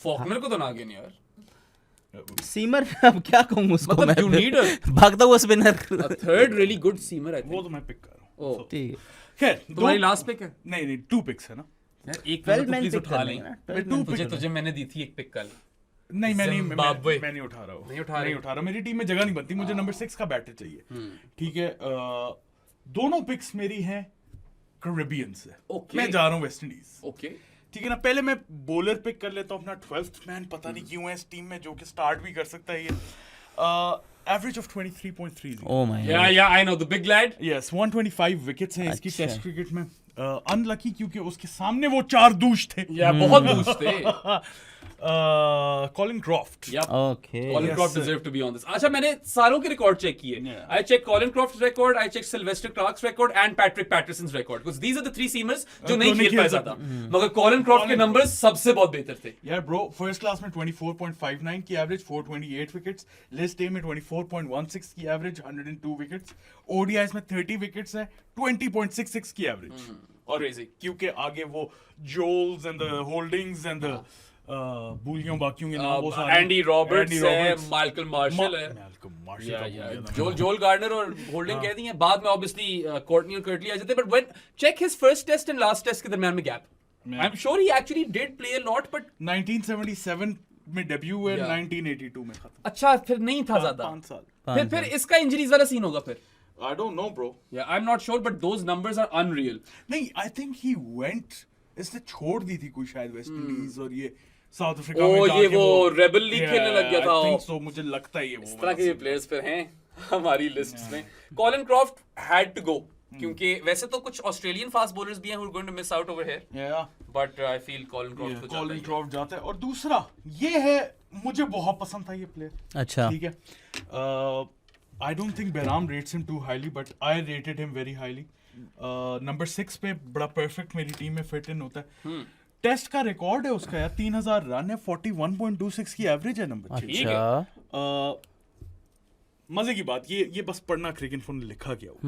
फॉकनर को तो ना आगे नहीं यार। सीमर, अब क्या कहूँ उसको मतलब मैं, you need a- भागता हुआ spinner. A third really good seamer I think. वो तो मैं पिक कर रहा हूँ। Oh. ठीक है, खैर तुम्हारी लास्ट पिक है? नहीं नहीं 2 पिक्स है ना। यार एक 12 तो मैन प्लीज पिक उठा कर लें। लेंगे ना, मैं 12 2 मैन पिक तुझे मैंने दी थी एक पिक कल। नहीं मैं Zimbabwe. नहीं उठा रहा हूँ, नहीं उठा रहे? मेरी टीम में जगह नहीं बनती, मुझे नंबर 6 का बैटर चाहिए। ठीक है दोनों पिक्स मेरी हैं कैरेबियन से। Okay. मैं जा रहा हूँ वेस्ट इंडीज। ओके। ठीक है ना, पहले मैं बॉलर पिक कर लेता हूँ अपना 12th मैन, पता नहीं क्यों है इस टीम में जो कि स्टार्ट भी कर सकता है ये। Average of 23.30। Oh my yeah I know the big lad. Yes 125 wickets हैं इसकी अच्छा। टेस्ट क्रिकेट में। अनलकी क्योंकि उसके सामने वो 4 दूश थे। या बहुत बूस्ट थे। Colin Croft. Yep. Okay Colin Yes, Croft sir. deserve to be on this. अच्छा मैंने सारों के रिकॉर्ड चेक किए। Yeah. I checked Colin Croft's record, I checked Sylvester Clarke's record and Patrick Patterson's record because these are the 3 seamers जो नहीं खेल पाए ज्यादा। मगर Colin Croft के नंबर्स सबसे बहुत बेहतर थे। यार ब्रो फर्स्ट क्लास में 24.59 की एवरेज, 428 विकेट्स। लिस्ट ए में 24.16 की एवरेज, 102 विकेट्स। ओडीआईस में 30 विकेट्स है, 20.66 की एवरेज। और Crazy. क्योंकि आगे वो Joels and the Holdings and the बूलियों बाकियों के नाम वो सारे एंडी रॉबर्ट्स है, माइकल मार्शल है। माल्कम मार्शल जोल गार्डनर और होल्डिंग कह दी हैं। बाद में ऑब्वियसली कोर्टनी और कर्टली आ जाते हैं, but when check his first test and last test के दरमियान में gap. I am sure he actually did play a lot but 1977 में डेब्यू हुए, Yeah. 1982 में खत्म। अच्छा फिर नहीं था ज्यादा। 5 साल। फिर इसका इंजरीज वाला सीन होगा फिर। I don't know bro। Yeah, I'm not sure, but those numbers are unreal. नहीं आई थिंक ही वेंट, इसने छोड़ दी थी कोई शायद वेस्ट इंडीज और ये साउथ अफ्रीका ओ, में ये जाके वो Rebel League खेलने लग गया था। आई थिंक सो, मुझे लगता है ये वो इस तरह के प्लेयर्स फिर हैं हमारी लिस्ट्स में। Colin Croft had to go क्योंकि वैसे तो कुछ ऑस्ट्रेलियन फास्ट बॉलर्स भी हैं who are going to miss out over here, या but I feel Colin Croft तो जाता कॉलिन ही है। क्रॉफ्ट जाता है। और दूसरा ये है, मुझे बहुत पसंद था ये प्लेयर। अच्छा ठीक है I don't think Bahram rates him too highly but I rated him very highly. Number 6 पे बड़ा परफेक्ट मेरी टीम में फिट इन होता है। टेस्ट का रिकॉर्ड है उसका यार, 3000 रन है, 41.26 की एवरेज है नंबर 6। ठीक है। अच्छा मजे की बात, ये बस पढ़ना क्रिकेट इन्फो ने लिखा गया हो।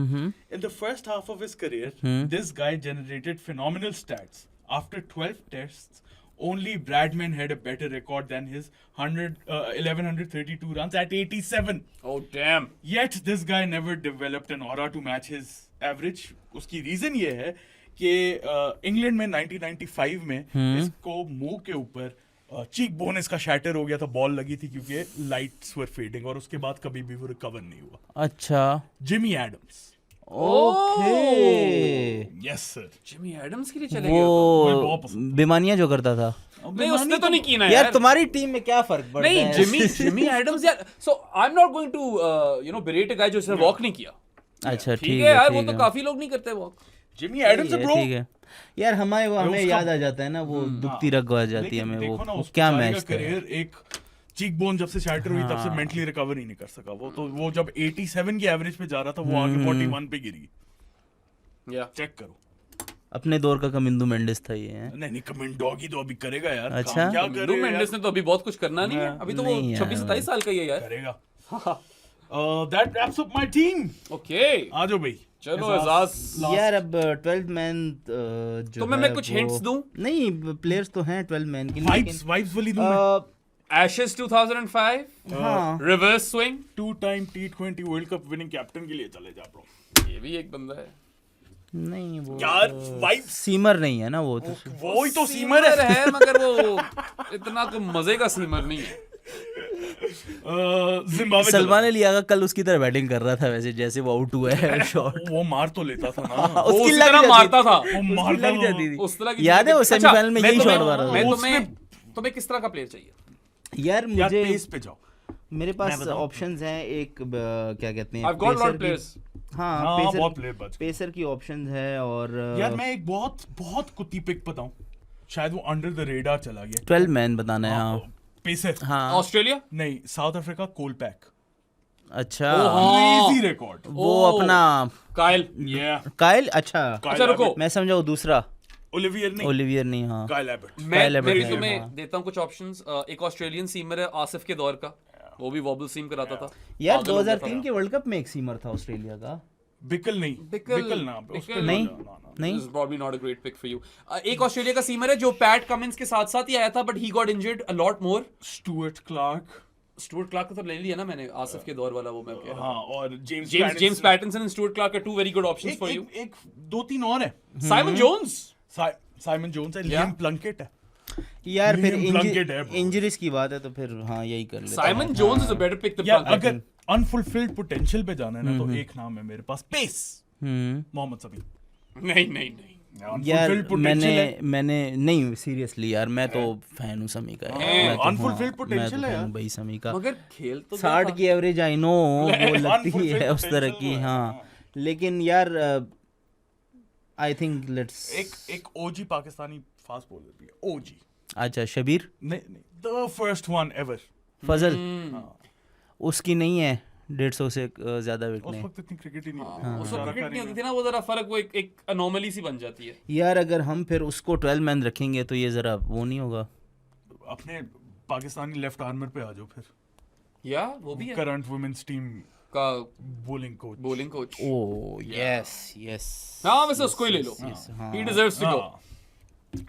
In the first half of his career this guy generated phenomenal stats after 12 tests. Only Bradman had a better record than his 1132 runs at 87. Oh damn. Yet this guy never developed an aura to match his average. उसकी reason ये है कि England में 1995 में इसको मुंह के ऊपर चीक बोन इसका शैटर हो गया था, बॉल लगी थी क्योंकि लाइट्स वर फेडिंग, और उसके बाद कभी भी वो रिकवर नहीं हुआ। अच्छा Jimmy Adams. Okay yes sir. Jimmy Adams के लिए चले गए हो मुझे वो बहुत पसंद बेमानिया जो करता था। नहीं उसने तो नहीं की ना यार तुम्हारी टीम में क्या फर्क पड़ता नहीं है? जिमी एडम्स यार, so I am not going to you know Barrett a guy जो इसने वॉक नहीं किया। अच्छा ठीक है यार, वो तो काफी लोग नहीं करते वॉक। Jimmy Adams bro. ठीक है यार, हमें उसका- याद आ जाता है ना वो दुखती रग आ जाती है हमें, देखो ना, वो उस क्या बेचारे मैच का था। करियर एक चीक बोन जब से शैटर हुई तब से मेंटली रिकवर ही नहीं कर सका वो। तो वो जब 87 की एवरेज पे जा रहा था वो आगे 41 पे गिरी। या चेक करो। अपने दौर का कमिंदू मेंडिस था ये है। नहीं कमेंट डॉगी तो अभी करेगा यार। अच्छा। काम क्या लू करेगा मेंडिस ने तो अभी बहुत कुछ करना नहीं है, अभी तो वो नहीं यार। 26-27 साल का ही है यार। करेगा। That wraps up my team. Okay आ जाओ भाई। चलो एजाज। यार अब 12 मैन जो तो मैं है कुछ वो- hints दूं? नहीं प्लेयर्स तो हैं 12 मैन के लिए, वाइब्स वाली दूं मैं। लेकिन एशेस 2005 हाँ reverse swing, 2 time T20 world cup winning captain के लिए चले जा ब्रो। ये भी एक बंदा है। नहीं वो यार वाइब्स सीमर नहीं है ना वो तो वही तो सीमर है मगर वो इतना तो मजे का सीमर नहीं है। जिम्बाब्वे सलमान अली आगा कल उसकी तरह बैटिंग कर रहा था वैसे जैसे वो आउट हुआ है शॉट वो मार तो लेता था ना वो उसकी उसी लग तरह जाती मारता था। वो मारता लग जाती थी। उस तरह की याद है वो अच्छा, सेमीफाइनल में मैं यही तुम्हें- शॉट मारा मैं था। तुम्हें किस तरह का प्लेयर चाहिए? यार यार मुझे पेस पे जाओ। मेरे मैं पास बताऊं? ऑप्शंस हैं एक क्या कहते हैं I've got lot pacer of players. की हाँ हाँ, बहुत पेसर player बच गए। पेसर की ऑप्शंस है और यार मैं एक बहुत बहुत कुत्ती पिक बताऊं, शायद वो अंडर द रेडार चला गया। 12 मैन बताना है हाँ पेसर हाँ ऑस्ट्रेलिया? नहीं, साउथ अफ्रीका कोलपैक, अच्छा क्रेजी रिकॉर्ड। वो अपना काइल। काइल अच्छा अच्छा, रुको। मैं समझा वो दूसरा ओलिवियर नहीं, ओलिवियर नहीं हाँ काइल एबर्ट। मैं Kyle Abbott मैं है, तुम्हें हाँ। देता हूँ कुछ ऑप्शंस। एक ऑस्ट्रेलियन सीमर है आसिफ के दौर का, वो भी वॉबल सीम कराता था। यार पागल हो गया था। 2003 के वर्ल्ड कप में एक सीमर था ऑस्ट्रेलिया का बिकल नहीं, बिकल ना, उस पे नहीं ना, ना। नहीं This is probably not a great pick for you. एक ऑस्ट्रेलिया का सीमर है जो पैट कमिंस के साथ साथ ही आया था, but he got injured a lot more. Stuart Clarke, Stuart Clarke का तो ले लिया ना मैंने, आसिफ के दौर वाला वो मैं कह रहा हाँ, और हूँ। James Pattinson and Stuart Clarke are two very good options for you. एक दो तीन और है। Simon Jones. साइमन जोन्स है, लियम प्लंकेट है। यार फिर Liam Plunkett है bro। इंजरीज की बात है तो फिर हाँ यही कर लेते Simon Jones is a better pick यार देन अगर अनफुलफिल्ड पोटेंशियल पे जाना है ना तो एक नाम है मेरे पास, पेस, मोहम्मद समी। नहीं नहीं नहीं। यार Unfulfilled मैंने potential है। मैंने नहीं सीरियसली यार मैं तो फैन हूँ समी का है। मैं तो Unfulfilled हाँ, potential मैं है तो यार। हूँ भाई समी का मगर खेल तो 60 की एवरेज आई नो वो लगती Unfulfilled है उस तरह potential की तो है, हाँ लेकिन यार आई थिंक लेट्स एक ओजी पाकिस्तानी फास्ट बॉलर भी है, ओजी। अच्छा शबीर नहीं, द फर्स्ट वन एवर। फजल हम्म। उसकी नहीं है 150 से ज्यादा विकेट उस नहीं वक्त इतनी क्रिकेट ही नहीं थी। हाँ, उस वक्त क्रिकेट नहीं होती थी ना, वो जरा फर्क वो एक अनोमली सी बन जाती है। यार अगर हम फिर उसको 12 मैन रखेंगे तो ये जरा वो नहीं होगा अपने पाकिस्तानी लेफ्ट आर्मर पे आ जाओ फिर, या वो भी है करंट वुमेन्स टीम का bowling coach. Bowling coach. Oh yes yes हाँ वैसे उसको ही ले लो, हाँ। he deserves to go।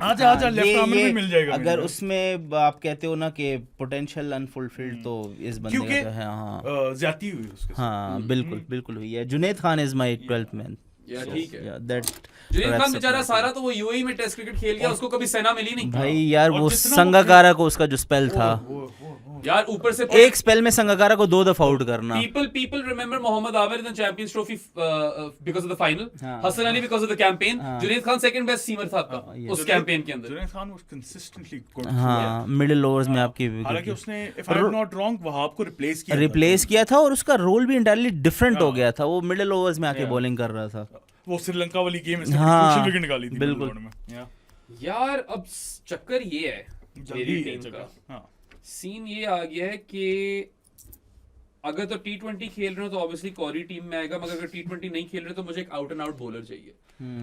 आजा आजा, लेफ्ट आर्मर ये भी मिल जाएगा अगर मुझे। उसमें आप कहते हो ना कि पोटेंशियल अनफुलफिल्ड तो इस बंदे क्योंकि का तो है हाँ ज्यादती हुई उसके साथ। हाँ बिल्कुल बिल्कुल हुई है Junaid Khan is my 12th man या ठीक है। दैट जुनैद खान बेचारा सारा तो वो यूएई में टेस्ट क्रिकेट खेल गया, उसको कभी सेना मिली नहीं भाई यार और वो जितना वो संगाकारा को उसका जो स्पेल था यार। ऊपर से एक स्पेल में संगाकारा को 2 दफा आउट करना people remember Mohammad Amir in the Champions Trophy because of the final, हाँ। Hassan Ali because of the campaign, हाँ। Junaid Khan second best seamer था आपका yes। उस कैंपेन के अंदर। Junaid Khan was consistently good। हाँ मिडिल ओवर्स में आपकी हालांकि उसने if I'm not wrong Wahab को रिप्लेस किया था। रिप्लेस किया था और उसका रोल भी इंटायरली डिफरेंट हो गया था वो मिडिल ओवर्स में आके बॉलिंग कर रहा था वो श्रीलंका वाली गेम इसने हाँ, क्रूशियल विकेट निकाली थी बिल्कुल। मिडल ऑर्डर में। यार अब चक्कर ये है जल्दी मेरी है टीम जगह। का, हाँ। सीन ये आ गया है कि अगर तो T20 खेल रहे हो तो ऑब्वियसली कॉरी टीम में आएगा, मगर अगर T20 नहीं खेल रहे तो मुझे एक आउट एंड आउट बॉलर चाहिए।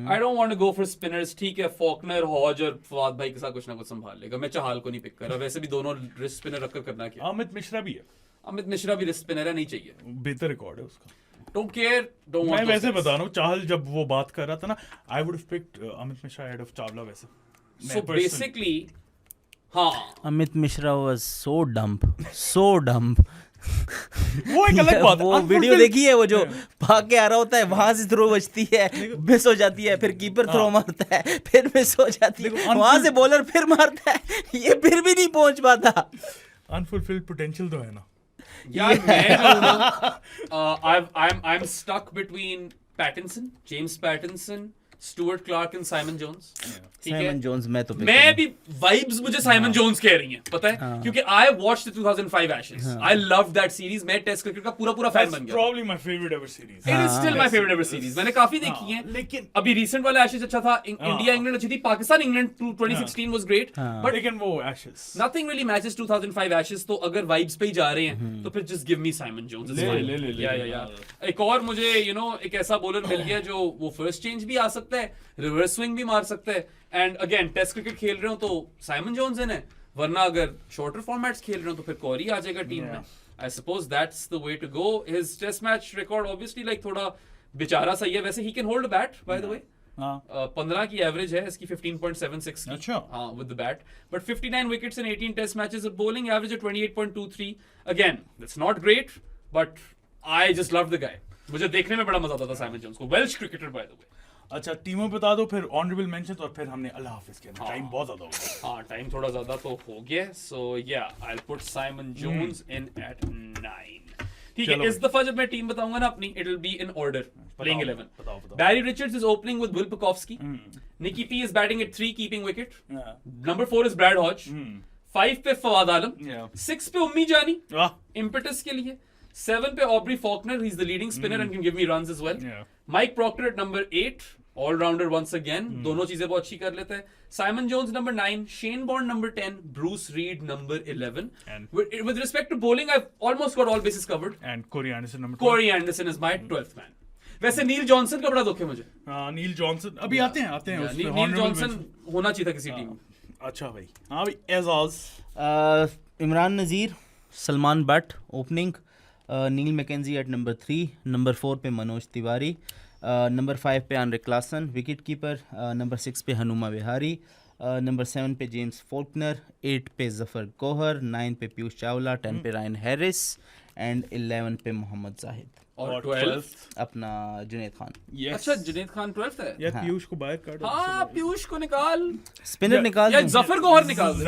I don't want to go for spinners. ठीक है फॉकनर, हॉज और फवाद भाई के साथ कुछ ना कुछ संभाल लेगा, मैं चाहल को नहीं पिक कर रहा। वैसे भी दोनों रिस्ट स्पिनर रखकर करना क्या। अमित मिश्रा भी है, अमित मिश्रा भी रिस्ट स्पिनर है, नहीं चाहिए। बेहतर रिकॉर्ड है उसका। डोंट केयर, डोंट मैं वांट। वैसे बता रहा हूँ, चाहल जब वो बात कर रहा था ना, I would have picked Amit Mishra head of Chawla वैसे। सो बेसिकली हाँ Amit Mishra was so dump वो एक अलग बात है। वो वीडियो देखी है वो जो भाग के आ रहा होता है वहां से थ्रो बचती है मिस हो जाती है फिर कीपर थ्रो मारता है फिर मिस हो जाती है वहां से बॉलर फिर मारता है ये फिर भी नहीं पहुंच पाता। अनफुलफिल्ड पोटेंशियल तो है ना यार मैं I am stuck between Pattinson, James Pattinson, Stuart Clarke and Simon Jones. ठीक साइमन है, जोन्स मैं तो मैं भी वाइब्स मुझे साइमन जोन्स कह रही हैं, पता है क्योंकि I watched the 2005 Ashes, I love that series. मैं टेस्ट क्रिकेट का पूरा फैन बन गया। Probably my favourite ever series. It is still my favourite ever series, मैंने काफी देखी है। लेकिन अभी रिसेंट वाला एशेज अच्छा था, इंडिया इंग्लैंड अच्छी थी, Pakistan England 2016 was great, but लेकिन वो ashes nothing really matches 2005 Ashes। तो अगर वाइब्स पे ही जा रहे हैं तो फिर just give me Simon Jones। ले। या एक और मुझे एक ऐसा बॉलर मिल गया जो वो फर्स्ट चेंज भी आ सकता है, रिवर्स स्विंग भी मार सकता है, एंड अगेन टेस्ट क्रिकेट खेल रहे हो तो साइमन जोन्स इन है, वरना अगर शॉर्टर फॉर्मेट्स खेल रहे हो तो फिर कॉरी आ जाएगा टीम में। I suppose that's the way to go. His test match record obviously like थोड़ा बेचारा सही है, वैसे ही can hold bat by the way. 15 की एवरेज है इसकी, 15.76 की। अच्छा। हाँ with the bat, but 59 wickets in 18 test matches. Bowling average है 28.23। Again that's not great, but I just love the guy. मुझे देखने में बड़ा मजा आता था साइमन जोन्स को। वेल्श क्रिकेटर बाय द वे। अच्छा टीमों बता दो फिर ऑनरेबल मेंशन और फिर हमने अल्लाह हाफिज कहना टाइम बहुत ज्यादा हो गया हाँ टाइम थोड़ा ज्यादा तो हो गया so yeah I will put Simon Jones in at 9 ठीक है इस दफा जब मैं टीम बताऊंगा ना अपनी it will be in order playing 11 Barry Richards is opening with Will Pucovski Nicky P is batting at 3 keeping wicket number 4 is Brad Hodge 5 पे फवाद आलम 6 पे उम्मी जानी इम्पेटस के लिए 7 पे Aubrey Faulkner he is the leading spinner and can give me runs as well Mike Procter at number 8 allrounder once again दोनों चीजें बहुत अच्छी कर लेते हैं साइमन जोन्स नंबर 9 शेन बॉर्न number 10 Bruce Reid number 11 with respect to bowling I've almost got all bases covered and Corey Anderson number 12 Corey Anderson is my 12th man वैसे नील Johnson का बड़ा दुख है मुझे नील जॉनसन अभी आते हैं नील जॉनसन होना चाहिए था किसी टीम में अच्छा भाई हाँ भाई Ajaz Imran Nazir Salman Butt opening Neil McKenzie at number 3 number 4 पे मनोज तिवारी नंबर 5 पे Andre Klaasen wicket keeper number 6 पे हनुमा विहारी नंबर 7 पे जेम्स फोल्कनर 8 पे जफर कोहर 9 पे पीयूष चावला 10 पे रायन हैरिस एंड 11 पे मोहम्मद जाहिद और 12 अपना जुनैद खान अच्छा जुनैद खान 12th है यार पीयूष को बाहर काट हाँ पीयूष को निकाल स्पिनर निकाल या जफर कोहर निकाल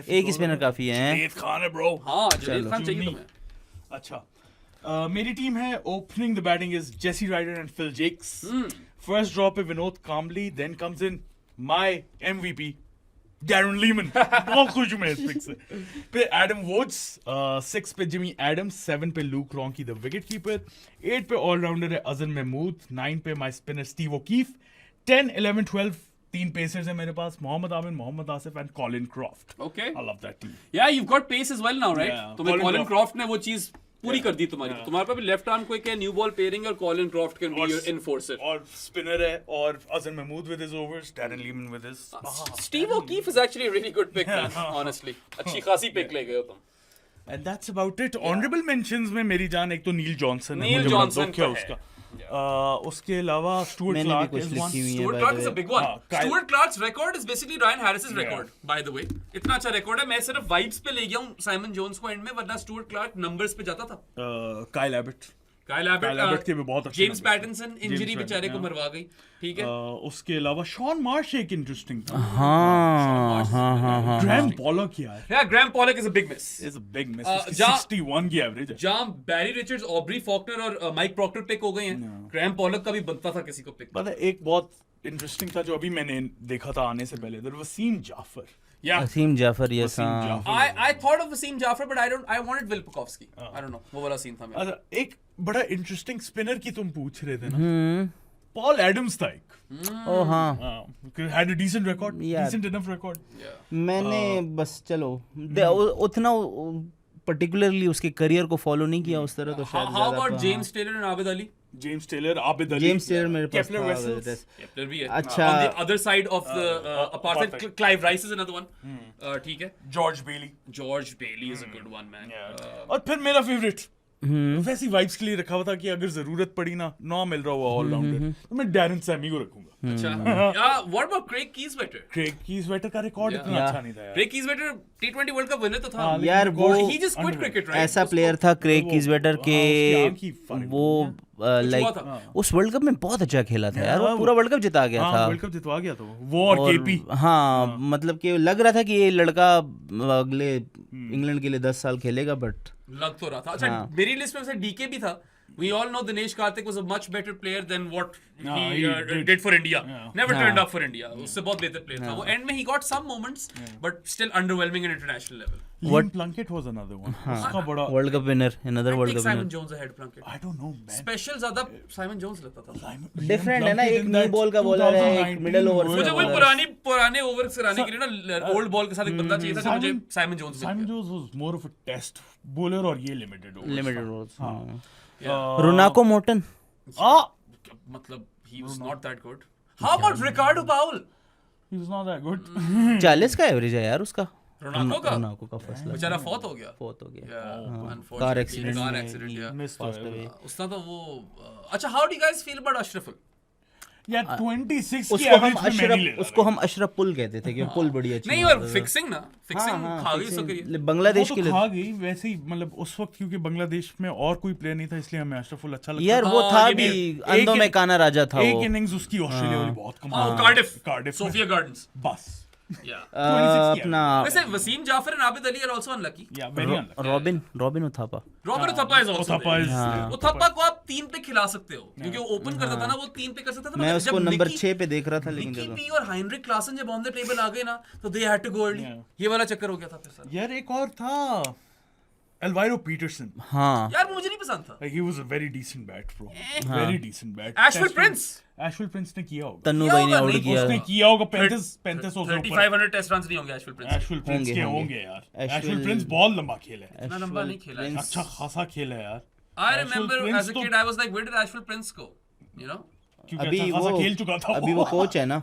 एक ही स्पिनर काफी है जुनैद खान है ब्रो हाँ जुनैद खान चाहिए तुम्हें अच्छा मेरी टीम है opening the batting is Jesse Ryder and Phil Jaques first drop पे Vinod Kambli then comes in my MVP Darren Lehmann बहुत खुश हूं मैं इस पिक से पे एडम वुड्स 6 पे जिमी एडम्स 7 पे लूक रॉन्की द विकेट कीपर 8 पे ऑलराउंडर है अजन महमूद 9 पे माय स्पिनर स्टीव ओकीफ 10 11 12 तीन पेसर्स हैं मेरे पास Mohammad Amir Mohammad Asif and Colin Croft okay I love that team yeah you got pace as well now right तुम्हें Colin कॉलिन Croft. क्रॉफ्ट ने वो चीज पूरी कर दी तुम्हारी तुम्हारे पास भी लेफ्ट आर्म क्विक है न्यू बॉल पेयरिंग और Colin Croft can be your enforcer और स्पिनर है और Azhar Mahmood with his overs Darren Lehmann with his Steve O'Keefe is actually a really good pick honestly अच्छी खासी पिक ले गए हो तुम and that's about it honourable mentions में मेरी जान एक तो नील जॉनसन है नील मुझे बड़ा जॉनसन दुख है का उसका उसके अलावा स्टुअर्ट मैंने भी क्लार्क कुछ इज लिखी हुई है Stuart by Clark the is a way. big one. Kyle- Stuart Clark's record is basically Ryan Harris's record, by the way. इतना अच्छा रिकॉर्ड है मैं सिर्फ वाइब्स पे ले गया हूँ साइमन जोन्स को एंड में वरना स्टुअर्ट क्लार्क नंबर्स पे जाता था Kyle Abbott Kyle Abbott Abbott के भी बहुत अच्छे जेम्स numbers थे। पैटिंसन इंजरी James बेचारे को Pattinson, मरवा गई ठीक है उसके अलावा शॉन मार्श एक इंटरेस्टिंग था हाँ ग्रैम पॉलक यार yeah Graeme Pollock is a big miss is a big miss जहाँ- 61 की एवरेज है जहां बैरी रिचर्ड्स ऑब्री फॉकनर और माइक प्रॉक्टर पिक हो गए हैं ग्रैम पॉलक का भी बनता था किसी को पिक पता है एक बहुत इंटरेस्टिंग था जो अभी मैंने देखा था आने से पहले देयर वसीम जाफर असीम जाफर यस वसीम हाँ Jaffer I thought of Wasim Jafar but I wanted Will Pukovsky I don't know वो वाला सीन था मेरा अच्छा एक बड़ा इंटरेस्टिंग स्पिनर की तुम पूछ रहे थे ना पॉल एडम्स था एक ओ हाँ had a decent record Yeah. Decent enough record मैंने बस चलो उतना पर्टिकुलरली उसके करियर को फॉलो नहीं किया उस तरह तो शायद How ज्यादा about तो, James Taylor and Abid Ali James Taylor Abid Ali James Taylor मेरे पास Kepler था, Wessels, Kepler भी है अच्छा। on the other side of the apartheid apartheid. Clive Rice is another one ठीक है George Bailey George Bailey is a good one man और फिर मेरा फेवरेट वैसी वाइब्स के लिए रखा हुआ था कि अगर जरूरत पड़ी ना नौ मिल रहा हुआ ऑलराउंडर तो मैं डैरन सैमी को रखूंगा अच्छा what about Craig Kieswetter Craig Kieswetter का रिकॉर्ड इतना Yeah. अच्छा नहीं था यार Craig Kieswetter T20 world cup winner तो था हाँ, यार लेकिन वो record he just quit cricket right ऐसा प्लेयर था क्रेग किजवेटर के उसकी आंख ही फर्क वो हुआ लाइक था। उस वर्ल्ड कप में बहुत अच्छा खेला था यार वो पूरा वर्ल्ड कप जिता गया हाँ था वर्ल्ड कप जितवा गया था वो और केपी हाँ मतलब कि लग रहा था कि ये लड़का अगले इंग्लैंड के लिए 10 साल खेलेगा बट लग तो रहा था अच्छा मेरी लिस्ट में से डीके भी था we all know Dinesh Karthik was a much better player than what he did for India never turned up for India उससे बहुत बेहतर player था वो end में he got some moments but still underwhelming at international level Liam Plunkett was another one उसका बड़ा world cup winner another I world think cup Simon winner Jones ahead Plunkett I don't know man special ज्यादा Simon Jones लगता था different है ना एक new ball का bowler है एक मिडिल ओवर मुझे का वही bowler। पुराने ओवर्स कराने के लिए ना ओल्ड बॉल के साथ एक बंदा चाहिए था जो मुझे Simon Jones Simon Jones was more of a test bowler और ये limited overs limited overs Yeah. Runako Morton मतलब he was not that good how about Ricardo Powell he was not that good 40 का average है यार उसका रोनाको का रोनाको का first बेचारा फोर्थ हो गया फोर्थ हो गया Yeah, car unfortunately, accident car accident, yeah. missed passed away। उसका तो वो अच्छा how do you guys feel about Ashraful या 26 की उसको हम एवरेज में मैं नहीं ले रहा उसको हम अशरफ पुल कहते थे कि पुल बड़ी अच्छी नहीं, मारता और था। फिक्सिंग ना, फिक्सिंग खा गई उसका करियर। बांग्लादेश वो के तो लिए खा गई वैसे ही, मतलब उस वक्त क्योंकि बांग्लादेश में और कोई प्लेयर नहीं था इसलिए हमें अशरफुल अच्छा लगता यार था। वो था ये भी भी अंधों में काना राजा था एक वो। इनिंग्स उसकी ऑस्ट्रेलिया वाली बहुत कमाल कार्डिफ, में। सोफिया गार्डन्स, बस या। 26 की अपना वैसे Wasim Jaffer and Abid Ali are also unlucky. Yeah very unlucky. Robin Uthappa. Robert Uthappa is also Uthappa is- Uthappa को आप 3 पे खिला सकते हो क्योंकि वो ओपन करता था ना, वो 3 पे कर सकता था। मैं मगर उसको जब नंबर निकी- 6 पे देख रहा था लेकिन निकी जब पी और हाइनरिक क्लासन जब ऑन द टेबल आ गए ना तो they had to go early. ये वाला चक्कर हो गया था फिर सर। यार एक और था एल्वाइरो पीटरसन। हाँ यार वो मुझे नहीं पसंद था। Like he was a very decent bat, bro. Very decent bat. Ashfield Prince? Ashfield Prince ने किया होगा। तन्नू किया भाई ने होगा, आउट नहीं, किया। उसने किया होगा 35 ओवर ऊपर। 3500 टेस्ट रन्स नहीं होंगे एशफील्ड प्रिंस। Ashfield Prince होंगे, के होंगे। होंगे यार। Ashfield- Ashfield Prince बहुत लंबा खेला है। इतना लंबा नहीं खेला है। अच्छा खासा खेला है यार। I Ashfield remember Prince as a तो- kid I was like where did Ashfield Prince go? You know? क्योंकि अभी अच्छा खासा वो खेल चुका था अभी वो कोच है ना,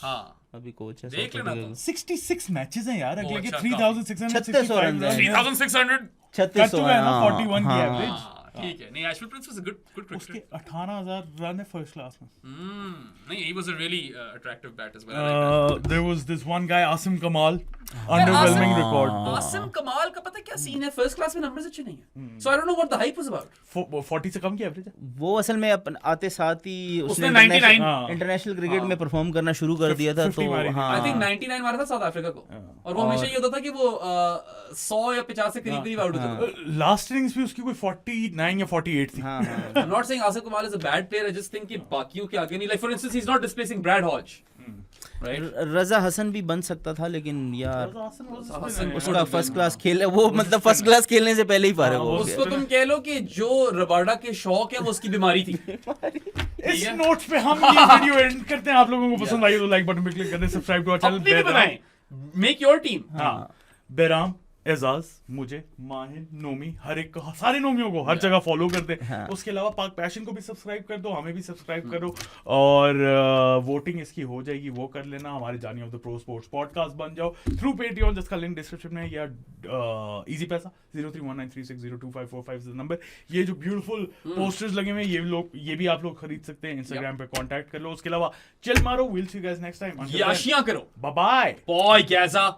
हाँ। अभी कोच है देख लेना तुम। 66 मैचेस हैं यार अगले के अच्छा, 3665 रन है। 3600। कर 3600 चुका है ना हाँ, 41 की हाँ। एवरेज। हाँ, ठीक है। नहीं, एशफील्ड प्रिंस वाज अ गुड उसके क्रिकेटर। 18000 रन है फर्स्ट क्लास में। नहीं, he was a really attractive bat as well. I like that. There was this one guy Asim Kamal, underwhelming record. Asim कमाल का पता क्या सीन है? फर्स्ट क्लास में नंबर्स अच्छे नहीं है। So I don't know what the hype was about. 40 से कम की एवरेज है। वो असल में आते साथ ही उसने 99 हाँ। इंटरनेशनल क्रिकेट में परफॉर्म करना शुरू कर दिया था 50 तो मारी थी। हाँ I think 99 मारा था साउथ अफ्रीका को। और वो हमेशा ये होता था कि वो 100 या 50 से करीब आउट होता था। लास्ट इनिंग्स भी उसकी कोई 49 या 48 थी। हाँ हाँ I'm not saying Asif Kamal is a bad player. I just think कि बाकियों के आगे नहीं. Like for instance, he's not displacing Brad Hodge. Right? रजा हसन भी बन सकता था लेकिन यार हसन- उसका फर्स्ट क्लास खेल वो मतलब फर्स्ट क्लास खेलने से पहले ही फारिग हो गया। उसको तुम कह लो कि जो रबाडा के शौक है वो उसकी बीमारी थी। इस नोट्स पे हम ये वीडियो एंड करते हैं। आप लोगों को पसंद आई तो लाइक बटन पे क्लिक कर दें, सब्सक्राइब टू आवर चैनल। अपनी भी बनाएं। Make your team. हाँ, बेराम, एजाज, मुझे, माहिर, नोमी, हर एक को, सारे नोमियों को हर जगह फॉलो कर दे। उसके अलावा पाक पैशन को भी सब्सक्राइब कर दो, हमें भी सब्सक्राइब करो और वोटिंग इसकी हो जाएगी, वो कर लेना। हमारे जानी of the pro sports podcast बन जाओ थ्रू पेटीएम, जिसका लिंक डिस्क्रिप्शन में है, या इजी पैसा 0319360255 इज द नंबर। ये जो ब्यूटीफुल पोस्टर्स लगे हुए हैं ये भी आप लोग खरीद सकते हैं। इंस्टाग्राम पे कांटेक्ट कर लो। उसके अलावा चिल मारो। Will see you guys next time. याशियां करो। Bye bye. Boy, Gaza.